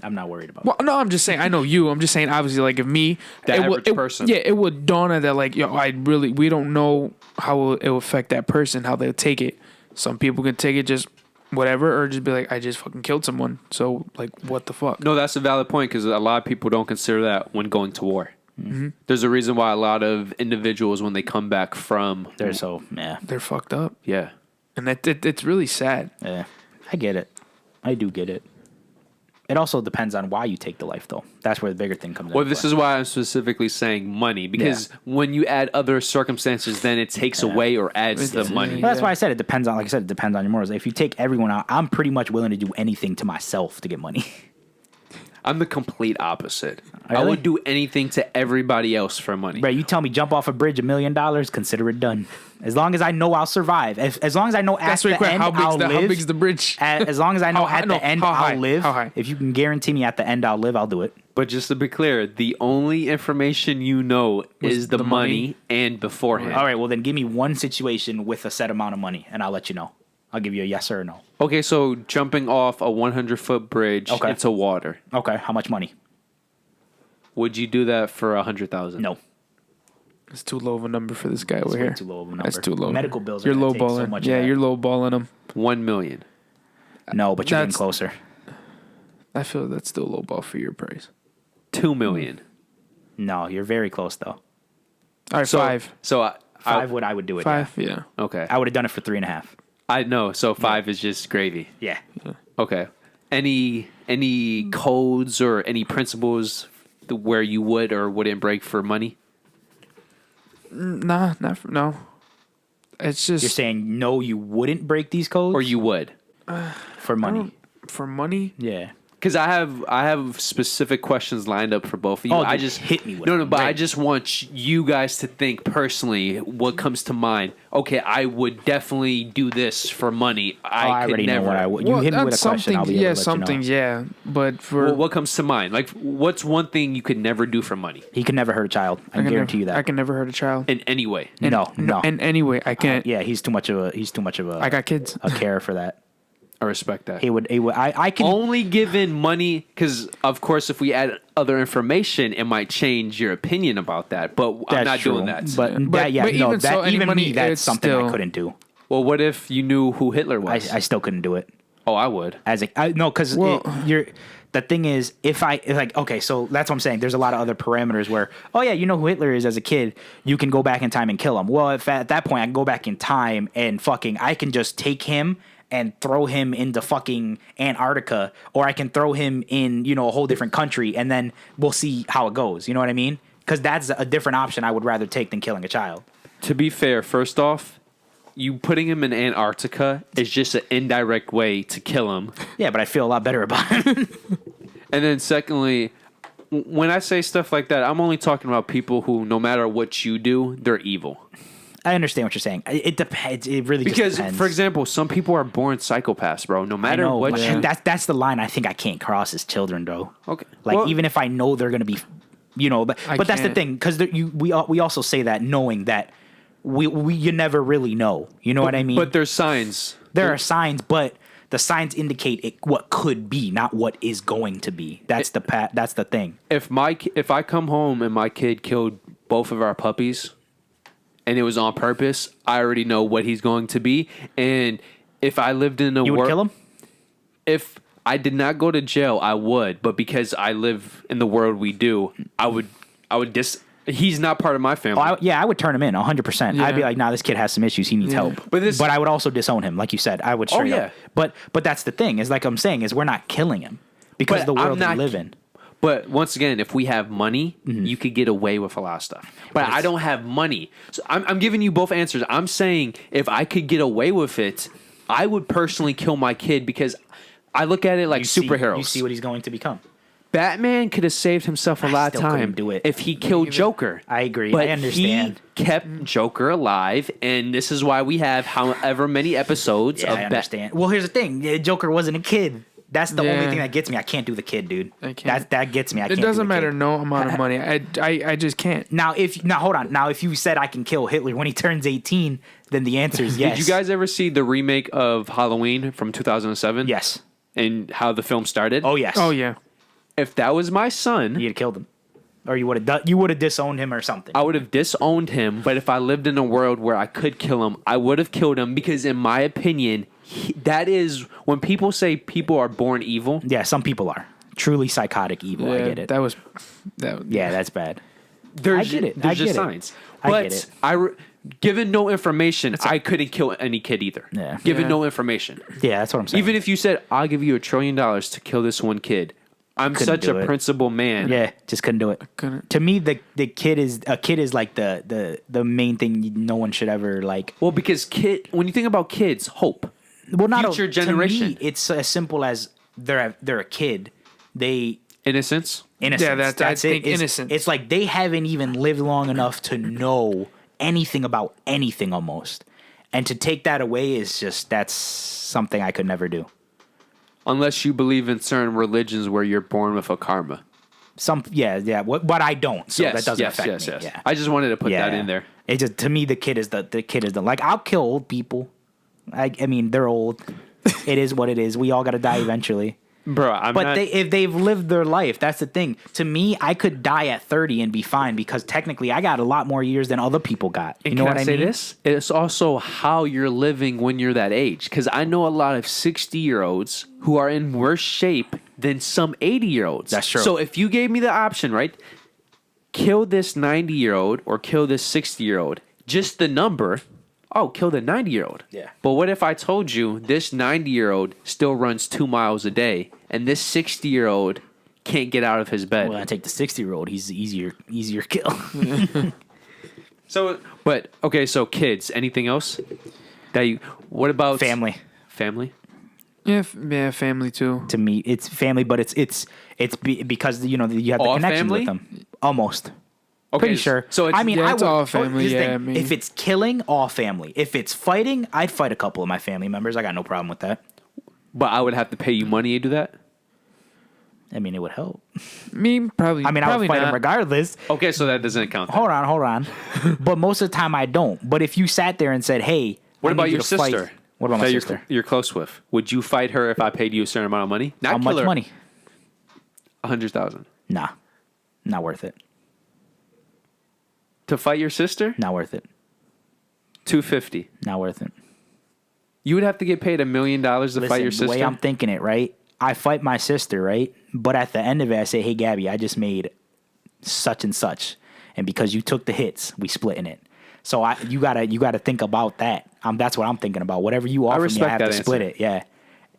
Speaker 2: I'm not worried about.
Speaker 4: Well, no, I'm just saying. I know you. I'm just saying. Obviously, like if me,
Speaker 3: The
Speaker 4: it
Speaker 3: average
Speaker 4: would,
Speaker 3: person.
Speaker 4: Yeah, it would dawn on that. Like, yo, we don't know how it will affect that person, how they'll take it. Some people can take it just whatever, or just be like, I just fucking killed someone. So, like, what the fuck?
Speaker 3: No, that's a valid point because a lot of people don't consider that when going to war. Mm-hmm. There's a reason why a lot of individuals, when they come back from,
Speaker 2: They're so
Speaker 4: They're fucked up,
Speaker 3: yeah,
Speaker 4: and it's really sad.
Speaker 2: yeah. I get it. I do get it. It also depends on why you take the life, though. That's where the bigger thing comes in.
Speaker 3: well, this is why I'm specifically saying money because when you add other circumstances, then it takes away or adds the money.
Speaker 2: Well, that's why I said it depends on. Like I said, it depends on your morals. If you take everyone out, I'm pretty much willing to do anything to myself to get money.
Speaker 3: I'm the complete opposite. I
Speaker 2: Really?
Speaker 3: would do anything to everybody else for money.
Speaker 2: Bro, you tell me jump off a bridge $1 million, consider it done. As long as I know I'll survive. As long as I know at
Speaker 4: That's
Speaker 2: the
Speaker 4: really quick.
Speaker 2: end
Speaker 4: How
Speaker 2: I'll live.
Speaker 4: big's the bridge?
Speaker 2: As long as I know
Speaker 4: How high-
Speaker 2: at the end
Speaker 4: how high?
Speaker 2: I'll live.
Speaker 4: How high?
Speaker 2: If you can guarantee me at the end I'll live, I'll do it.
Speaker 3: But just to be clear, the only information you know is the
Speaker 4: the
Speaker 3: money
Speaker 4: money?
Speaker 3: and beforehand.
Speaker 2: All right, well then give me one situation with a set amount of money, and I'll let you know. I'll give you a yes or a no.
Speaker 3: Okay, so jumping off a 100-foot bridge
Speaker 2: Okay.
Speaker 3: into water.
Speaker 2: Okay, how much money?
Speaker 3: Would you do that for 100,000?
Speaker 2: No.
Speaker 4: It's too low of a number for this guy over
Speaker 2: way
Speaker 4: here.
Speaker 2: too low of a
Speaker 4: That's
Speaker 2: number.
Speaker 4: too low.
Speaker 2: Medical bills are
Speaker 4: You're
Speaker 2: gonna
Speaker 4: low
Speaker 2: take so
Speaker 4: balling.
Speaker 2: much of
Speaker 4: Yeah,
Speaker 2: that.
Speaker 4: you're low balling them.
Speaker 3: 1 million.
Speaker 2: No, but you're getting
Speaker 4: That's-
Speaker 2: closer.
Speaker 4: I feel that's still low ball for your price.
Speaker 3: 2 million.
Speaker 2: No, you're very close though.
Speaker 4: All right,
Speaker 3: So,
Speaker 4: five.
Speaker 3: So
Speaker 2: I would do it.
Speaker 4: Five, yeah.
Speaker 3: Okay.
Speaker 2: I would have done it for 3.5.
Speaker 3: I know. So 5 is just gravy.
Speaker 2: Yeah.
Speaker 3: Okay. Any codes or any principles where you would or wouldn't break for money?
Speaker 4: Nah, no. It's just
Speaker 2: You're saying no, you wouldn't break these codes,
Speaker 3: Or you would?
Speaker 2: for money?
Speaker 4: for money.
Speaker 2: Yeah.
Speaker 3: Because I have specific questions lined up for both of you.
Speaker 2: Oh,
Speaker 3: I
Speaker 2: dude,
Speaker 3: just
Speaker 2: hit me with
Speaker 3: no,
Speaker 2: them.
Speaker 3: but I
Speaker 2: Right.
Speaker 3: just want you guys to think personally what comes to mind. Okay, I would definitely do this for money.
Speaker 2: I
Speaker 3: could
Speaker 2: already
Speaker 3: never.
Speaker 2: know what I would. You hit me with a
Speaker 4: that's
Speaker 2: question, I'll be able to let
Speaker 4: something,
Speaker 2: you know.
Speaker 4: yeah. But for
Speaker 3: Well, what comes to mind? Like, what's one thing you could never do for money
Speaker 2: He can never hurt a child. I
Speaker 4: can
Speaker 2: guarantee you that.
Speaker 4: I can never hurt a child.
Speaker 3: in any way?
Speaker 2: no.
Speaker 4: In any way, I can't.
Speaker 2: Yeah, he's too much of a
Speaker 4: I got kids.
Speaker 2: a care for that.
Speaker 3: I respect that.
Speaker 2: He would. I can.
Speaker 3: Only given money, because of course, if we add other information, it might change your opinion about that. But I'm
Speaker 2: That's
Speaker 3: not
Speaker 2: true.
Speaker 3: doing that.
Speaker 2: But
Speaker 4: even so, any
Speaker 2: even
Speaker 4: money,
Speaker 2: me, that's
Speaker 4: it's
Speaker 2: something I
Speaker 4: still-
Speaker 2: couldn't do.
Speaker 3: Well, what if you knew who Hitler was?
Speaker 2: I still couldn't do it.
Speaker 3: Oh, I would.
Speaker 2: No, because
Speaker 4: Well-
Speaker 2: you're. The thing is, if I like, okay, so that's what I'm saying. There's a lot of other parameters where, oh yeah, you know who Hitler is as a kid. You can go back in time and kill him. Well, if at that point I can go back in time and I can just take him and throw him into fucking Antarctica, or I can throw him in, a whole different country, and then we'll see how it goes. You know what I mean? Because that's a different option I would rather take than killing a child.
Speaker 3: To be fair, first off, you putting him in Antarctica is just an indirect way to kill him.
Speaker 2: Yeah, but I feel a lot better about it.
Speaker 3: And then secondly, when I say stuff like that, I'm only talking about people who, no matter what you do, they're evil.
Speaker 2: I understand what you're saying. It depends. It really
Speaker 3: Because,
Speaker 2: just depends.
Speaker 3: for example, some people are born psychopaths, bro. No
Speaker 2: I
Speaker 3: matter
Speaker 2: know,
Speaker 3: what
Speaker 2: but
Speaker 3: you...
Speaker 2: that's the line I think I can't cross as children, though.
Speaker 3: Okay.
Speaker 2: Like,
Speaker 3: Well-
Speaker 2: even if I know they're gonna be, but that's the
Speaker 4: can't.
Speaker 2: thing, because we also say that knowing that you never really know. You know what I mean?
Speaker 3: But there's signs.
Speaker 2: there are signs, but the signs indicate what could be, not what is going to be. That's the thing.
Speaker 3: If I come home and my kid killed both of our puppies, and it was on purpose, I already know what he's going to be. And if I lived in a
Speaker 2: You would
Speaker 3: world,
Speaker 2: kill him?
Speaker 3: if I did not go to jail, I would. But because I live in the world we do, I would He's not part of my family.
Speaker 2: I would turn him in 100%. I'd be
Speaker 4: Yeah.
Speaker 2: like, nah, this kid has some issues. He needs help.
Speaker 3: But
Speaker 2: I would also disown him, like you said. I would straight up. But that's the thing. Is like I'm saying is we're not killing him because
Speaker 3: But
Speaker 2: of the
Speaker 3: I'm
Speaker 2: world we
Speaker 3: not-
Speaker 2: live in.
Speaker 3: But once again, if we have money, you could get away with a lot of stuff. But I don't have money. So I'm giving you both answers. I'm saying if I could get away with it, I would personally kill my kid because I look at it like superheroes.
Speaker 2: You see what he's going to become.
Speaker 3: Batman could have saved himself a lot of
Speaker 2: still couldn't
Speaker 3: time
Speaker 2: do it.
Speaker 3: if he killed Joker.
Speaker 2: I agree.
Speaker 3: But
Speaker 2: I understand.
Speaker 3: he kept Joker alive, and this is why we have however many episodes
Speaker 2: Yeah,
Speaker 3: of
Speaker 2: I understand. Well, here's the thing. Joker wasn't a kid. That's the only
Speaker 4: Yeah.
Speaker 2: thing that gets me. I can't do the kid, dude.
Speaker 4: I can't.
Speaker 2: That gets me. I
Speaker 4: It
Speaker 2: can't do
Speaker 4: doesn't
Speaker 2: the
Speaker 4: matter.
Speaker 2: kid.
Speaker 4: No amount of money. I just can't.
Speaker 2: Now, hold on. Now, if you said I can kill Hitler when he turns 18, then the answer is yes.
Speaker 3: Did you guys ever see the remake of Halloween from 2007?
Speaker 2: Yes.
Speaker 3: And how the film started?
Speaker 2: Oh, yes.
Speaker 4: Oh yeah.
Speaker 3: If that was my son,
Speaker 2: You'd have killed him. Or you would have disowned him or something.
Speaker 3: I would have disowned him. But if I lived in a world where I could kill him, I would have killed him because, in my opinion, that is when people say people are born evil.
Speaker 2: Yeah, some people are. Truly psychotic evil. I
Speaker 4: Yeah,
Speaker 2: get it.
Speaker 4: that was.
Speaker 2: Yeah, that's bad.
Speaker 3: There's,
Speaker 2: I get it.
Speaker 3: There's
Speaker 2: I
Speaker 3: just
Speaker 2: get it.
Speaker 3: signs.
Speaker 2: I
Speaker 3: But
Speaker 2: get it.
Speaker 3: given no information, I couldn't kill any kid either.
Speaker 2: Yeah.
Speaker 3: Given
Speaker 4: Yeah.
Speaker 3: no information.
Speaker 2: Yeah, that's what I'm saying.
Speaker 3: Even if you said, I'll give you $1 trillion to kill this one kid. I'm
Speaker 2: Couldn't
Speaker 3: such
Speaker 2: do
Speaker 3: a
Speaker 2: it.
Speaker 3: principled man.
Speaker 2: Yeah, just couldn't do it.
Speaker 4: couldn't.
Speaker 2: To me, the kid is like the main thing no one should ever like.
Speaker 3: Well, because when you think about kids, hope.
Speaker 2: Well, not
Speaker 3: Future
Speaker 2: to
Speaker 3: generation.
Speaker 2: me, it's as simple as they're a kid. They
Speaker 3: Innocence.
Speaker 2: innocence.
Speaker 4: Yeah,
Speaker 2: that's
Speaker 4: I
Speaker 2: it.
Speaker 4: think
Speaker 2: It's,
Speaker 4: innocence.
Speaker 2: It's like they haven't even lived long enough to know anything about anything almost, and to take that away is that's something I could never do.
Speaker 3: Unless you believe in certain religions where you're born with a karma.
Speaker 2: But I don't, so that doesn't affect me. Yeah.
Speaker 3: I just wanted to put that in there.
Speaker 2: It just to me the kid is the like I'll kill old people. I mean they're old. It is what it is. We all got to die eventually.
Speaker 3: Bro,
Speaker 2: But if they've lived their life, that's the thing. To me, I could die at 30 and be fine because technically I got a lot more years than other people got. You know
Speaker 3: Can
Speaker 2: what I
Speaker 3: say
Speaker 2: mean?
Speaker 3: this? It's also how you're living when you're that age. Because I know a lot of 60-year-olds who are in worse shape than some 80-year-olds.
Speaker 2: That's true.
Speaker 3: So if you gave me the option, right? Kill this 90-year-old or kill this 60-year-old. Just the number. Oh, kill the 90-year-old.
Speaker 2: Yeah.
Speaker 3: But what if I told you this 90-year-old still runs 2 miles a day and this 60-year-old can't get out of his bed?
Speaker 2: Well, I take the 60-year-old. He's easier kill.
Speaker 3: So kids, anything else? What about
Speaker 2: Family.
Speaker 3: Family?
Speaker 4: Yeah, family too.
Speaker 2: To me, it's family, but it's because you have the
Speaker 3: All
Speaker 2: connection
Speaker 3: family?
Speaker 2: with them. Almost.
Speaker 3: Okay,
Speaker 2: Pretty sure.
Speaker 3: So it's,
Speaker 2: I mean,
Speaker 4: yeah, it's
Speaker 2: I would,
Speaker 4: all family,
Speaker 2: here's the
Speaker 4: yeah,
Speaker 2: thing.
Speaker 4: I mean-
Speaker 2: If it's killing, all family. If it's fighting, I'd fight a couple of my family members. I got no problem with that.
Speaker 3: but I would have to pay you money to do that.
Speaker 2: I mean, it would help.
Speaker 4: Me probably.
Speaker 2: I mean, I would
Speaker 4: probably
Speaker 2: fight
Speaker 4: not.
Speaker 2: them regardless.
Speaker 3: Okay, so that doesn't count.
Speaker 2: Hold on. But most of the time, I don't. But if you sat there and said, "Hey,
Speaker 3: What
Speaker 2: I
Speaker 3: about
Speaker 2: need you
Speaker 3: your
Speaker 2: to fight,"
Speaker 3: sister?
Speaker 2: What about my
Speaker 3: that
Speaker 2: sister?
Speaker 3: you're close with. Would you fight her if I paid you a certain amount of money? Not
Speaker 2: How
Speaker 3: kill
Speaker 2: much
Speaker 3: her.
Speaker 2: money?
Speaker 3: 100,000
Speaker 2: Nah, not worth it.
Speaker 3: to fight your sister.
Speaker 2: Not worth it.
Speaker 3: 250.
Speaker 2: Not worth it.
Speaker 3: You would have to get paid $1 million to
Speaker 2: Listen,
Speaker 3: fight your
Speaker 2: the
Speaker 3: sister.
Speaker 2: way I'm thinking it, right? I fight my sister, right? But at the end of it, I say, hey, Gabby, I just made such and such. And because you took the hits, we splitting it. So you gotta think about that. That's what I'm thinking about. Whatever you offer me, I
Speaker 3: respect
Speaker 2: have
Speaker 3: that
Speaker 2: to split
Speaker 3: answer.
Speaker 2: it. Yeah.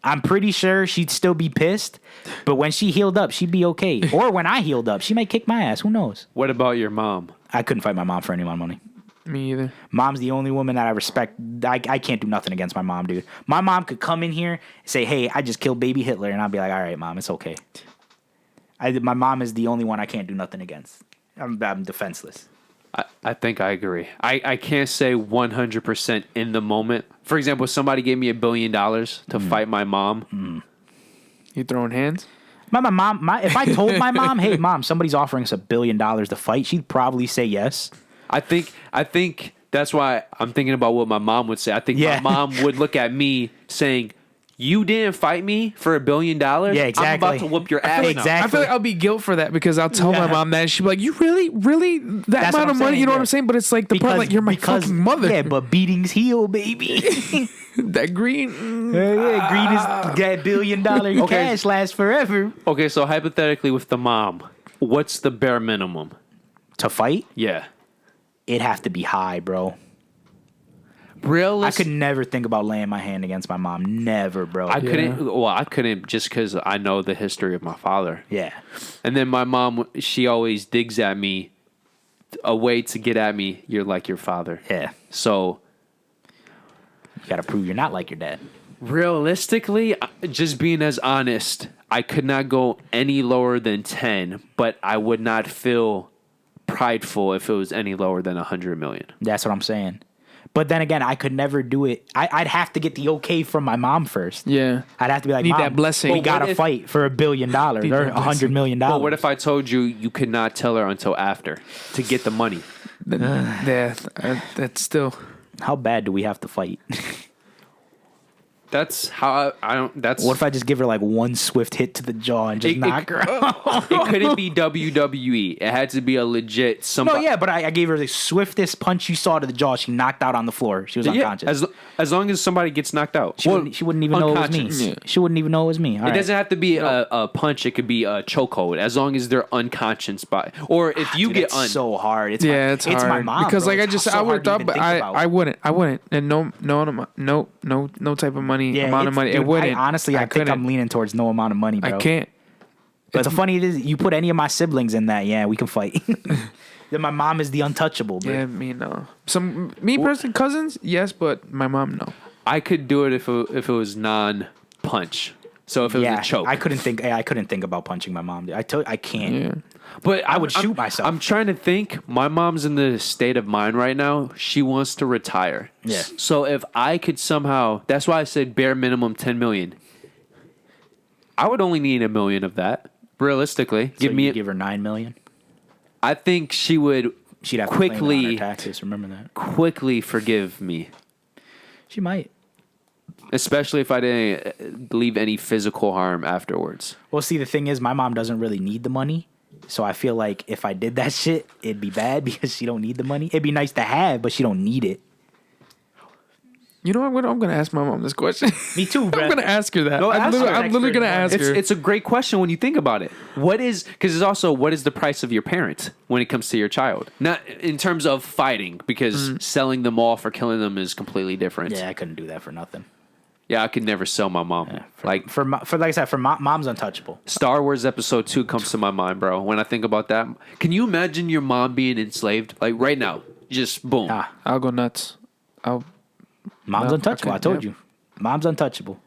Speaker 2: I'm pretty sure she'd still be pissed, but when she healed up, she'd be okay. Or when I healed up, she might kick my ass. Who knows?
Speaker 3: What about your mom?
Speaker 2: I couldn't fight my mom for any amount of money.
Speaker 4: Me either.
Speaker 2: Mom's the only woman that I respect. I can't do nothing against my mom, dude. My mom could come in here and say, hey, I just killed baby Hitler. And I'll be like, all right, Mom, it's okay. My mom is the only one I can't do nothing against. I'm defenseless.
Speaker 3: I think I agree. I can't say 100% in the moment. For example, if somebody gave me $1 billion to fight my mom.
Speaker 4: You throwing hands?
Speaker 2: If I told my mom, hey, Mom, somebody's offering us $1 billion to fight, she'd probably say yes.
Speaker 3: I think that's why I'm thinking about what my mom would say. I think
Speaker 2: Yeah.
Speaker 3: my mom would look at me saying, you didn't fight me for $1 billion?
Speaker 2: Yeah, exactly.
Speaker 3: I'm about to whoop your ass now.
Speaker 2: Exactly.
Speaker 4: I feel like I'll be guilt for that because I'll tell my mom that and she'll be like, you really that
Speaker 2: That's what
Speaker 4: amount of
Speaker 2: I'm
Speaker 4: money?
Speaker 2: saying,
Speaker 4: You know what
Speaker 2: yeah.
Speaker 4: I'm saying? But it's like the part like you're my fucking mother.
Speaker 2: Yeah, but beatings heal, baby.
Speaker 4: That green.
Speaker 2: Yeah, green is that $1 billion cash lasts forever.
Speaker 3: Okay, so hypothetically with the mom, what's the bare minimum?
Speaker 2: To fight,
Speaker 3: Yeah.
Speaker 2: it'd have to be high, bro. I
Speaker 3: Realistic.
Speaker 2: could never think about laying my hand against my mom. Never, bro.
Speaker 3: I couldn't just because I know the history of my father.
Speaker 2: Yeah.
Speaker 3: And then my mom, she always digs at me a way to get at me. You're like your father.
Speaker 2: Yeah.
Speaker 3: So
Speaker 2: You got to prove you're not like your dad.
Speaker 3: realistically, just being as honest, I could not go any lower than 10, but I would not feel prideful if it was any lower than 100 million.
Speaker 2: That's what I'm saying. But then again, I could never do it. I'd have to get the okay from my mom first.
Speaker 4: Yeah.
Speaker 2: I'd have to be like,
Speaker 4: Need
Speaker 2: Mom,
Speaker 4: that blessing.
Speaker 2: we
Speaker 4: But
Speaker 2: got
Speaker 3: what
Speaker 2: to
Speaker 3: if-
Speaker 2: fight for $1 billion or
Speaker 4: Need that
Speaker 2: $100 million.
Speaker 3: But what if I told you you could not tell her until after to get the money?
Speaker 4: Yeah. That's still.
Speaker 2: How bad do we have to fight?
Speaker 3: That's how I don't. That's
Speaker 2: What if I just give her like one swift hit to the jaw and just knock her out?
Speaker 3: it couldn't be WWE. It had to be a legit
Speaker 2: No,
Speaker 3: somebody.
Speaker 2: yeah, but I gave her the swiftest punch you saw to the jaw. She knocked out on the floor. She was unconscious.
Speaker 3: as long as somebody gets knocked out.
Speaker 2: She wouldn't even know it was me.
Speaker 3: unconscious.
Speaker 4: Yeah.
Speaker 2: She wouldn't even know it was me. All
Speaker 3: It
Speaker 2: right.
Speaker 3: doesn't have to be a punch. It could be a chokehold. As long as they're unconscious by, or if you
Speaker 2: Dude,
Speaker 3: get
Speaker 2: it's so hard. It's
Speaker 4: It's hard.
Speaker 2: my mom,
Speaker 4: because
Speaker 2: bro.
Speaker 4: like
Speaker 2: It's so
Speaker 4: I would
Speaker 2: hard to
Speaker 4: thought,
Speaker 2: even
Speaker 4: but
Speaker 2: think about.
Speaker 4: I wouldn't, and no type of money amount of
Speaker 2: it's-
Speaker 4: money.
Speaker 2: dude,
Speaker 4: It wouldn't.
Speaker 2: honestly, I think
Speaker 4: couldn't.
Speaker 2: I'm leaning towards no amount of money, bro.
Speaker 4: I can't.
Speaker 2: But the funny is, you put any of my siblings in that, yeah, we can fight. Then my mom is the untouchable, bro.
Speaker 4: Yeah, me no. Personally, cousins, yes, but my mom no.
Speaker 3: I could do it if it was non-punch. So if it was a choke,
Speaker 2: I couldn't think about punching my mom. Dude. I can't.
Speaker 4: Yeah.
Speaker 3: But
Speaker 2: I would shoot myself.
Speaker 3: I'm trying to think. My mom's in the state of mind right now. She wants to retire.
Speaker 2: Yeah.
Speaker 3: So if I could somehow, that's why I said bare minimum 10 million. I would only need $1 million of that. Realistically,
Speaker 2: So you give her $9 million.
Speaker 3: I think she would
Speaker 2: She'd have to claim it on her
Speaker 3: quickly
Speaker 2: taxes. Remember that.
Speaker 3: forgive me,
Speaker 2: She might.
Speaker 3: especially if I didn't leave any physical harm afterwards.
Speaker 2: Well, see, the thing is, my mom doesn't really need the money. So I feel like if I did that shit, it'd be bad because she don't need the money. It'd be nice to have, but she don't need it.
Speaker 4: You know what? I'm gonna ask my mom this question.
Speaker 2: Me too, bro.
Speaker 4: I'm gonna ask her that.
Speaker 3: No,
Speaker 4: I'm
Speaker 3: ask her.
Speaker 4: literally gonna ask her.
Speaker 3: It's a great question when you think about it. What is the price of your parent when it comes to your child? Not in terms of fighting, because selling them off or killing them is completely different.
Speaker 2: Yeah, I couldn't do that for nothing.
Speaker 3: Yeah, I could never sell my mom. Like
Speaker 2: Like I said, mom's untouchable.
Speaker 3: Star Wars Episode 2 comes to my mind, bro. When I think about that, can you imagine your mom being enslaved? Like right now, just boom.
Speaker 2: Ah,
Speaker 4: I'll go nuts.
Speaker 2: mom's
Speaker 4: No,
Speaker 2: untouchable.
Speaker 4: okay,
Speaker 2: I told
Speaker 4: yeah.
Speaker 2: you, mom's untouchable.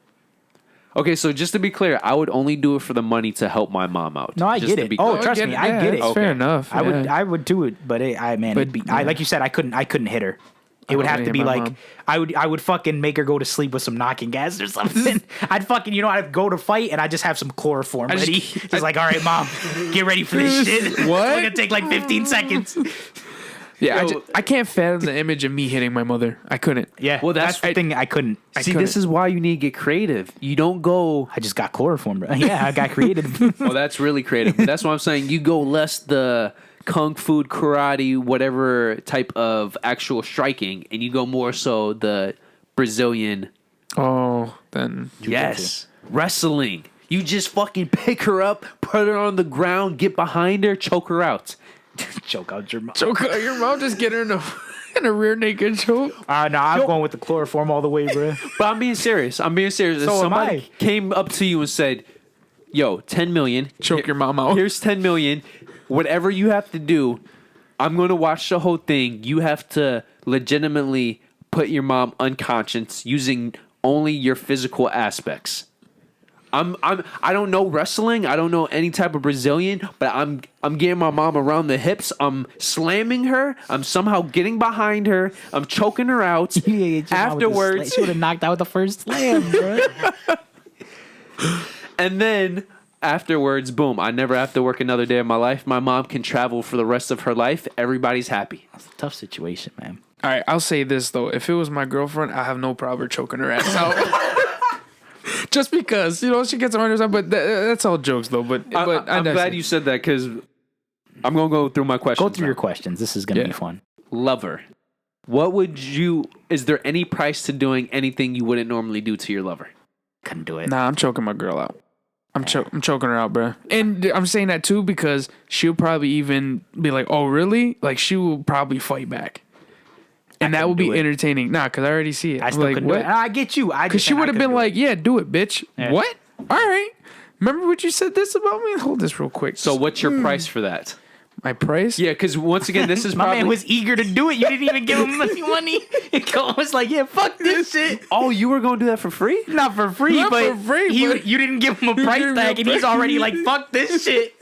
Speaker 3: Okay, so just to be clear, I would only do it for the money to help my mom out.
Speaker 2: No, I
Speaker 3: Just
Speaker 2: get
Speaker 3: to
Speaker 2: it.
Speaker 3: be
Speaker 2: Oh,
Speaker 3: clear.
Speaker 2: trust me, I get it.
Speaker 4: It's fair enough.
Speaker 2: I would do it, but like you said, I couldn't hit her. It would
Speaker 4: I
Speaker 2: have to
Speaker 4: wouldn't
Speaker 2: be
Speaker 4: hit my
Speaker 2: like
Speaker 4: mom.
Speaker 2: I would fucking make her go to sleep with some knocking gas or something. I'd fucking I'd go to fight and I just have some chloroform ready. Just like, all right, mom, get ready for this shit.
Speaker 4: What?
Speaker 2: It's gonna take like 15 seconds.
Speaker 4: Yeah,
Speaker 3: Yo,
Speaker 4: I can't fathom the image of me hitting my mother. I couldn't.
Speaker 2: Yeah.
Speaker 3: Well,
Speaker 2: that's the thing. I couldn't.
Speaker 3: See, this is why you need to get creative. You don't go.
Speaker 2: I just got chloroform, bro. Yeah, I got creative.
Speaker 3: Well, that's really creative. But that's what I'm saying. You go less the kung fu, karate, whatever type of actual striking, and you go more so the Brazilian.
Speaker 4: Oh, then.
Speaker 3: Yes, wrestling. You just fucking pick her up, put her on the ground, get behind her, choke her out.
Speaker 2: Choke out your mom.
Speaker 4: Choke out your mom, just get her in a rear naked choke.
Speaker 2: No, I'm going with the chloroform all the way, bro.
Speaker 3: But I'm being serious. If
Speaker 2: So am
Speaker 3: somebody
Speaker 2: I.
Speaker 3: came up to you and said, "Yo, 10 million,
Speaker 4: Choke your mom out.
Speaker 3: Here's 10 million. Whatever you have to do, I'm going to watch the whole thing. You have to legitimately put your mom unconscious using only your physical aspects." I don't know wrestling. I don't know any type of Brazilian, but I'm getting my mom around the hips. I'm slamming her. I'm somehow getting behind her. I'm choking her out. Afterwards,
Speaker 2: she would have knocked out the first slam, bro.
Speaker 3: and then afterwards, boom! I never have to work another day of my life. My mom can travel for the rest of her life. Everybody's happy.
Speaker 2: That's a tough situation, man.
Speaker 4: All right, I'll say this though: if it was my girlfriend, I have no problem choking her ass out. Just because she gets on her side, but that's all jokes though. But
Speaker 3: I'm glad you said that because I'm gonna go through my questions.
Speaker 2: Go through your questions. This is gonna be fun.
Speaker 3: Lover. What would you? Is there any price to doing anything you wouldn't normally do to your lover?
Speaker 2: Couldn't do it.
Speaker 4: Nah, I'm choking my girl out. I'm choking her out, bro. And I'm saying that too because she'll probably even be like, "Oh, really?" Like she will probably fight back. And that would be entertaining. Nah, because I already see it.
Speaker 2: I still couldn't do it. I get you.
Speaker 4: Because she would have been like, "Yeah, do it, bitch."
Speaker 2: Yeah.
Speaker 4: What? All right. Remember what you said this about me? Hold this real quick.
Speaker 3: So what's your price for that?
Speaker 4: My price?
Speaker 3: Yeah, because once again, this is
Speaker 2: My
Speaker 3: probably...
Speaker 2: man was eager to do it. You didn't even give him any money. Cole was like, "Yeah, fuck this shit."
Speaker 3: Oh, you were going to do that for free?
Speaker 2: Not for free,
Speaker 4: Not
Speaker 2: but,
Speaker 4: for free, but-
Speaker 2: you didn't give him a
Speaker 4: You
Speaker 2: price
Speaker 4: gave me a
Speaker 2: tag, and he's
Speaker 4: price.
Speaker 2: already like, "Fuck this shit."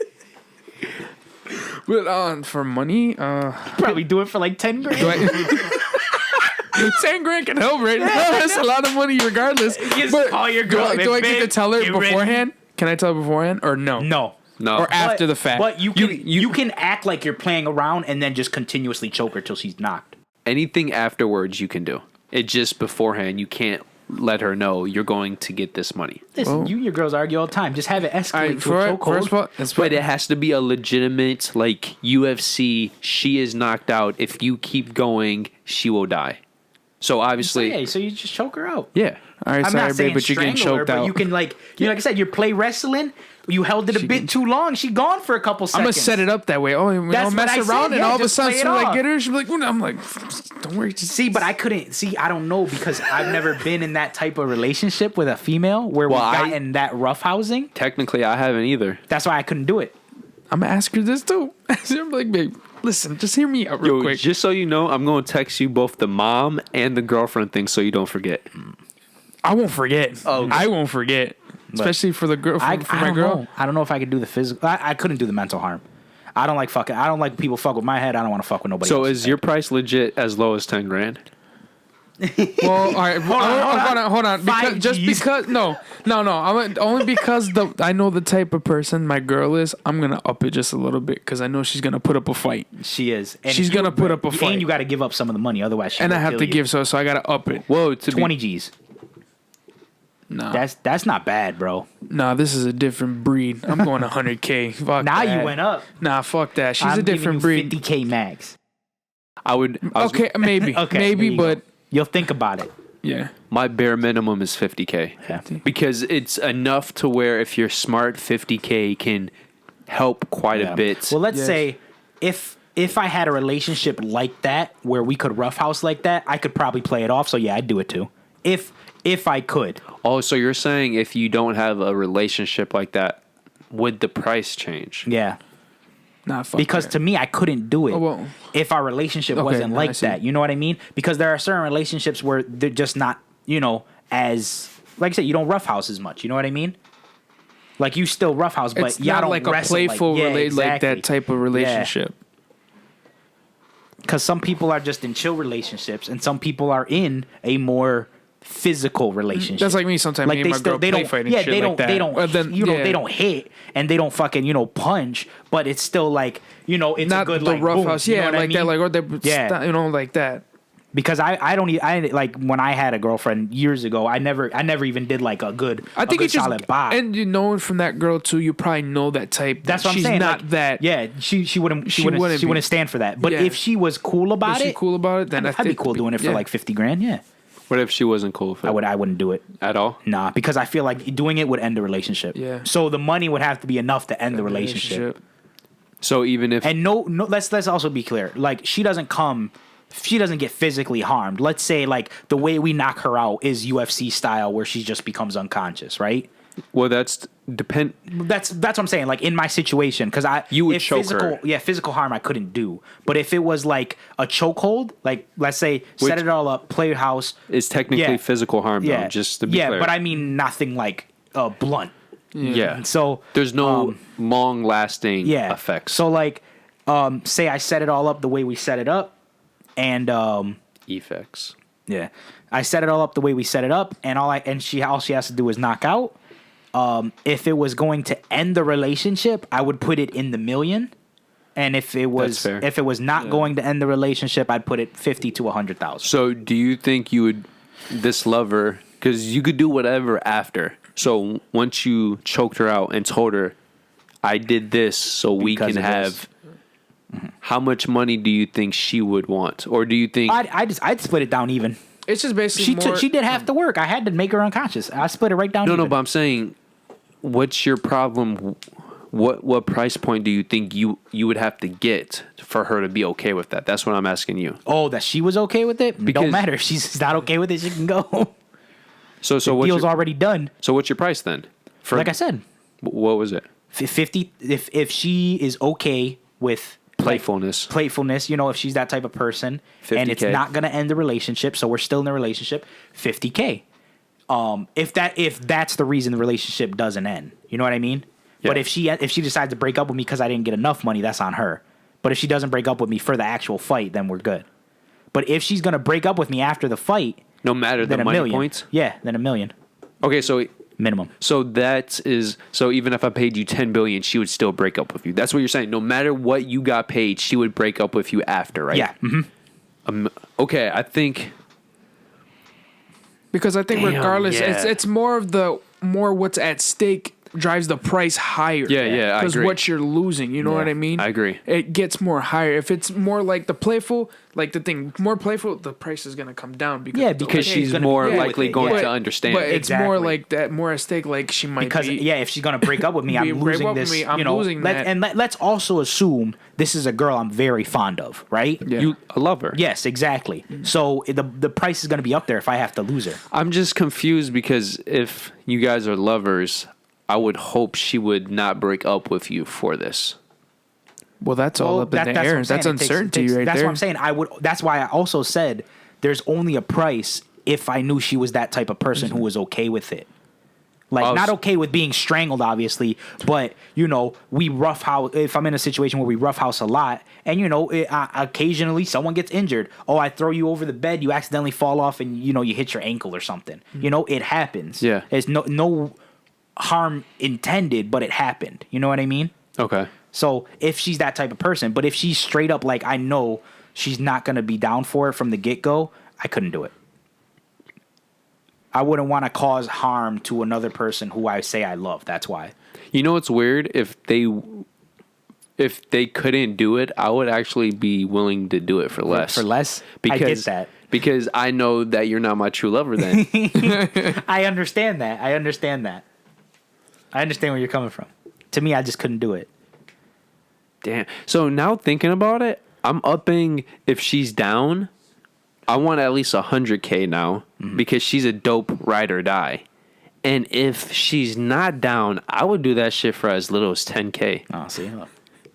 Speaker 4: But for money,
Speaker 2: Probably do it for like 10 grand.
Speaker 4: do I... 10 grand can help right now. That's a lot of money regardless.
Speaker 2: Just
Speaker 4: But
Speaker 2: call your girl.
Speaker 4: do I get to
Speaker 2: "Babe,
Speaker 4: tell her
Speaker 2: you ready?"
Speaker 4: beforehand? Can I tell her beforehand or no?
Speaker 2: No.
Speaker 3: No.
Speaker 4: Or after the fact?
Speaker 2: But you can act like you're playing around and then just continuously choke her till she's knocked.
Speaker 3: Anything afterwards you can do. It just beforehand, you can't let her know you're going to get this money.
Speaker 2: Listen, you and your girls argue all the time. Just have it escalate
Speaker 4: All right,
Speaker 2: to a chokehold.
Speaker 4: first of all, that's
Speaker 3: But it has to be a legitimate, like, UFC, she is knocked out. If you keep going, she will die. So obviously...
Speaker 2: So you just choke her out.
Speaker 3: Yeah.
Speaker 4: all right,
Speaker 2: I'm
Speaker 4: sorry,
Speaker 2: not saying
Speaker 4: babe, but you're getting
Speaker 2: strangle her,
Speaker 4: choked out.
Speaker 2: but you can like I said, you play wrestling. You held it a bit too long. She gone for a couple
Speaker 4: I'm
Speaker 2: seconds.
Speaker 4: gonna set it up that way. Oh, we
Speaker 2: That's
Speaker 4: don't mess
Speaker 2: what I
Speaker 4: around,
Speaker 2: said,
Speaker 4: and
Speaker 2: yeah,
Speaker 4: all of a
Speaker 2: just
Speaker 4: sudden,
Speaker 2: play
Speaker 4: as
Speaker 2: it
Speaker 4: soon as I
Speaker 2: off.
Speaker 4: get her, she'll be like, "Ooh," I'm like, "Don't worry." Just
Speaker 2: See, but I couldn't see. I don't know because I've never been in that type of relationship with a female where we've gotten that roughhousing.
Speaker 3: Technically, I haven't either.
Speaker 2: That's why I couldn't do it.
Speaker 4: I'm gonna ask her this too. I'm like, babe, listen, just hear me out real
Speaker 3: Yo,
Speaker 4: quick.
Speaker 3: just so you know, I'm going to text you both the mom and the girlfriend thing so you don't forget.
Speaker 4: I won't forget.
Speaker 3: Oh, okay.
Speaker 4: I won't forget. Especially for the girl, for
Speaker 2: I
Speaker 4: my
Speaker 2: don't
Speaker 4: girl.
Speaker 2: know. I don't know if I could do the physical. I couldn't do the mental harm. I don't like fucking. I don't like people fuck with my head. I don't want to fuck with nobody.
Speaker 3: So
Speaker 2: else's
Speaker 3: is your
Speaker 2: head.
Speaker 3: price legit as low as 10 grand?
Speaker 4: Well, all right, hold on. Because,
Speaker 2: Five
Speaker 4: just
Speaker 2: Gs.
Speaker 4: because, no. Only because I know the type of person my girl is. I'm gonna up it just a little bit because I know she's gonna put up a fight,
Speaker 2: She is. And
Speaker 4: She's
Speaker 2: if you-
Speaker 4: gonna put up a fight.
Speaker 2: and you got to give up some of the money. Otherwise, she
Speaker 4: and
Speaker 2: will
Speaker 4: I have
Speaker 2: kill
Speaker 4: to
Speaker 2: you.
Speaker 4: give so I gotta up it.
Speaker 3: Whoa, to
Speaker 2: 20 G's.
Speaker 4: No,
Speaker 2: That's not bad, bro.
Speaker 4: nah, this is a different breed. I'm going 100K. Fuck
Speaker 2: Now
Speaker 4: that.
Speaker 2: you went up.
Speaker 4: Nah, fuck that. She's
Speaker 2: I'm
Speaker 4: a different
Speaker 2: giving you
Speaker 4: breed.
Speaker 2: 50K max.
Speaker 3: I was-
Speaker 4: Okay, maybe,
Speaker 2: Okay, there
Speaker 4: maybe,
Speaker 2: you go.
Speaker 4: but
Speaker 2: You'll think about it.
Speaker 4: yeah.
Speaker 3: my bare minimum is 50K.
Speaker 2: Yeah.
Speaker 3: Because it's enough to where if you're smart, 50K can help quite a bit.
Speaker 2: Well, let's
Speaker 4: Yes.
Speaker 2: say if I had a relationship like that where we could roughhouse like that, I could probably play it off. So yeah, I'd do it too. If I could.
Speaker 3: Oh, so you're saying if you don't have a relationship like that, would the price change?
Speaker 2: Yeah.
Speaker 4: Nah, fuck
Speaker 2: Because
Speaker 4: that.
Speaker 2: to me, I couldn't do it
Speaker 4: Oh, well.
Speaker 2: if our relationship
Speaker 4: Okay,
Speaker 2: wasn't
Speaker 4: I
Speaker 2: like
Speaker 4: see.
Speaker 2: that. You know what I mean? Because there are certain relationships where they're just not, as like I said, you don't roughhouse as much. You know what I mean? Like you still roughhouse, but
Speaker 4: it's
Speaker 2: y'all
Speaker 4: not
Speaker 2: don't
Speaker 4: like a
Speaker 2: wrestle
Speaker 4: playful
Speaker 2: like,
Speaker 4: like
Speaker 2: exactly.
Speaker 4: that type of relationship.
Speaker 2: Because some people are just in chill relationships, and some people are in a more physical relationship.
Speaker 4: That's like me sometimes.
Speaker 2: Like
Speaker 4: me and my girl play
Speaker 2: don't,
Speaker 4: fighting.
Speaker 2: yeah,
Speaker 4: shit
Speaker 2: they
Speaker 4: like
Speaker 2: don't,
Speaker 4: that.
Speaker 2: they don't,
Speaker 4: But then,
Speaker 2: they don't hit and they don't fucking, punch, but it's still like, it's
Speaker 4: not
Speaker 2: a good
Speaker 4: the
Speaker 2: like
Speaker 4: rough
Speaker 2: boom,
Speaker 4: house.
Speaker 2: you know
Speaker 4: Yeah,
Speaker 2: what I
Speaker 4: like that.
Speaker 2: mean?
Speaker 4: Like or they,
Speaker 2: Yeah.
Speaker 4: like that.
Speaker 2: Because I don't like when I had a girlfriend years ago, I never even did like a good
Speaker 4: I think
Speaker 2: it's
Speaker 4: it's just
Speaker 2: solid bop.
Speaker 4: and you know from that girl too. You probably know that type.
Speaker 2: That's what I'm
Speaker 4: she's
Speaker 2: saying.
Speaker 4: not
Speaker 2: like,
Speaker 4: that.
Speaker 2: Yeah, she wouldn't
Speaker 4: be.
Speaker 2: stand for that. But
Speaker 4: Yeah.
Speaker 2: if she was cool about
Speaker 4: Is she
Speaker 2: it,
Speaker 4: cool about it? Then
Speaker 2: I'd be cool doing it for like $50,000. Yeah,
Speaker 3: What if she wasn't cool with it?
Speaker 2: I wouldn't do it.
Speaker 3: At all?
Speaker 2: Nah, because I feel like doing it would end the relationship.
Speaker 4: Yeah.
Speaker 2: So the money would have to be enough to end the relationship.
Speaker 3: So even if
Speaker 2: And no, let's also be clear. Like she doesn't get physically harmed. Let's say like the way we knock her out is UFC style, where she just becomes unconscious, right?
Speaker 3: well, that's depend.
Speaker 2: That's what I'm saying. Like in my situation, because
Speaker 3: You would
Speaker 2: if
Speaker 3: choke
Speaker 2: physical,
Speaker 3: her.
Speaker 2: Yeah, physical harm I couldn't do. But if it was like a chokehold, like let's say set it all up, play house,
Speaker 3: Is technically
Speaker 2: Yeah.
Speaker 3: physical harm,
Speaker 2: yeah,
Speaker 3: though, just to be clear.
Speaker 2: but I mean nothing like blunt.
Speaker 3: yeah.
Speaker 2: So
Speaker 3: There's no long-lasting
Speaker 2: yeah
Speaker 3: effects.
Speaker 2: So like, say I set it all up the way we set it up, and
Speaker 3: effects.
Speaker 2: yeah, I set it all up the way we set it up, and all she has to do is knock out. If it was going to end the relationship, I would put it in the million. And if it was
Speaker 3: That's fair.
Speaker 2: not going to end the relationship, I'd put it 50 to 100,000.
Speaker 3: So do you think you would this lover, because you could do whatever after. So once you choked her out and told her, I did this so we
Speaker 2: Because
Speaker 3: can
Speaker 2: of
Speaker 3: have
Speaker 2: this.
Speaker 3: how much money do you think she would want? Or do you think
Speaker 2: I'd split it down even.
Speaker 4: It's just basically
Speaker 2: She did half the work. I had to make her unconscious. I split it right down.
Speaker 3: No,
Speaker 2: even.
Speaker 3: but I'm saying, what's your problem? What price point do you think you would have to get for her to be okay with that? That's what I'm asking you.
Speaker 2: Oh, that she was okay with it?
Speaker 3: Because-
Speaker 2: Don't matter. If she's not okay with it, she can go.
Speaker 3: So
Speaker 2: The
Speaker 3: what's
Speaker 2: deal's
Speaker 3: your,
Speaker 2: already done.
Speaker 3: so what's your price then? For
Speaker 2: Like I said,
Speaker 3: what was it?
Speaker 2: 50. If she is okay with
Speaker 3: Playfulness.
Speaker 2: playfulness, if she's that type of person, and it's
Speaker 3: 50K.
Speaker 2: not going to end the relationship, so we're still in the relationship, $50K. If that's the reason the relationship doesn't end, you know what I mean?
Speaker 3: Yeah.
Speaker 2: But if she decides to break up with me because I didn't get enough money, that's on her. But if she doesn't break up with me for the actual fight, then we're good. But if she's going to break up with me after the fight,
Speaker 3: No matter the
Speaker 2: then $1
Speaker 3: money
Speaker 2: million.
Speaker 3: points?
Speaker 2: Yeah, then $1 million
Speaker 3: Okay, so
Speaker 2: minimum.
Speaker 3: so even if I paid you 10 billion, she would still break up with you. That's what you're saying. No matter what you got paid, she would break up with you after, right?
Speaker 2: Yeah. Mm-hmm.
Speaker 3: Okay, I think
Speaker 4: because I think
Speaker 3: Damn,
Speaker 4: regardless,
Speaker 3: yeah.
Speaker 4: it's more what's at stake drives the price higher.
Speaker 3: Yeah, I
Speaker 4: Because
Speaker 3: agree.
Speaker 4: what you're losing, you know what I mean?
Speaker 3: I agree.
Speaker 4: It gets more higher. If it's more like the playful, like the thing, more playful, the price is gonna come down because
Speaker 2: Yeah,
Speaker 4: it's
Speaker 3: because
Speaker 2: Okay,
Speaker 3: she's
Speaker 2: he's gonna
Speaker 3: more
Speaker 2: be cool with
Speaker 3: likely
Speaker 2: it,
Speaker 3: going
Speaker 2: yeah.
Speaker 3: to understand.
Speaker 4: But it's more
Speaker 2: Exactly.
Speaker 4: like that, more at stake. Like she might
Speaker 2: Because
Speaker 4: be.
Speaker 2: if she's gonna break up with me,
Speaker 4: Be-
Speaker 2: I'm
Speaker 4: break
Speaker 2: losing
Speaker 4: up with
Speaker 2: this.
Speaker 4: me, I'm losing that.
Speaker 2: And let's also assume this is a girl I'm very fond of, right?
Speaker 4: Yeah.
Speaker 3: You a lover.
Speaker 2: Yes, exactly. So the price is gonna be up there if I have to lose her.
Speaker 3: I'm just confused because if you guys are lovers, I would hope she would not break up with you for this.
Speaker 4: Well, that's all up in the
Speaker 2: what
Speaker 4: air.
Speaker 2: I'm saying.
Speaker 4: That's
Speaker 2: It takes-
Speaker 4: uncertainty right
Speaker 2: That's
Speaker 4: there.
Speaker 2: what I'm saying. That's why I also said there's only a price if I knew she was that type of person who was okay with it. Like
Speaker 3: Oh,
Speaker 2: not
Speaker 3: so-
Speaker 2: okay with being strangled, obviously, but we roughhouse. If I'm in a situation where we roughhouse a lot, and occasionally someone gets injured. Oh, I throw you over the bed, you accidentally fall off, and you hit your ankle or something. It happens.
Speaker 3: Yeah.
Speaker 2: There's no harm intended, but it happened. You know what I mean?
Speaker 3: Okay.
Speaker 2: So if she's that type of person, but if she's straight up like I know she's not gonna be down for it from the get go, I couldn't do it. I wouldn't want to cause harm to another person who I say I love. That's why.
Speaker 3: You know what's weird? If they couldn't do it, I would actually be willing to do it for less.
Speaker 2: For less,
Speaker 3: Because
Speaker 2: I get that.
Speaker 3: Because I know that you're not my true lover then.
Speaker 2: I understand that. I understand where you're coming from. To me, I just couldn't do it.
Speaker 3: Damn. So now thinking about it, I'm upping if she's down. I want at least 100K now because she's a dope ride or die. And if she's not down, I would do that shit for as little as 10K.
Speaker 2: Oh, see, look.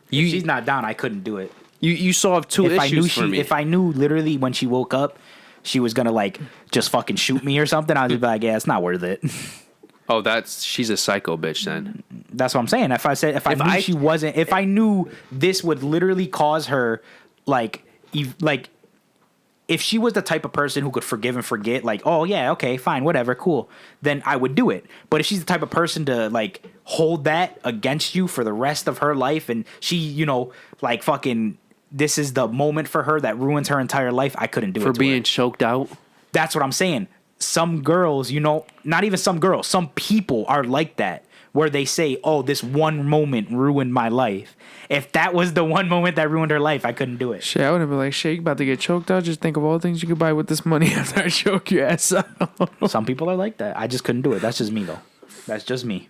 Speaker 3: You
Speaker 2: If she's not down, I couldn't do it.
Speaker 3: you solved two issues for me.
Speaker 2: If I knew literally when she woke up, she was gonna just fucking shoot me or something, I'd just be like, yeah, it's not worth it.
Speaker 3: Oh, she's a psycho bitch then.
Speaker 2: That's what I'm saying. If I knew this would literally cause her, if she was the type of person who could forgive and forget, like, oh yeah, okay, fine, whatever, cool, then I would do it. But if she's the type of person to like hold that against you for the rest of her life, and she, you know, like fucking, this is the moment for her that ruins her entire life, I couldn't do it
Speaker 3: For
Speaker 2: to
Speaker 3: being
Speaker 2: her.
Speaker 3: choked out.
Speaker 2: That's what I'm saying. Some girls, you know, not even some girls, some people are like that, where they say, oh, this one moment ruined my life. If that was the one moment that ruined her life, I couldn't do it.
Speaker 4: Shit, I would have been like, shit, you about to get choked out? Just think of all the things you could buy with this money after I choke your ass out.
Speaker 2: Some people are like that. I just couldn't do it. That's just me, though. That's just me.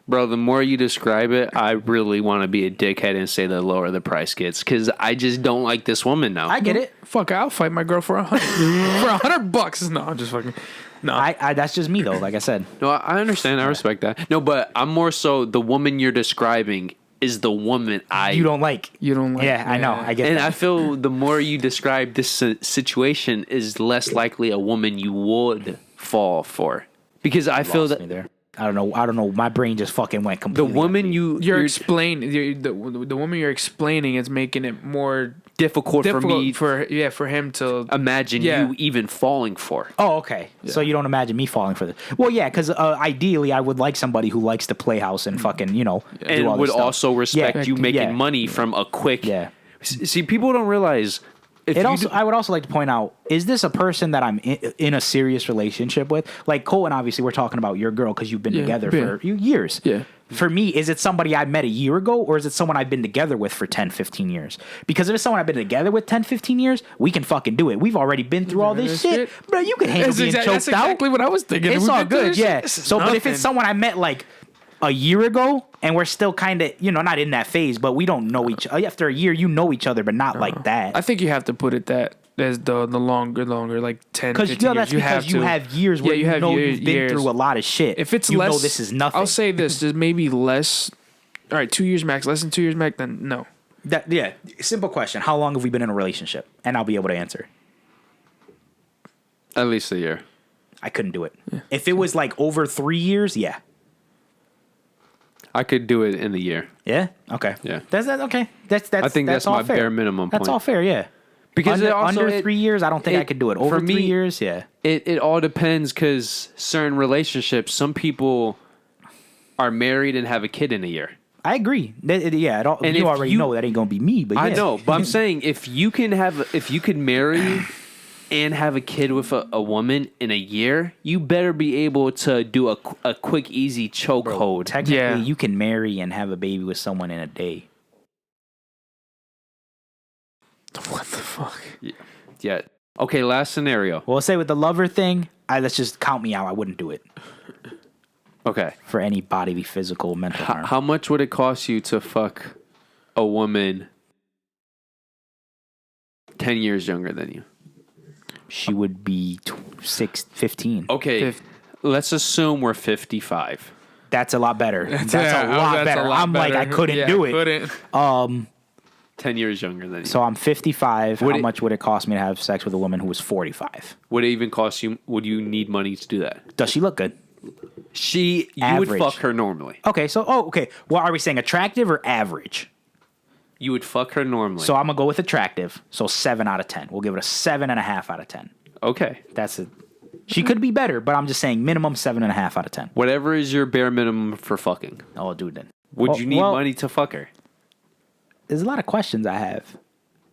Speaker 3: Bro, the more you describe it, I really want to be a dickhead and say the lower the price gets, because I just don't like this woman now.
Speaker 2: I get it.
Speaker 4: Fuck, I'll fight my girl for $100. For $100. No, I'm just fucking... No.
Speaker 2: I that's just me, though, like I said.
Speaker 3: No, I understand. I respect that. No, but I'm more so the woman you're describing is the woman
Speaker 2: You don't like.
Speaker 4: You don't like...
Speaker 2: Yeah, I know. I get
Speaker 3: And
Speaker 2: that.
Speaker 3: I feel the more you describe this situation is less likely a woman you would fall for. Because I feel
Speaker 2: Lost
Speaker 3: that
Speaker 2: me there. I don't know. My brain just fucking went
Speaker 3: the
Speaker 2: completely.
Speaker 3: woman
Speaker 4: You're explaining... The woman you're explaining is making it more...
Speaker 3: difficult for me
Speaker 4: for him to
Speaker 3: imagine
Speaker 4: Yeah.
Speaker 3: you even falling for.
Speaker 2: Oh, okay. So you don't imagine me falling for this? Well, yeah, because ideally I would like somebody who likes to play house and fucking, you know, do
Speaker 3: And
Speaker 2: all this
Speaker 3: would
Speaker 2: stuff.
Speaker 3: also respect you making
Speaker 2: yeah.
Speaker 3: money from a quick.
Speaker 2: Yeah.
Speaker 3: See, people don't realize. If
Speaker 2: It
Speaker 3: you
Speaker 2: also,
Speaker 3: do-
Speaker 2: I would also like to point out: is this a person that I'm in a serious relationship with? Like Colton, obviously, we're talking about your girl because you've been together for years.
Speaker 4: Yeah.
Speaker 2: For me, is it somebody I met a year ago, or is it someone I've been together with for 10, 15 years? Because if it's someone I've been together with 10, 15 years, we can fucking do it. We've already been through all this shit. Bro, you can handle being choked
Speaker 4: That's exactly
Speaker 2: out.
Speaker 4: what I was thinking.
Speaker 2: It's
Speaker 4: We've
Speaker 2: all
Speaker 4: been through
Speaker 2: good,
Speaker 4: this
Speaker 2: yeah.
Speaker 4: shit. This is
Speaker 2: So, but if
Speaker 4: nothing.
Speaker 2: it's someone I met like a year ago and we're still kind of, you know, not in that phase, but we don't know each other. After a year, you know each other, but not like that.
Speaker 4: I think you have to put it that as the longer, like 10, 15
Speaker 2: Because that's
Speaker 4: years.
Speaker 2: because you have years where
Speaker 4: you
Speaker 2: you
Speaker 4: have
Speaker 2: know
Speaker 4: years-
Speaker 2: you've been
Speaker 4: years.
Speaker 2: through a lot of shit.
Speaker 4: If it's
Speaker 2: you
Speaker 4: less,
Speaker 2: know this is nothing.
Speaker 4: I'll say this: there's maybe less. All right, 2 years max. Less than 2 years max, then no.
Speaker 2: Yeah, simple question. How long have we been in a relationship? And I'll be able to answer.
Speaker 3: at least a year.
Speaker 2: I couldn't do it. If it was like over 3 years, yeah.
Speaker 3: I could do it in a year.
Speaker 2: Yeah? Okay.
Speaker 3: Yeah.
Speaker 2: That's okay. That's
Speaker 3: I think that's
Speaker 2: all
Speaker 3: my
Speaker 2: fair.
Speaker 3: bare minimum
Speaker 2: That's
Speaker 3: point.
Speaker 2: all fair, yeah.
Speaker 3: Because
Speaker 2: under 3 years, I don't think I
Speaker 3: it-
Speaker 2: could do it.
Speaker 3: for
Speaker 2: Over
Speaker 3: me,
Speaker 2: 3 years, yeah.
Speaker 3: It all depends because certain relationships, some people are married and have a kid in a year.
Speaker 2: I agree. And
Speaker 3: And
Speaker 2: you
Speaker 3: if
Speaker 2: already
Speaker 3: you-
Speaker 2: know that ain't gonna be me, but yeah.
Speaker 3: I know, but I'm saying if you could marry and have a kid with a woman in a year, you better be able to do a quick, easy chokehold.
Speaker 2: Technically,
Speaker 4: Yeah.
Speaker 2: you can marry and have a baby with someone in a day.
Speaker 4: What the fuck?
Speaker 3: Yeah. Okay, last scenario.
Speaker 2: Well, say with the lover thing, let's just count me out. I wouldn't do it
Speaker 3: Okay.
Speaker 2: for any bodily, physical, mental harm.
Speaker 3: How much would it cost you to fuck a woman 10 years younger than you?
Speaker 2: She would be 15.
Speaker 3: Okay. Let's assume we're 55.
Speaker 2: That's a lot better. That's
Speaker 4: Yeah,
Speaker 2: a lot
Speaker 4: that's
Speaker 2: better.
Speaker 4: a lot
Speaker 2: I'm like, I
Speaker 4: better.
Speaker 2: couldn't
Speaker 4: Yeah,
Speaker 2: do it.
Speaker 4: couldn't.
Speaker 3: 10 years younger than you.
Speaker 2: So I'm 55.
Speaker 3: Would
Speaker 2: How
Speaker 3: it-
Speaker 2: much would it cost me to have sex with a woman who was 45?
Speaker 3: Would it even cost you? Would you need money to do that?
Speaker 2: Does she look good?
Speaker 3: You would
Speaker 2: Average.
Speaker 3: fuck her normally.
Speaker 2: Okay, so, okay. Well, are we saying attractive or average?
Speaker 3: You would fuck her normally.
Speaker 2: So I'm going to go with attractive. So 7 out of 10. We'll give it a 7.5 out of 10.
Speaker 3: Okay.
Speaker 2: That's it. She could be better, but I'm just saying minimum 7.5 out of 10.
Speaker 3: Whatever is your bare minimum for fucking.
Speaker 2: Oh, dude, then.
Speaker 3: Would you need
Speaker 2: Well,
Speaker 3: money to fuck her?
Speaker 2: There's a lot of questions I have.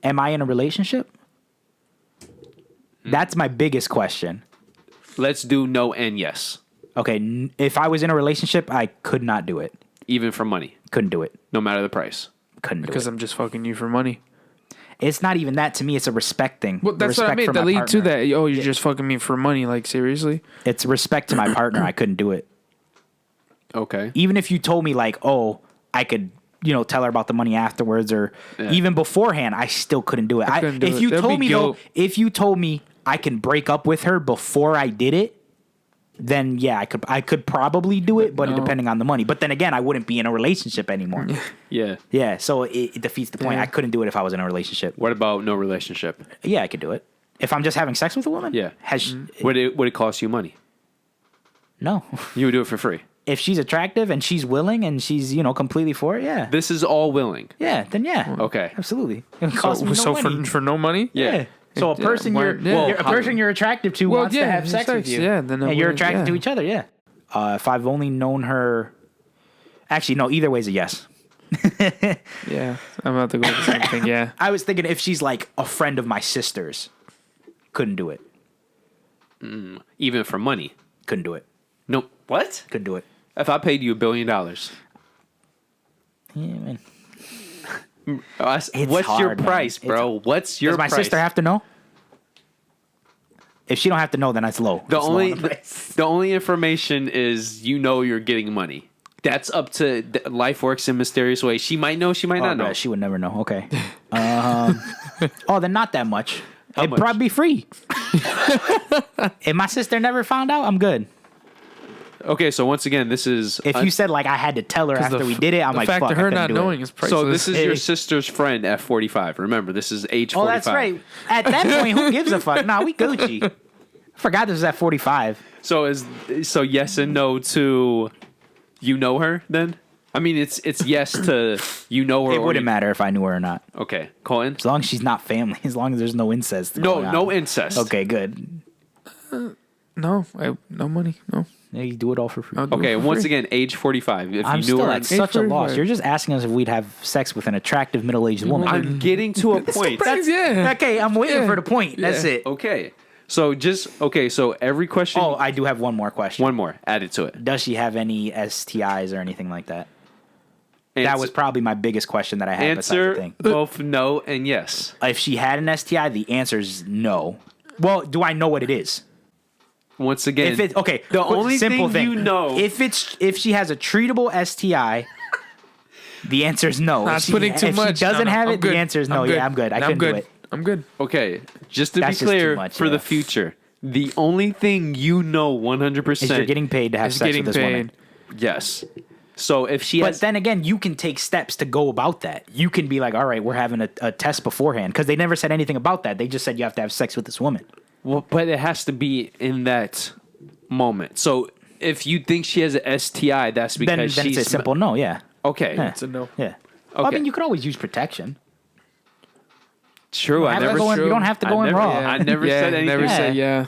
Speaker 2: Am I in a relationship? That's my biggest question.
Speaker 3: Let's do no and yes.
Speaker 2: Okay, if I was in a relationship, I could not do it.
Speaker 3: Even for money.
Speaker 2: Couldn't do it.
Speaker 3: No matter the price.
Speaker 2: Couldn't do
Speaker 4: Because
Speaker 2: it.
Speaker 4: I'm just fucking you for money.
Speaker 2: It's not even that to me. It's a respect thing.
Speaker 4: Well, that's what I
Speaker 2: Respect
Speaker 4: mean.
Speaker 2: for
Speaker 4: That
Speaker 2: my
Speaker 4: lead to
Speaker 2: partner.
Speaker 4: that. Oh, you're just fucking me for money. Like, seriously?
Speaker 2: It's respect to my partner. I couldn't do it.
Speaker 3: Okay.
Speaker 2: Even if you told me like, oh, I could, tell her about the money afterwards, or even beforehand, I still couldn't do it.
Speaker 4: couldn't do
Speaker 2: If
Speaker 4: it.
Speaker 2: you
Speaker 4: There'd
Speaker 2: told
Speaker 4: be
Speaker 2: me though,
Speaker 4: guilt.
Speaker 2: if you told me I can break up with her before I did it, then yeah, I could probably do it, but
Speaker 4: No.
Speaker 2: depending on the money. But then again, I wouldn't be in a relationship anymore.
Speaker 3: Yeah.
Speaker 2: Yeah, so it defeats the point.
Speaker 4: Yeah.
Speaker 2: I couldn't do it if I was in a relationship.
Speaker 3: What about no relationship?
Speaker 2: Yeah, I could do it. If I'm just having sex with a woman?
Speaker 3: Yeah.
Speaker 2: Has
Speaker 3: Would it cost you money?
Speaker 2: no.
Speaker 3: You would do it for free.
Speaker 2: If she's attractive and she's willing and she's, completely for it, yeah.
Speaker 3: This is all willing.
Speaker 2: Yeah, then yeah.
Speaker 3: Okay.
Speaker 2: Absolutely. It would cost me no
Speaker 4: So
Speaker 2: money.
Speaker 4: for no money?
Speaker 3: Yeah.
Speaker 2: Yeah. So a person you're attractive to wants to have sex with you.
Speaker 4: Yeah, then
Speaker 2: and you're attracted to each other. Yeah. If I've only known her, actually no. Either way is a yes.
Speaker 4: Yeah, I'm about to go with the same thing. Yeah,
Speaker 2: I was thinking if she's like a friend of my sister's, couldn't do it.
Speaker 3: Even for money.
Speaker 2: Couldn't do it.
Speaker 3: Nope. What?
Speaker 2: Couldn't do it.
Speaker 3: If I paid you $1 billion,
Speaker 2: Yeah, man.
Speaker 3: what's
Speaker 2: hard,
Speaker 3: your
Speaker 2: man.
Speaker 3: price, bro? What's your
Speaker 2: Does my
Speaker 3: price?
Speaker 2: sister have to know? If she don't have to know, then that's low.
Speaker 3: The
Speaker 2: It's low
Speaker 3: only
Speaker 2: on the price.
Speaker 3: the only information is you're getting money. That's up to life works in mysterious ways. She might know, she might not know.
Speaker 2: Right, she would never know. Okay. Then not that much. It'd
Speaker 3: much?
Speaker 2: probably be free. If my sister never found out, I'm good.
Speaker 3: Okay, so once again, this is
Speaker 2: If you said like I had to tell her after we did it, I'm
Speaker 4: the
Speaker 2: like,
Speaker 4: fact
Speaker 2: fuck,
Speaker 4: of her
Speaker 2: I couldn't
Speaker 4: not
Speaker 2: do
Speaker 4: knowing
Speaker 2: it.
Speaker 4: is priceless.
Speaker 3: so this is your
Speaker 2: Hey.
Speaker 3: sister's friend at 45. Remember, this is age 45.
Speaker 2: Oh, that's right. At that point, who gives a fuck? Nah, we Gucci. I forgot this was at 45.
Speaker 3: So yes and no to you know her then? I mean, it's yes to you know her.
Speaker 2: It
Speaker 3: or
Speaker 2: wouldn't
Speaker 3: you-
Speaker 2: matter if I knew her or not.
Speaker 3: Okay, Colton.
Speaker 2: As long as she's not family. As long as there's no incest.
Speaker 3: No,
Speaker 2: going on.
Speaker 3: no incest.
Speaker 2: Okay, good.
Speaker 4: no money. No.
Speaker 2: Yeah, you do it all for free.
Speaker 4: I'll do
Speaker 3: Okay,
Speaker 4: it for
Speaker 3: once
Speaker 4: free.
Speaker 3: again, age 45. If
Speaker 2: I'm
Speaker 3: you knew
Speaker 2: still
Speaker 3: her,
Speaker 2: at such a loss.
Speaker 4: 45.
Speaker 2: You're just asking us if we'd have sex with an attractive middle-aged woman.
Speaker 3: I'm getting to a point.
Speaker 4: Yeah.
Speaker 2: Okay, I'm waiting
Speaker 4: Yeah.
Speaker 2: for the point. That's
Speaker 4: Yeah.
Speaker 2: it.
Speaker 3: Okay, so every question.
Speaker 2: Oh, I do have one more question.
Speaker 3: one more added to it.
Speaker 2: Does she have any STIs or anything like that? That
Speaker 3: Answer-
Speaker 2: was probably my biggest question that I had besides the
Speaker 3: answer
Speaker 2: thing.
Speaker 3: both no and yes.
Speaker 2: If she had an STI, the answer is no. Well, do I know what it is?
Speaker 3: Once again,
Speaker 2: If it's okay,
Speaker 3: the
Speaker 2: quick,
Speaker 3: only
Speaker 2: simple
Speaker 3: thing you know,
Speaker 2: if she has a treatable STI, the answer is no.
Speaker 4: That's
Speaker 2: If she-
Speaker 4: putting too
Speaker 2: if
Speaker 4: much.
Speaker 2: she doesn't
Speaker 4: No,
Speaker 2: have
Speaker 4: I'm
Speaker 2: it,
Speaker 4: good.
Speaker 2: the answer is no.
Speaker 4: I'm good.
Speaker 2: Yeah, I'm good. I couldn't
Speaker 4: good.
Speaker 2: do it.
Speaker 4: I'm good.
Speaker 3: okay, just to
Speaker 2: That's
Speaker 3: be
Speaker 2: just
Speaker 3: clear
Speaker 2: too much,
Speaker 3: for
Speaker 2: yeah.
Speaker 3: the future, the only thing you know
Speaker 2: Is
Speaker 3: 100%
Speaker 2: you're getting paid to have
Speaker 4: It's
Speaker 2: sex
Speaker 4: getting
Speaker 2: with this woman.
Speaker 4: paid.
Speaker 3: yes. So if she
Speaker 2: But
Speaker 3: has,
Speaker 2: then again, you can take steps to go about that. You can be like, all right, we're having a test beforehand. Because they never said anything about that. They just said you have to have sex with this woman.
Speaker 3: well, but it has to be in that moment. So if you think she has an STI, that's because
Speaker 2: Then
Speaker 3: she's
Speaker 2: it's a simple no, yeah.
Speaker 3: Okay,
Speaker 2: Yeah.
Speaker 4: It's a no.
Speaker 2: Yeah. Well, I
Speaker 3: Okay.
Speaker 2: mean, you could always use protection.
Speaker 3: true. I
Speaker 2: Have to
Speaker 3: never,
Speaker 2: go in- you don't have to go in
Speaker 3: never-
Speaker 2: raw.
Speaker 3: I never said anything.
Speaker 4: Never said
Speaker 2: Yeah.
Speaker 4: yeah.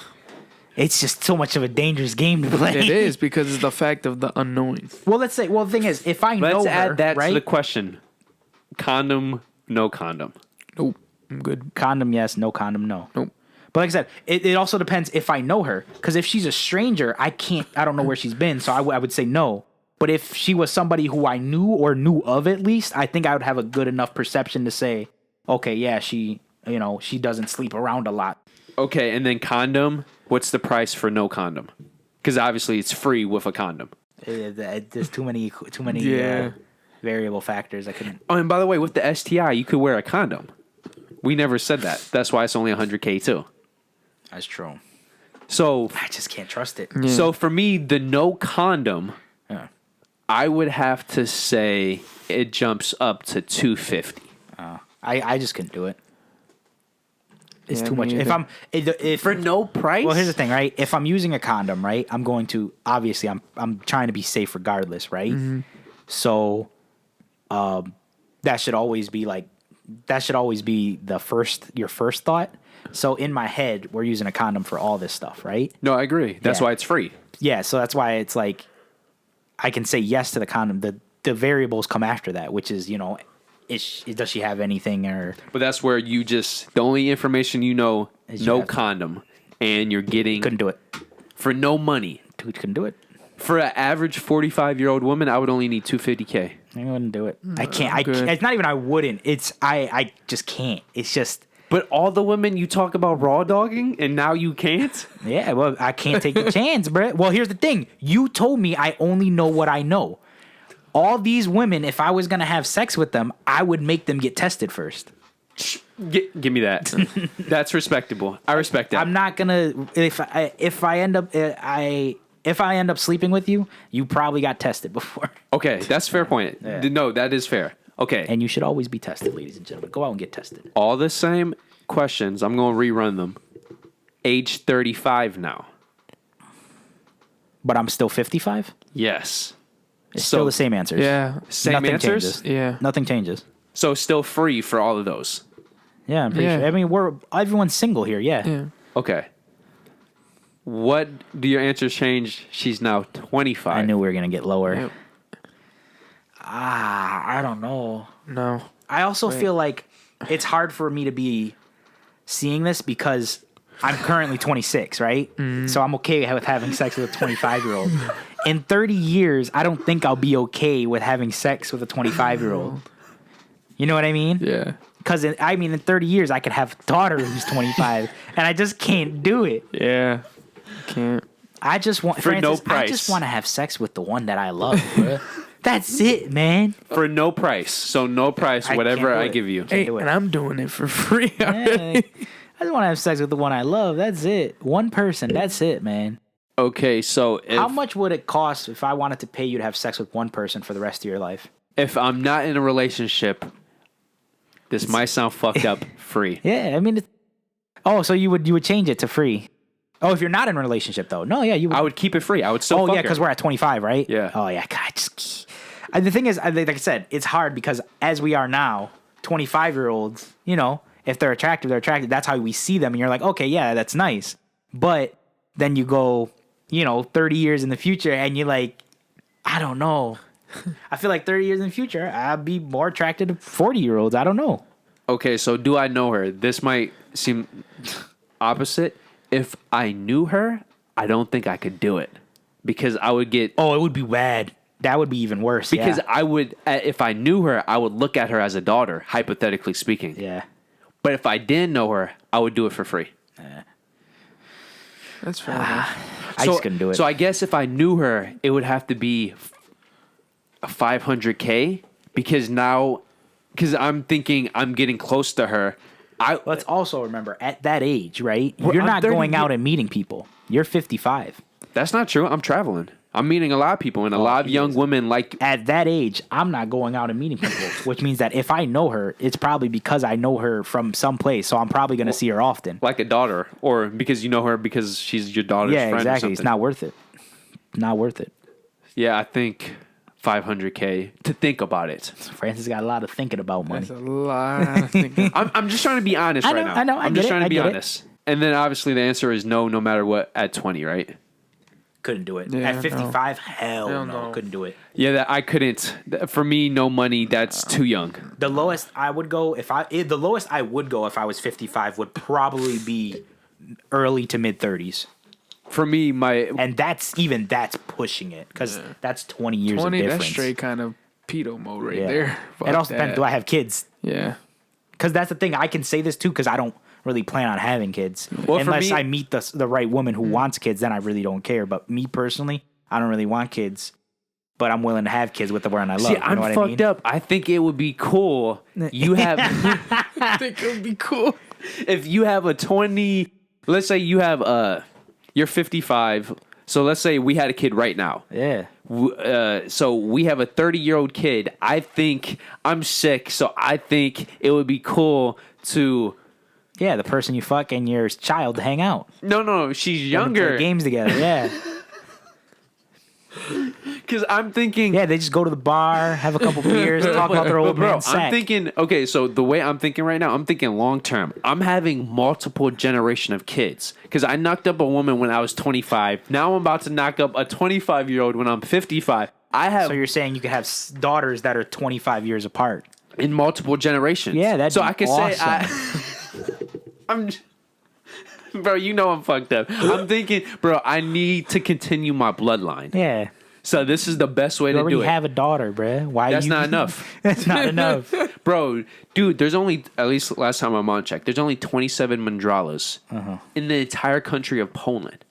Speaker 2: It's just so much of a dangerous game to play.
Speaker 4: It is because it's the fact of the unknowing.
Speaker 2: Well, let's say. Well, the thing is, if I know
Speaker 3: Let's
Speaker 2: her,
Speaker 3: add that
Speaker 2: right?
Speaker 3: to the question: condom, no condom.
Speaker 4: Nope. I'm good.
Speaker 2: Condom, yes. No condom, no.
Speaker 4: Nope.
Speaker 2: But like I said, it also depends if I know her. Because if she's a stranger, I don't know where she's been, so I would say no. But if she was somebody who I knew or knew of at least, I think I would have a good enough perception to say, okay, yeah, she doesn't sleep around a lot.
Speaker 3: Okay, and then condom. What's the price for no condom? Because obviously it's free with a condom.
Speaker 2: There's too many
Speaker 4: Yeah.
Speaker 2: variable factors. I couldn't.
Speaker 3: Oh, and by the way, with the STI, you could wear a condom. We never said that. That's why it's only $100K too.
Speaker 2: That's true.
Speaker 3: So,
Speaker 2: I just can't trust it.
Speaker 3: so for me, the no condom,
Speaker 2: Yeah.
Speaker 3: I would have to say it jumps up to $250.
Speaker 2: I just couldn't do it. It's
Speaker 4: Yeah,
Speaker 2: too
Speaker 4: me
Speaker 2: much.
Speaker 4: either.
Speaker 2: If
Speaker 3: For no price?
Speaker 2: well, here's the thing, right? If I'm using a condom, right, I'm going to obviously I'm trying to be safe regardless, right?
Speaker 4: Mm-hmm.
Speaker 2: So, that should always be your first thought. So in my head, we're using a condom for all this stuff, right?
Speaker 3: No, I agree. That's
Speaker 2: Yeah.
Speaker 3: why it's free.
Speaker 2: Yeah, so that's why it's like I can say yes to the condom. The variables come after that, which is does she have anything or
Speaker 3: But that's where you just, the only information you know,
Speaker 2: Is you
Speaker 3: no
Speaker 2: have to-
Speaker 3: condom. And you're getting,
Speaker 2: couldn't do it.
Speaker 3: for no money.
Speaker 2: Dude, couldn't do it.
Speaker 3: For an average 45-year-old woman, I would only need $250K.
Speaker 2: I wouldn't do it. I can't.
Speaker 4: I'm good.
Speaker 2: It's not even I wouldn't. It's I just can't. It's just
Speaker 3: But all the women you talk about raw dogging, and now you can't?
Speaker 2: yeah. Well, I can't take the chance, bro. Well, here's the thing. You told me I only know what I know. All these women, if I was gonna have sex with them, I would make them get tested first.
Speaker 3: Give me that. That's respectable. I respect that.
Speaker 2: I'm not gonna if I end up sleeping with you, you probably got tested before.
Speaker 3: Okay, that's a fair point.
Speaker 2: Yeah.
Speaker 3: No, that is fair. Okay.
Speaker 2: And you should always be tested, ladies and gentlemen. Go out and get tested.
Speaker 3: All the same questions. I'm going to rerun them. Age 35 now.
Speaker 2: But I'm still 55.
Speaker 3: Yes.
Speaker 2: It's still the same answers.
Speaker 4: Yeah.
Speaker 3: Same
Speaker 2: Nothing
Speaker 3: answers?
Speaker 2: changes.
Speaker 4: Yeah.
Speaker 2: Nothing changes.
Speaker 3: So still free for all of those.
Speaker 2: Yeah, I'm pretty
Speaker 4: Yeah.
Speaker 2: sure. I mean, everyone's single here. Yeah.
Speaker 4: Yeah.
Speaker 3: Okay. What do your answers change? She's now 25.
Speaker 2: I knew we were gonna get lower.
Speaker 4: Yep.
Speaker 2: I don't know.
Speaker 4: No.
Speaker 2: I also feel like it's hard for me to be seeing this because I'm currently 26, right? So I'm okay with having sex with a 25-year-old. In 30 years, I don't think I'll be okay with having sex with a 25-year-old. You know what I mean?
Speaker 4: Yeah.
Speaker 2: Because in 30 years, I could have a daughter who's 25, and I just can't do it.
Speaker 4: Yeah. Can't.
Speaker 2: I just want
Speaker 3: For no
Speaker 2: Francis, I
Speaker 3: price.
Speaker 2: just want to have sex with the one that I love, bro. That's it, man.
Speaker 3: For no price. So no price,
Speaker 2: I
Speaker 3: whatever
Speaker 2: can't do
Speaker 3: I
Speaker 2: it.
Speaker 3: give you.
Speaker 4: Hey,
Speaker 2: do it.
Speaker 4: and I'm doing it for free.
Speaker 2: Yeah, I just want to have sex with the one I love. That's it. One person. That's it, man.
Speaker 3: Okay, so
Speaker 2: How much would it cost if I wanted to pay you to have sex with one person for the rest of your life?
Speaker 3: if I'm not in a relationship, this might sound fucked up, free.
Speaker 2: Yeah, I mean, so you would change it to free. Oh, if you're not in a relationship though, no, yeah, you would.
Speaker 3: I would keep it free. I would still
Speaker 2: Oh
Speaker 3: fuck
Speaker 2: yeah,
Speaker 3: her.
Speaker 2: because we're at 25, right?
Speaker 3: Yeah.
Speaker 2: Oh yeah, God, the thing is, like I said, it's hard because as we are now, 25-year-olds, if they're attractive, they're attractive. That's how we see them, and you're like, okay, yeah, that's nice. But then you go, 30 years in the future, and you're like, I don't know. I feel like 30 years in the future, I'll be more attracted to 40-year-olds. I don't know.
Speaker 3: Okay, so do I know her? This might seem opposite. If I knew her, I don't think I could do it because I would get.
Speaker 2: Oh, it would be bad. That would be even worse.
Speaker 3: Because
Speaker 2: yeah.
Speaker 3: I would, if I knew her, I would look at her as a daughter, hypothetically speaking.
Speaker 2: Yeah.
Speaker 3: But if I didn't know her, I would do it for free.
Speaker 4: That's fair enough.
Speaker 2: I just couldn't do it.
Speaker 3: So I guess if I knew her, it would have to be a $500K because I'm thinking I'm getting close to her.
Speaker 2: Let's also remember, at that age, right?
Speaker 3: Well,
Speaker 2: You're
Speaker 3: I'm
Speaker 2: not
Speaker 3: 30
Speaker 2: going out and meeting people. You're 55.
Speaker 3: That's not true. I'm traveling. I'm meeting a lot of people, and a lot of young women like.
Speaker 2: At that age, I'm not going out and meeting people, which means that if I know her, it's probably because I know her from someplace, so I'm probably going to see her often.
Speaker 3: Like a daughter, or because you know her because she's your daughter's
Speaker 2: Yeah,
Speaker 3: friend. Or
Speaker 2: exactly. It's
Speaker 3: something.
Speaker 2: not worth it. Not worth it.
Speaker 3: Yeah, I think $500K to think about it.
Speaker 2: Francis got a lot of thinking about money.
Speaker 4: That's a lot of thinking.
Speaker 3: I'm just trying to be honest
Speaker 2: I know,
Speaker 3: right now.
Speaker 2: I know, I
Speaker 3: I'm
Speaker 2: get
Speaker 3: just
Speaker 2: it,
Speaker 3: trying to
Speaker 2: I
Speaker 3: be
Speaker 2: get it.
Speaker 3: honest. And then obviously the answer is no matter what at 20, right?
Speaker 2: Couldn't do it.
Speaker 4: Yeah,
Speaker 2: At 55, hell
Speaker 4: Hell
Speaker 2: no,
Speaker 4: no.
Speaker 2: couldn't do it.
Speaker 3: Yeah, that I couldn't. For me, no money. That's too young.
Speaker 2: The lowest I would go if I was 55 would probably be early to mid 30s.
Speaker 3: For me,
Speaker 2: And that's pushing it because that's 20 years
Speaker 4: 20,
Speaker 2: of difference.
Speaker 4: that's straight kind of pedo mode right
Speaker 2: Yeah.
Speaker 4: there.
Speaker 2: It also depends. Do I have kids?
Speaker 4: Yeah.
Speaker 2: Because that's the thing. I can say this too because I don't really plan on having kids.
Speaker 3: Well, for
Speaker 2: Unless
Speaker 3: me-
Speaker 2: I meet the right woman who wants kids, then I really don't care. But me personally, I don't really want kids. But I'm willing to have kids with the one I love.
Speaker 3: see,
Speaker 2: you know
Speaker 3: I'm
Speaker 2: what
Speaker 3: fucked
Speaker 2: I mean?
Speaker 3: up. I think it would be cool. You have
Speaker 4: I think it would be cool.
Speaker 3: if you have a 20. Let's say you have you're 55. So let's say we had a kid right now.
Speaker 2: Yeah.
Speaker 3: So we have a 30-year-old kid. I think I'm sick, so I think it would be cool to.
Speaker 2: Yeah, the person you fuck and your child to hang out.
Speaker 3: No, she's
Speaker 2: Play
Speaker 3: younger.
Speaker 2: games together. Yeah.
Speaker 3: Because I'm thinking.
Speaker 2: Yeah, they just go to the bar, have a couple beers, talk about their old
Speaker 3: bro,
Speaker 2: man sack.
Speaker 3: I'm thinking. Okay, so the way I'm thinking right now, I'm thinking long term. I'm having multiple generation of kids because I knocked up a woman when I was 25. Now I'm about to knock up a 25-year-old when I'm 55. I have
Speaker 2: So you're saying you could have daughters that are 25 years apart.
Speaker 3: in multiple generations.
Speaker 2: Yeah, that'd
Speaker 3: so
Speaker 2: be
Speaker 3: I could
Speaker 2: awesome.
Speaker 3: say I'm. Bro, you know I'm fucked up. I'm thinking, bro, I need to continue my bloodline.
Speaker 2: Yeah.
Speaker 3: So this is the best way
Speaker 2: You
Speaker 3: to
Speaker 2: already
Speaker 3: do it.
Speaker 2: have a daughter, bruh. Why
Speaker 3: That's
Speaker 2: you...
Speaker 3: not enough.
Speaker 2: That's not enough.
Speaker 3: Bro, dude, there's only, at least last time my mom checked, there's only 27 mandralas in the entire country of Poland.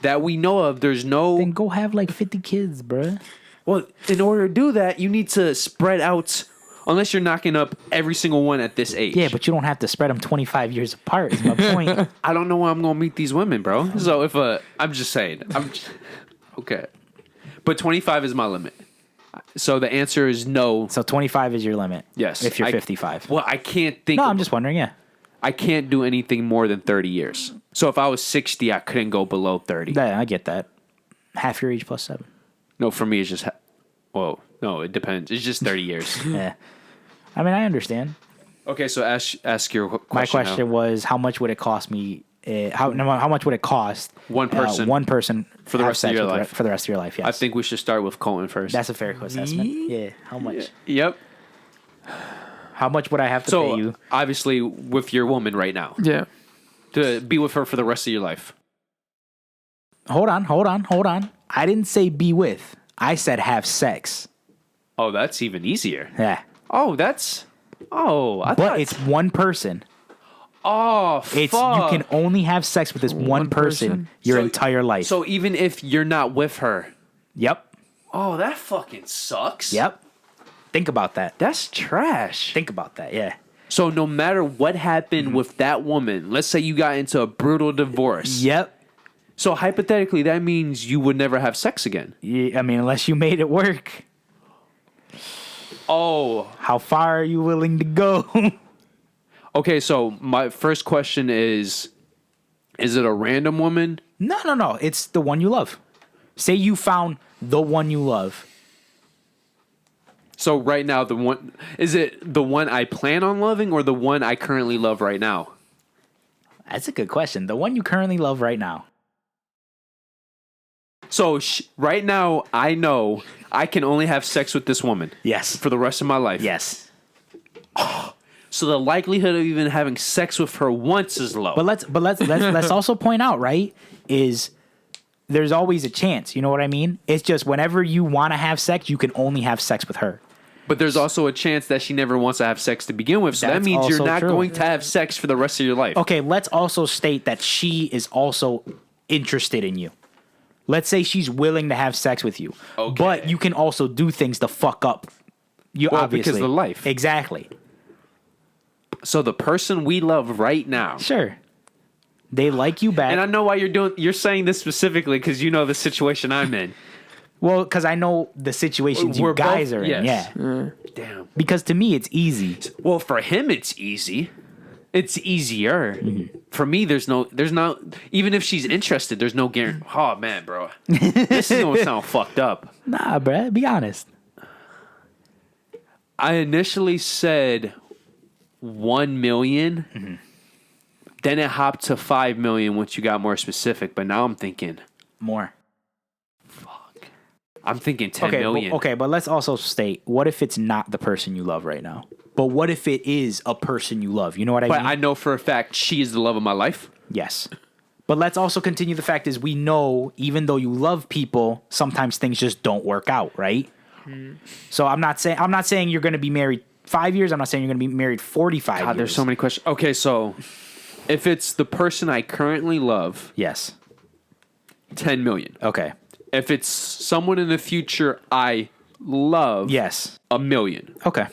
Speaker 3: That we know of. There's no.
Speaker 2: Then go have like 50 kids, bruh.
Speaker 3: Well, in order to do that, you need to spread out, unless you're knocking up every single one at this age.
Speaker 2: Yeah, but you don't have to spread them 25 years apart, is my point.
Speaker 3: I don't know where I'm going to meet these women, bro. So if, I'm just saying. Okay. But 25 is my limit. So the answer is no.
Speaker 2: So 25 is your limit.
Speaker 3: Yes.
Speaker 2: If you're 55.
Speaker 3: Well, I can't think.
Speaker 2: No, I'm just wondering, yeah.
Speaker 3: I can't do anything more than 30 years. So if I was 60, I couldn't go below 30.
Speaker 2: Yeah, I get that. Half your age plus 7.
Speaker 3: No, for me, it's just. Whoa. No, it depends. It's just 30 years.
Speaker 2: Yeah. I mean, I understand.
Speaker 3: Okay, so ask your question.
Speaker 2: My question
Speaker 3: now.
Speaker 2: was, how much would it cost me? How much would it cost
Speaker 3: One person.
Speaker 2: one person
Speaker 3: For the
Speaker 2: have
Speaker 3: rest of
Speaker 2: sex
Speaker 3: your
Speaker 2: with
Speaker 3: life.
Speaker 2: for the rest of your life? Yes.
Speaker 3: I think we should start with Colton first.
Speaker 2: that's a fair assessment. Yeah. How much?
Speaker 3: Yep.
Speaker 2: How much would I have to
Speaker 3: So
Speaker 2: pay you?
Speaker 3: obviously, with your woman right now,
Speaker 4: Yeah.
Speaker 3: to be with her for the rest of your life.
Speaker 2: Hold on. I didn't say be with. I said have sex.
Speaker 3: Oh, that's even easier.
Speaker 2: Yeah.
Speaker 3: Oh, that's. Oh, I
Speaker 2: But
Speaker 3: thought
Speaker 2: it's one person.
Speaker 3: Oh,
Speaker 2: It's
Speaker 3: fuck.
Speaker 2: you can only have sex with this one person
Speaker 4: person?
Speaker 2: your
Speaker 3: So-
Speaker 2: entire life.
Speaker 3: So even if you're not with her.
Speaker 2: Yep.
Speaker 3: Oh, that fucking sucks.
Speaker 2: Yep. Think about that.
Speaker 3: That's trash.
Speaker 2: Think about that. Yeah.
Speaker 3: So no matter what happened with that woman, let's say you got into a brutal divorce.
Speaker 2: Yep.
Speaker 3: So hypothetically, that means you would never have sex again.
Speaker 2: I mean, unless you made it work.
Speaker 3: Oh.
Speaker 2: How far are you willing to go?
Speaker 3: Okay, so my first question is it a random woman?
Speaker 2: No. It's the one you love. Say you found the one you love.
Speaker 3: So right now, is it the one I plan on loving or the one I currently love right now?
Speaker 2: That's a good question. The one you currently love right now.
Speaker 3: So right now, I know I can only have sex with this woman
Speaker 2: Yes.
Speaker 3: for the rest of my life.
Speaker 2: Yes.
Speaker 3: So the likelihood of even having sex with her once is low.
Speaker 2: But let's also point out, right? Is there's always a chance. You know what I mean? It's just whenever you want to have sex, you can only have sex with her.
Speaker 3: But there's also a chance that she never wants to have sex to begin with. So that
Speaker 2: That's
Speaker 3: means you're
Speaker 2: also
Speaker 3: not
Speaker 2: true.
Speaker 3: going to have sex for the rest of your life.
Speaker 2: Okay, let's also state that she is also interested in you. Let's say she's willing to have sex with you.
Speaker 3: Okay.
Speaker 2: But you can also do things to fuck up. You
Speaker 3: Well,
Speaker 2: obviously
Speaker 3: because of life.
Speaker 2: Exactly.
Speaker 3: So the person we love right now.
Speaker 2: Sure. They like you back.
Speaker 3: And I know why you're saying this specifically because you know the situation I'm in.
Speaker 2: Well, because I know the situations
Speaker 3: We're
Speaker 2: you guys
Speaker 3: both-
Speaker 2: are in.
Speaker 3: yes.
Speaker 2: Yeah.
Speaker 3: Damn.
Speaker 2: Because to me, it's easy.
Speaker 3: Well, for him, it's easy. It's easier. For me, there's no, even if she's interested, there's no guarantee. Oh, man, bro. This is going to sound fucked up.
Speaker 2: Nah, bruh. Be honest.
Speaker 3: I initially said 1 million. Then it hopped to 5 million once you got more specific. But now I'm thinking,
Speaker 2: More.
Speaker 3: I'm thinking 10 million.
Speaker 2: Okay, but let's also state, what if it's not the person you love right now? But what if it is a person you love? You know what I
Speaker 3: But
Speaker 2: mean?
Speaker 3: I know for a fact she is the love of my life.
Speaker 2: Yes. But let's also continue the fact is we know even though you love people, sometimes things just don't work out, right? So I'm not saying you're going to be married 5 years. I'm not saying you're going to be married 45
Speaker 3: God,
Speaker 2: years.
Speaker 3: there's so many questions. Okay, so if it's the person I currently love,
Speaker 2: Yes.
Speaker 3: 10 million.
Speaker 2: Okay.
Speaker 3: If it's someone in the future I love,
Speaker 2: Yes.
Speaker 3: 1 million.
Speaker 2: Okay.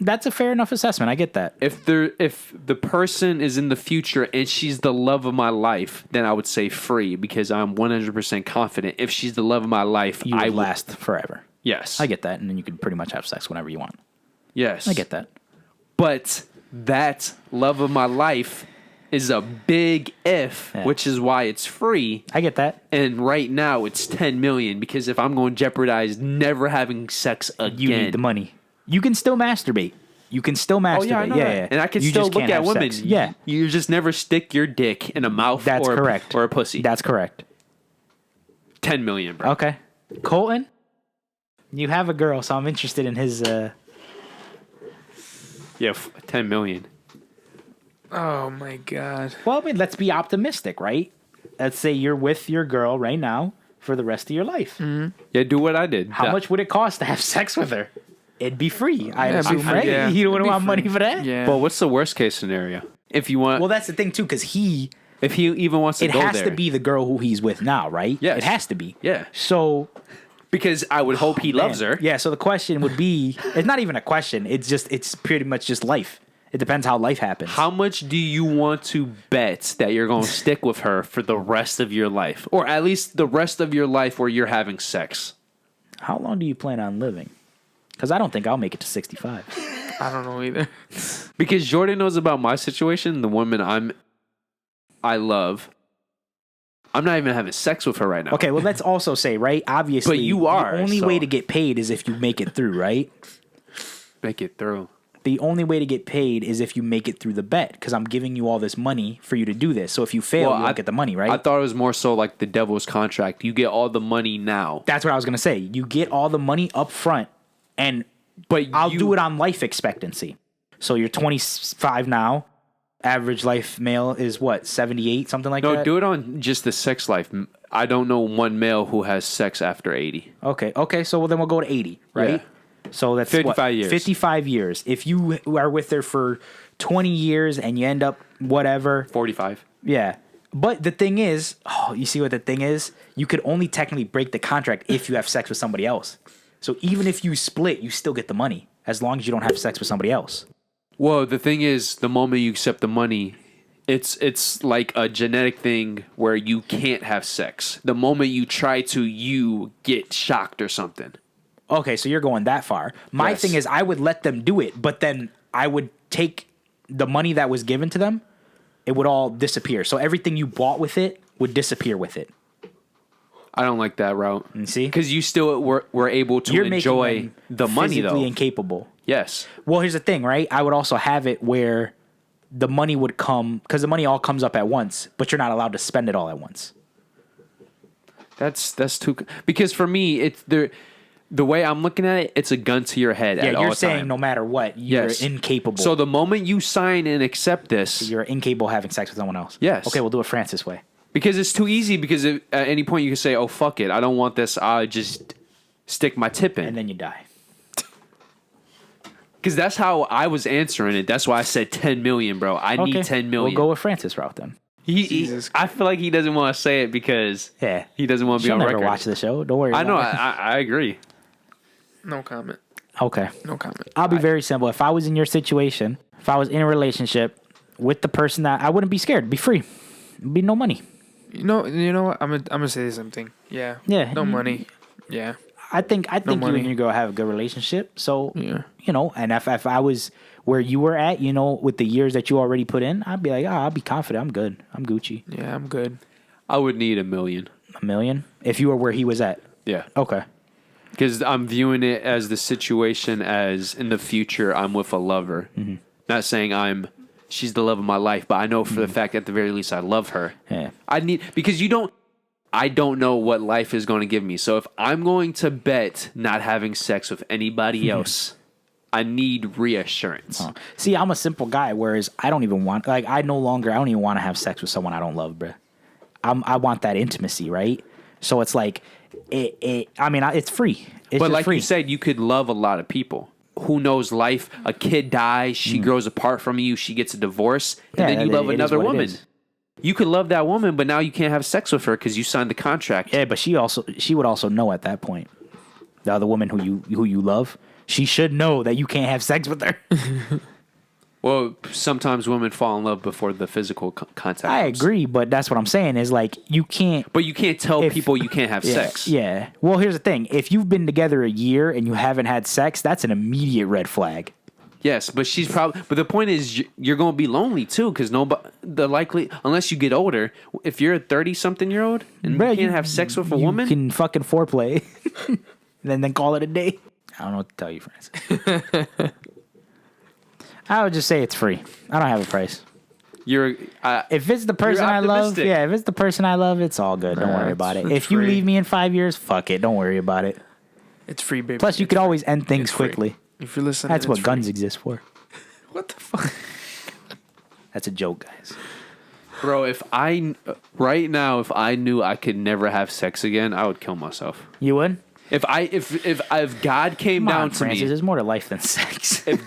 Speaker 2: That's a fair enough assessment. I get that.
Speaker 3: If the person is in the future and she's the love of my life, then I would say free because I'm 100% confident if she's the love of my life,
Speaker 2: You
Speaker 3: I
Speaker 2: would
Speaker 3: will
Speaker 2: last forever.
Speaker 3: Yes.
Speaker 2: I get that. And then you can pretty much have sex whenever you want.
Speaker 3: Yes.
Speaker 2: I get that.
Speaker 3: But that love of my life is a big if,
Speaker 2: Yeah.
Speaker 3: which is why it's free.
Speaker 2: I get that.
Speaker 3: And right now it's 10 million because if I'm going to jeopardize never having sex again.
Speaker 2: You need the money. You can still masturbate. You can still masturbate.
Speaker 3: Oh yeah, I know that. And I can
Speaker 2: You
Speaker 3: still
Speaker 2: just
Speaker 3: look
Speaker 2: can't
Speaker 3: at
Speaker 2: have
Speaker 3: women.
Speaker 2: sex. Yeah.
Speaker 3: You just never stick your dick in a mouth
Speaker 2: That's
Speaker 3: or
Speaker 2: correct.
Speaker 3: or a pussy.
Speaker 2: That's correct.
Speaker 3: 10 million, bro.
Speaker 2: Okay. Colton, you have a girl, so I'm interested in his.
Speaker 3: Yeah, 10 million.
Speaker 4: Oh my god.
Speaker 2: Well, I mean, let's be optimistic, right? Let's say you're with your girl right now for the rest of your life.
Speaker 3: Yeah, do what I did.
Speaker 2: How much would it cost to have sex with her? It'd be free. I
Speaker 4: Yeah, it'd be
Speaker 2: assume,
Speaker 4: free,
Speaker 2: right?
Speaker 4: yeah.
Speaker 2: You don't
Speaker 4: It'd be
Speaker 2: want money
Speaker 4: free.
Speaker 2: for that?
Speaker 4: Yeah.
Speaker 3: But what's the worst case scenario? If you want,
Speaker 2: Well, that's the thing too, because
Speaker 3: if he even wants to
Speaker 2: it
Speaker 3: go
Speaker 2: has
Speaker 3: there,
Speaker 2: to be the girl who he's with now, right?
Speaker 3: Yes.
Speaker 2: It has to be.
Speaker 3: Yeah,
Speaker 2: So
Speaker 3: because I would hope he loves
Speaker 2: man.
Speaker 3: her.
Speaker 2: Yeah. So the question would be, it's not even a question. It's pretty much just life. It depends how life happens.
Speaker 3: How much do you want to bet that you're going to stick with her for the rest of your life, or at least the rest of your life where you're having sex?
Speaker 2: How long do you plan on living? Because I don't think I'll make it to 65.
Speaker 4: I don't know either.
Speaker 3: Because Jordan knows about my situation, the woman I love. I'm not even having sex with her right now.
Speaker 2: Okay, well, let's also say, right? Obviously,
Speaker 3: But you are,
Speaker 2: the only
Speaker 3: so-
Speaker 2: way to get paid is if you make it through, right?
Speaker 3: Make it through.
Speaker 2: the only way to get paid is if you make it through the bet, because I'm giving you all this money for you to do this. So if you fail, you don't get the money, right?
Speaker 3: I thought it was more so like the devil's contract. You get all the money now.
Speaker 2: That's what I was going to say. You get all the money up front,
Speaker 3: but
Speaker 2: I'll do it on life expectancy. So you're 25 now. Average life male is what, 78, something like that?
Speaker 3: No, do it on just the sex life. I don't know one male who has sex after 80.
Speaker 2: Okay. So then we'll go to 80, right?
Speaker 3: Yeah.
Speaker 2: So that's
Speaker 3: 55 years.
Speaker 2: 55 years. If you are with her for 20 years and you end up whatever.
Speaker 3: 45.
Speaker 2: Yeah. But the thing is, you see what the thing is? You could only technically break the contract if you have sex with somebody else. So even if you split, you still get the money as long as you don't have sex with somebody else.
Speaker 3: Well, the thing is, the moment you accept the money, it's like a genetic thing where you can't have sex. The moment you try to, you get shocked or something.
Speaker 2: Okay, so you're going that far. My
Speaker 3: Yes.
Speaker 2: thing is, I would let them do it, but then I would take the money that was given to them. It would all disappear. So everything you bought with it would disappear with it.
Speaker 3: I don't like that route.
Speaker 2: You see?
Speaker 3: Because you still were able to
Speaker 2: You're
Speaker 3: enjoy
Speaker 2: making them
Speaker 3: the money, though.
Speaker 2: physically incapable.
Speaker 3: Yes.
Speaker 2: Well, here's the thing, right? I would also have it where the money would come, because the money all comes up at once, but you're not allowed to spend it all at once.
Speaker 3: That's too... Because for me, it's the way I'm looking at it, it's a gun to your head at all
Speaker 2: you're
Speaker 3: times.
Speaker 2: saying no matter what, you're
Speaker 3: Yes.
Speaker 2: incapable.
Speaker 3: So the moment you sign and accept this...
Speaker 2: You're incapable of having sex with someone else.
Speaker 3: Yes.
Speaker 2: Okay, we'll do it Francis way.
Speaker 3: Because it's too easy, because at any point you can say, oh, fuck it, I don't want this, I'll just stick my tip in.
Speaker 2: And then you die.
Speaker 3: Because that's how I was answering it. That's why I said 10 million, bro. I need 10 million.
Speaker 2: We'll go with Francis route then.
Speaker 3: I feel like he doesn't want to say it because he doesn't want to be
Speaker 2: She'll
Speaker 3: on
Speaker 2: never
Speaker 3: record.
Speaker 2: watch the show. Don't worry
Speaker 3: I know.
Speaker 2: about it.
Speaker 3: I agree.
Speaker 4: No comment.
Speaker 2: Okay.
Speaker 4: No comment.
Speaker 2: I'll be very simple. If I was in your situation, if I was in a relationship with the person that I wouldn't be scared, be free. It'd be no money.
Speaker 4: You know what? I'm gonna say the same thing. Yeah.
Speaker 2: Yeah.
Speaker 4: No money. Yeah.
Speaker 2: I think you
Speaker 4: money.
Speaker 2: and your girl have a good relationship. So
Speaker 4: Yeah.
Speaker 2: And if I was where you were at, with the years that you already put in, I'd be like, I'll be confident. I'm good. I'm Gucci.
Speaker 4: Yeah, I'm good.
Speaker 3: I would need $1 million.
Speaker 2: $1 million? If you were where he was at.
Speaker 3: Yeah.
Speaker 2: Okay.
Speaker 3: Because I'm viewing it as the situation as in the future I'm with a lover.
Speaker 2: Mm-hmm.
Speaker 3: Not saying she's the love of my life, but I know for the fact at the very least I love her.
Speaker 2: Yeah.
Speaker 3: Because I don't know what life is going to give me. So if I'm going to bet not having sex with anybody else, I need reassurance.
Speaker 2: See, I'm a simple guy, whereas I don't even want, I don't even want to have sex with someone I don't love, bruh. I want that intimacy, right? So it's like, it's free. It's
Speaker 3: But
Speaker 2: just
Speaker 3: like
Speaker 2: free.
Speaker 3: you said, you could love a lot of people. Who knows life? A kid dies, she grows apart from you, she gets a divorce, and then you love
Speaker 2: it is
Speaker 3: another
Speaker 2: what it
Speaker 3: woman.
Speaker 2: is.
Speaker 3: You could love that woman, but now you can't have sex with her because you signed the contract.
Speaker 2: Yeah, but she would also know at that point. The other woman who you love, she should know that you can't have sex with her.
Speaker 3: Well, sometimes women fall in love before the physical contact.
Speaker 2: I
Speaker 3: comes.
Speaker 2: agree, but that's what I'm saying is like you can't.
Speaker 3: But you can't tell people you can't have sex.
Speaker 2: Yeah. Well, here's the thing: if you've been together a year and you haven't had sex, that's an immediate red flag.
Speaker 3: Yes, but she's probably. But the point is, you're going to be lonely too, because unless you get older, if you're a 30-something-year-old and
Speaker 2: Bruh,
Speaker 3: you can't have sex with a woman,
Speaker 2: you can fucking foreplay, and then call it a day. I don't know what to tell you, Francis. I would just say it's free. I don't have a price.
Speaker 3: if
Speaker 2: If it's the person I love,
Speaker 3: optimistic.
Speaker 2: if it's the person I love, it's all good. Don't worry about it. If you
Speaker 4: free.
Speaker 2: leave me in 5 years, fuck it. Don't worry about it.
Speaker 4: It's free, baby.
Speaker 2: Plus, you could always end things
Speaker 4: It's free.
Speaker 2: quickly.
Speaker 4: If you're listening,
Speaker 2: That's
Speaker 4: it's
Speaker 2: what
Speaker 4: free.
Speaker 2: guns exist for.
Speaker 4: What the fuck?
Speaker 2: That's a joke, guys.
Speaker 3: bro, if I knew I could never have sex again, I would kill myself.
Speaker 2: You would?
Speaker 3: If God came
Speaker 2: Come
Speaker 3: down
Speaker 2: on,
Speaker 3: to
Speaker 2: Francis.
Speaker 3: me,
Speaker 2: There's more to life than sex.
Speaker 3: if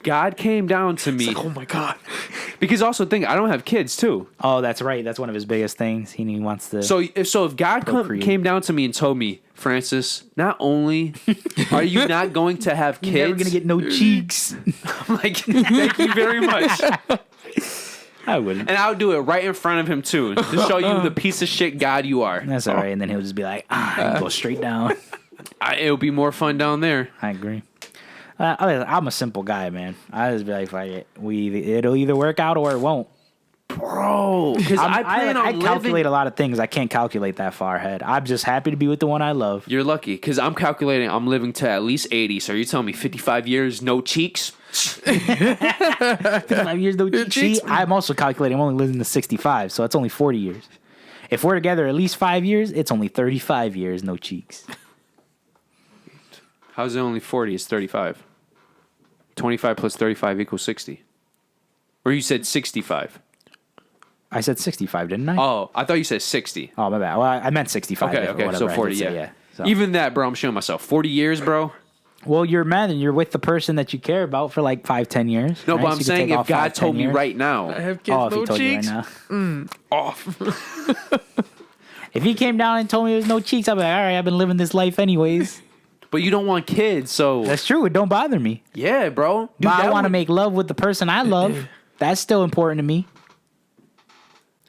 Speaker 3: God came down to me,
Speaker 4: Oh my god.
Speaker 3: because also think I don't have kids too.
Speaker 2: Oh, that's right. That's one of his biggest things. He wants to.
Speaker 3: So if God
Speaker 2: Procreate.
Speaker 3: came down to me and told me, Francis, not only are you not going to have kids,
Speaker 2: you're never gonna get no cheeks.
Speaker 3: I'm like, thank you very much.
Speaker 2: I wouldn't.
Speaker 3: And I would do it right in front of him too, to show you the piece of shit God you are.
Speaker 2: That's all right. And then he'll just be like, you go straight down.
Speaker 3: It'll be more fun down there.
Speaker 2: I agree. I'm a simple guy, man. I just be like, fuck it. It'll either work out or it won't.
Speaker 3: Bro, because I plan on
Speaker 2: I
Speaker 3: living.
Speaker 2: calculate a lot of things. I can't calculate that far ahead. I'm just happy to be with the one I love.
Speaker 3: You're lucky, because I'm calculating I'm living to at least 80. So you're telling me 55 years, no cheeks?
Speaker 2: 5 years, no cheeks. See, I'm also calculating. I'm only living to 65, so it's only 40 years. If we're together at least 5 years, it's only 35 years, no cheeks.
Speaker 3: How's it only 40? It's 35. 25 plus 35 equals 60. Or you said 65.
Speaker 2: I said 65, didn't I?
Speaker 3: Oh, I thought you said 60.
Speaker 2: Oh, my bad. Well, I meant 65.
Speaker 3: Okay,
Speaker 2: or
Speaker 3: okay,
Speaker 2: whatever
Speaker 3: so
Speaker 2: I
Speaker 3: 40,
Speaker 2: did
Speaker 3: yeah.
Speaker 2: say, So.
Speaker 3: Even that, bro, I'm showing myself. 40 years, bro.
Speaker 2: Well, you're mad and you're with the person that you care about for like 5-10 years.
Speaker 3: No,
Speaker 2: right?
Speaker 3: but
Speaker 2: So
Speaker 3: I'm
Speaker 2: you could
Speaker 3: saying
Speaker 2: take
Speaker 3: if
Speaker 2: off
Speaker 3: God
Speaker 2: 5-10
Speaker 3: told me
Speaker 2: years.
Speaker 3: right now.
Speaker 4: I have kids,
Speaker 2: Oh, if
Speaker 4: no
Speaker 2: he told
Speaker 4: cheeks.
Speaker 2: you right now.
Speaker 3: Off.
Speaker 2: If he came down and told me there's no cheeks, I'd be like, all right, I've been living this life anyways.
Speaker 3: But you don't want kids, so.
Speaker 2: That's true. It don't bother me.
Speaker 3: Yeah, bro.
Speaker 2: But I
Speaker 3: that
Speaker 2: want to
Speaker 3: would-
Speaker 2: make love with the person I love. That's still important to me.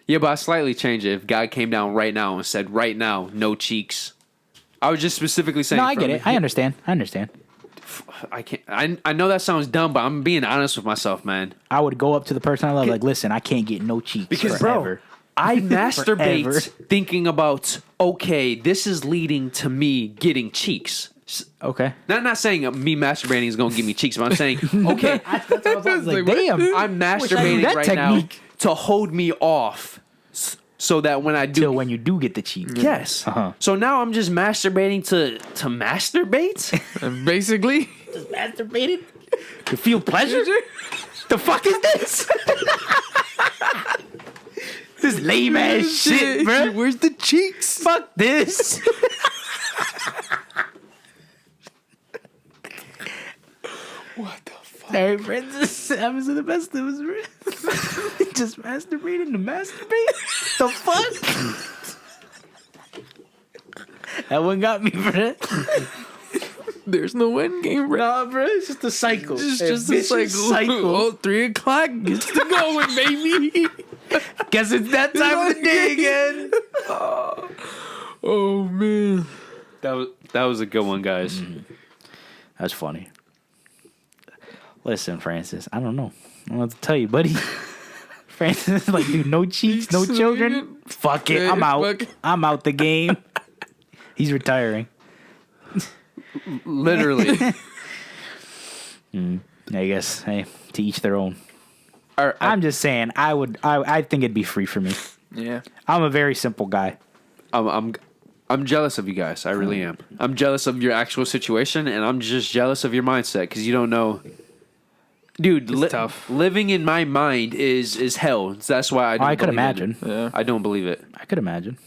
Speaker 3: Yeah, but I slightly change it. If God came down right now and said, right now, no cheeks. I was just specifically saying.
Speaker 2: No, I
Speaker 3: from
Speaker 2: get it. I understand.
Speaker 3: I can't. I know that sounds dumb, but I'm being honest with myself, man.
Speaker 2: I would go up to the person I love, like, listen, I can't get no cheeks
Speaker 3: Because,
Speaker 2: forever.
Speaker 3: bro, I masturbate
Speaker 2: Forever.
Speaker 3: thinking about, okay, this is leading to me getting cheeks.
Speaker 2: Okay.
Speaker 3: Not saying me masturbating is going to give me cheeks, but I'm saying, okay,
Speaker 2: That's what I was like, damn.
Speaker 3: I'm
Speaker 2: I knew
Speaker 3: masturbating
Speaker 2: that
Speaker 3: right
Speaker 2: technique.
Speaker 3: now to hold me off so that when I do.
Speaker 2: Till when you do get the cheeks.
Speaker 3: Yes.
Speaker 2: Uh-huh.
Speaker 3: So now I'm just masturbating to masturbate?
Speaker 4: Basically.
Speaker 2: Just masturbated to feel pleasure? The fuck is this? This lame ass shit, bro.
Speaker 4: Where's the cheeks?
Speaker 2: Fuck this.
Speaker 4: What the fuck?
Speaker 2: Sorry, friends. This happens to the best of us, bro. Just masturbating to masturbate? The fuck? That one got me, bro.
Speaker 4: There's no end game, bro.
Speaker 2: Nah, bro. It's just a cycle.
Speaker 4: Just
Speaker 2: A
Speaker 4: a cycle.
Speaker 2: vicious
Speaker 4: Oh, 3 o'clock gets to going, baby.
Speaker 2: Guess it's that time of the day again.
Speaker 4: Oh man.
Speaker 3: That was a good one, guys.
Speaker 2: That's funny. Listen, Francis, I don't know. I don't know what to tell you, buddy. Francis is like, dude, no cheeks, no children. Fuck it. I'm out.
Speaker 4: Fuck it.
Speaker 2: I'm out the game. He's retiring.
Speaker 3: Literally.
Speaker 2: I guess, hey, to each their own.
Speaker 3: Or,
Speaker 2: I'm just saying, I think it'd be free for me.
Speaker 4: Yeah.
Speaker 2: I'm a very simple guy.
Speaker 3: I'm jealous of you guys. I really am. I'm jealous of your actual situation, and I'm just jealous of your mindset because you don't know. Dude,
Speaker 4: tough.
Speaker 3: Living in my mind is hell. That's why I don't
Speaker 2: I could
Speaker 3: believe
Speaker 2: imagine.
Speaker 3: it.
Speaker 4: Yeah.
Speaker 3: I don't believe it.
Speaker 2: I could imagine.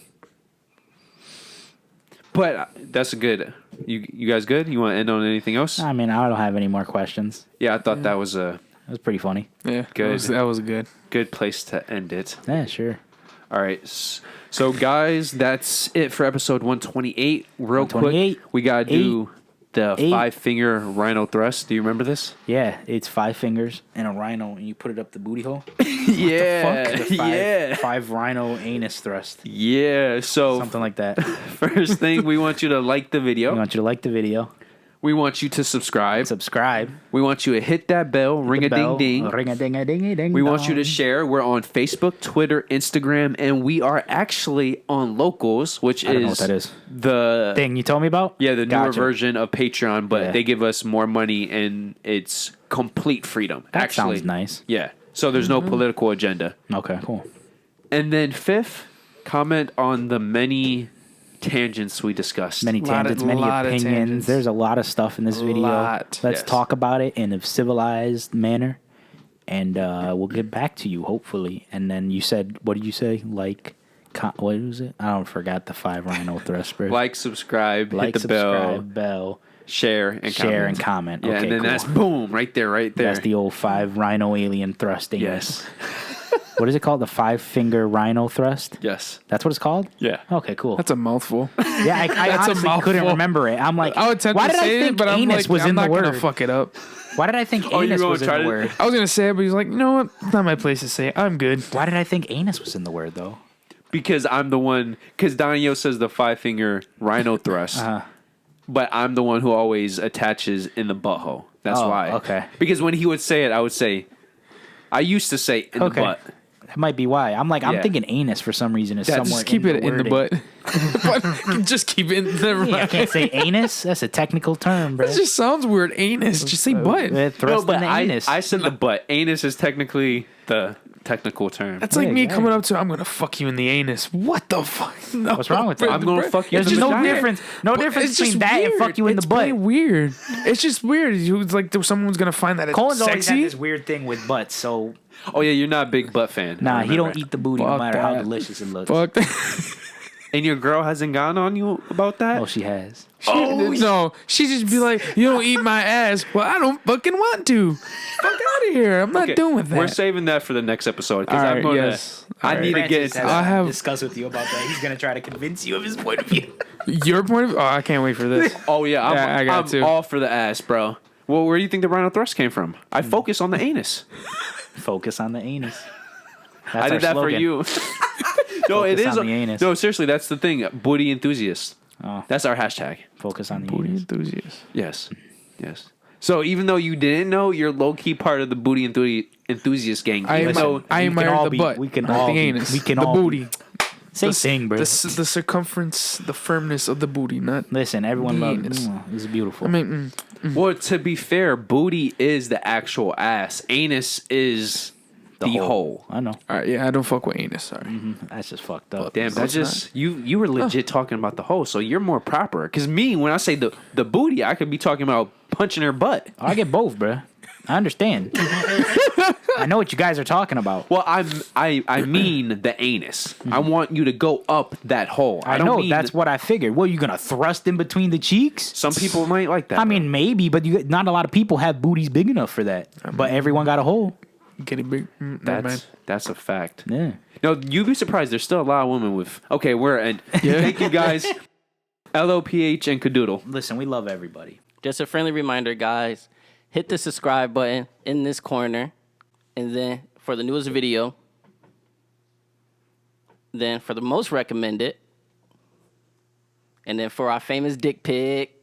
Speaker 3: But that's a good. You guys good? You want to end on anything else?
Speaker 2: I mean, I don't have any more questions.
Speaker 3: Yeah, I thought that was a
Speaker 2: It was pretty funny.
Speaker 4: Yeah.
Speaker 3: Good.
Speaker 4: That was good.
Speaker 3: good place to end it.
Speaker 2: Yeah, sure.
Speaker 3: All right. So, guys, that's it for episode 128. Real
Speaker 2: 128,
Speaker 3: quick, we got to do the
Speaker 2: 8.
Speaker 3: 5-finger rhino thrust. Do you remember this?
Speaker 2: Yeah, it's 5 fingers and a rhino, and you put it up the booty hole.
Speaker 3: Yeah.
Speaker 2: Fuck? The
Speaker 3: Yeah.
Speaker 2: 5 rhino anus thrust.
Speaker 3: Yeah. So,
Speaker 2: Something like that.
Speaker 3: first thing, we want you to like the
Speaker 2: We
Speaker 3: video.
Speaker 2: want you to like the video,
Speaker 3: We want you to subscribe.
Speaker 2: subscribe,
Speaker 3: We want you to hit that bell, ring a ding ding.
Speaker 2: ring a ding a ding a ding.
Speaker 3: We want you to share. We're on Facebook, Twitter, Instagram, and we are actually on Locals, which
Speaker 2: I don't
Speaker 3: is,
Speaker 2: know what that is.
Speaker 3: the
Speaker 2: Thing you told me about?
Speaker 3: yeah, the newer
Speaker 2: Gotcha.
Speaker 3: version of Patreon, but
Speaker 2: Yeah.
Speaker 3: they give us more money and it's complete freedom.
Speaker 2: That
Speaker 3: actually,
Speaker 2: sounds nice.
Speaker 3: Yeah. So there's no political agenda.
Speaker 2: Okay, cool.
Speaker 3: And then fifth, comment on the many tangents we discussed.
Speaker 2: Many tangents, many
Speaker 4: lot of
Speaker 2: opinions.
Speaker 4: tangents.
Speaker 2: There's a lot of stuff in this video.
Speaker 4: Lot.
Speaker 2: Let's
Speaker 3: Yes.
Speaker 2: talk about it in a civilized manner, and we'll get back to you hopefully. And then you said, what did you say? What was it? I don't forgot the 5 rhino thrust. Bro.
Speaker 3: Like, subscribe,
Speaker 2: Like,
Speaker 3: hit the bell,
Speaker 2: subscribe, bell,
Speaker 3: share, and
Speaker 2: share,
Speaker 3: comment.
Speaker 2: and comment.
Speaker 3: Yeah,
Speaker 2: Okay,
Speaker 3: and then
Speaker 2: cool.
Speaker 3: that's boom, right there.
Speaker 2: That's the old 5 rhino alien thrusting.
Speaker 3: Yes.
Speaker 2: What is it called? The 5-finger rhino thrust?
Speaker 3: Yes.
Speaker 2: That's what it's called?
Speaker 3: Yeah.
Speaker 2: Okay, cool.
Speaker 4: That's a mouthful.
Speaker 2: Yeah, I
Speaker 4: That's a
Speaker 2: honestly couldn't
Speaker 4: mouthful.
Speaker 2: remember it. I'm like,
Speaker 4: I would tend
Speaker 2: why
Speaker 4: to
Speaker 2: did I
Speaker 4: say
Speaker 2: think
Speaker 4: it, but I'm
Speaker 2: anus
Speaker 4: like,
Speaker 2: was
Speaker 4: I'm
Speaker 2: in the
Speaker 4: not
Speaker 2: word?
Speaker 4: gonna fuck it up.
Speaker 2: Why did I think
Speaker 3: Oh, you
Speaker 2: anus
Speaker 3: gonna
Speaker 2: was in
Speaker 3: try
Speaker 2: the
Speaker 3: to-
Speaker 2: word?
Speaker 4: I was gonna say it, but he's like, you know what? It's not my place to say it. I'm good.
Speaker 2: Why did I think anus was in the word though?
Speaker 3: Because I'm the one. Because Donio says the 5-finger rhino thrust, but I'm the one who always attaches in the butthole. That's
Speaker 2: Oh,
Speaker 3: why.
Speaker 2: okay.
Speaker 3: Because when he would say it, I would say, I used to say in the butt.
Speaker 2: That might be why. I'm
Speaker 3: Yeah.
Speaker 2: thinking anus for some reason. Is somewhere
Speaker 4: Just keep it in the
Speaker 2: wording.
Speaker 4: butt. But just keep it. Never
Speaker 2: Yeah, I
Speaker 4: mind.
Speaker 2: can't say anus. That's a technical term, bro.
Speaker 4: That just sounds weird. Anus. Just say butt.
Speaker 2: Thrust in the
Speaker 3: I,
Speaker 2: anus.
Speaker 3: I said the butt. Anus is technically the technical term.
Speaker 4: That's like
Speaker 2: Yeah,
Speaker 4: me
Speaker 2: exactly.
Speaker 4: coming up to, I'm gonna fuck you in the anus. What the fuck? No,
Speaker 2: What's wrong with that?
Speaker 3: I'm gonna fuck you in
Speaker 2: There's
Speaker 3: the
Speaker 2: no
Speaker 3: vagina.
Speaker 2: difference. No difference
Speaker 4: It's just
Speaker 2: between that and
Speaker 4: weird.
Speaker 2: fuck you in the
Speaker 4: It's
Speaker 2: butt.
Speaker 4: plain weird. It's just weird. It's like someone's gonna find that it's
Speaker 2: Colin's always had
Speaker 4: sexy.
Speaker 2: this weird thing with butts, so
Speaker 3: Oh yeah, you're not a big butt fan.
Speaker 2: nah,
Speaker 3: I
Speaker 2: he
Speaker 3: remember.
Speaker 2: don't eat the booty no
Speaker 4: Fuck
Speaker 2: matter how
Speaker 4: that.
Speaker 2: delicious it looks.
Speaker 4: Fuck that.
Speaker 3: And your girl hasn't gone on you about that?
Speaker 2: Oh, she has.
Speaker 4: No, she just be like, you don't eat my ass. Well, I don't fucking want to. Fuck out of here. I'm not
Speaker 3: Okay,
Speaker 4: doing that.
Speaker 3: We're saving that for the next episode because
Speaker 4: All
Speaker 3: I'm
Speaker 4: right,
Speaker 3: gonna.
Speaker 4: yes.
Speaker 3: I
Speaker 4: All
Speaker 3: need
Speaker 4: right.
Speaker 3: to get into
Speaker 2: Francis
Speaker 3: that.
Speaker 4: I have-
Speaker 2: discuss with you about that. He's gonna try to convince you of his point of view.
Speaker 4: Your point of view? Oh, I can't wait for this.
Speaker 3: Oh yeah,
Speaker 4: Yeah, I got
Speaker 3: I'm
Speaker 4: to.
Speaker 3: all for the ass, bro. Well, where do you think the rhino thrust came from? I focus on the anus.
Speaker 2: Focus on the anus. That's
Speaker 3: I did
Speaker 2: our
Speaker 3: that
Speaker 2: slogan.
Speaker 3: for you. No, it
Speaker 2: Focus
Speaker 3: is.
Speaker 2: on the anus.
Speaker 3: No, seriously, that's the thing. Booty enthusiast.
Speaker 2: Oh.
Speaker 3: That's our hashtag.
Speaker 2: Focus on the
Speaker 4: Booty
Speaker 2: anus.
Speaker 4: enthusiast.
Speaker 3: Yes. Yes. So even though you didn't know, you're low key part of the booty enthusiast gang.
Speaker 4: I
Speaker 3: Even
Speaker 4: admire,
Speaker 3: though
Speaker 4: I
Speaker 2: we can
Speaker 4: admire
Speaker 2: all
Speaker 4: the
Speaker 2: be-
Speaker 4: butt,
Speaker 2: we can
Speaker 4: not
Speaker 2: all
Speaker 4: the
Speaker 2: be-
Speaker 4: anus.
Speaker 2: we can
Speaker 4: the
Speaker 2: all be-
Speaker 4: booty.
Speaker 2: Same thing, bro.
Speaker 4: The circumference, the firmness of the booty, not.
Speaker 2: Listen, everyone
Speaker 4: the
Speaker 2: loves
Speaker 4: anus.
Speaker 2: it. It's beautiful.
Speaker 4: I mean,
Speaker 3: well, to be fair, booty is the actual ass. Anus is the hole.
Speaker 2: I know.
Speaker 4: all right, yeah, I don't fuck with anus. Sorry.
Speaker 2: That's just fucked up.
Speaker 3: Damn,
Speaker 4: So
Speaker 3: that's
Speaker 4: it's
Speaker 3: just you were legit talking about the hole, so you're more proper. Because me, when I say the booty, I could be talking about punching her butt.
Speaker 2: I get both, bro. I understand. I know what you guys are talking about.
Speaker 3: Well, I mean the anus. I want you to go up that hole.
Speaker 2: I
Speaker 3: don't
Speaker 2: know
Speaker 3: mean
Speaker 2: that's what I figured. What, you gonna thrust in between the cheeks?
Speaker 3: some people might like that.
Speaker 2: I mean, maybe, but not a lot of people have booties big enough for that. But everyone got a hole.
Speaker 4: Getting big. Never mind.
Speaker 3: that's a fact.
Speaker 2: Yeah.
Speaker 3: No, you'd be surprised. There's still a lot of women with. Okay, we're and thank you guys. LOPH and Cadoodle.
Speaker 2: Listen, we love everybody.
Speaker 5: Just a friendly reminder, guys. Hit the subscribe button in this corner. And then for the newest video. Then for the most recommended. And then for our famous dick pic.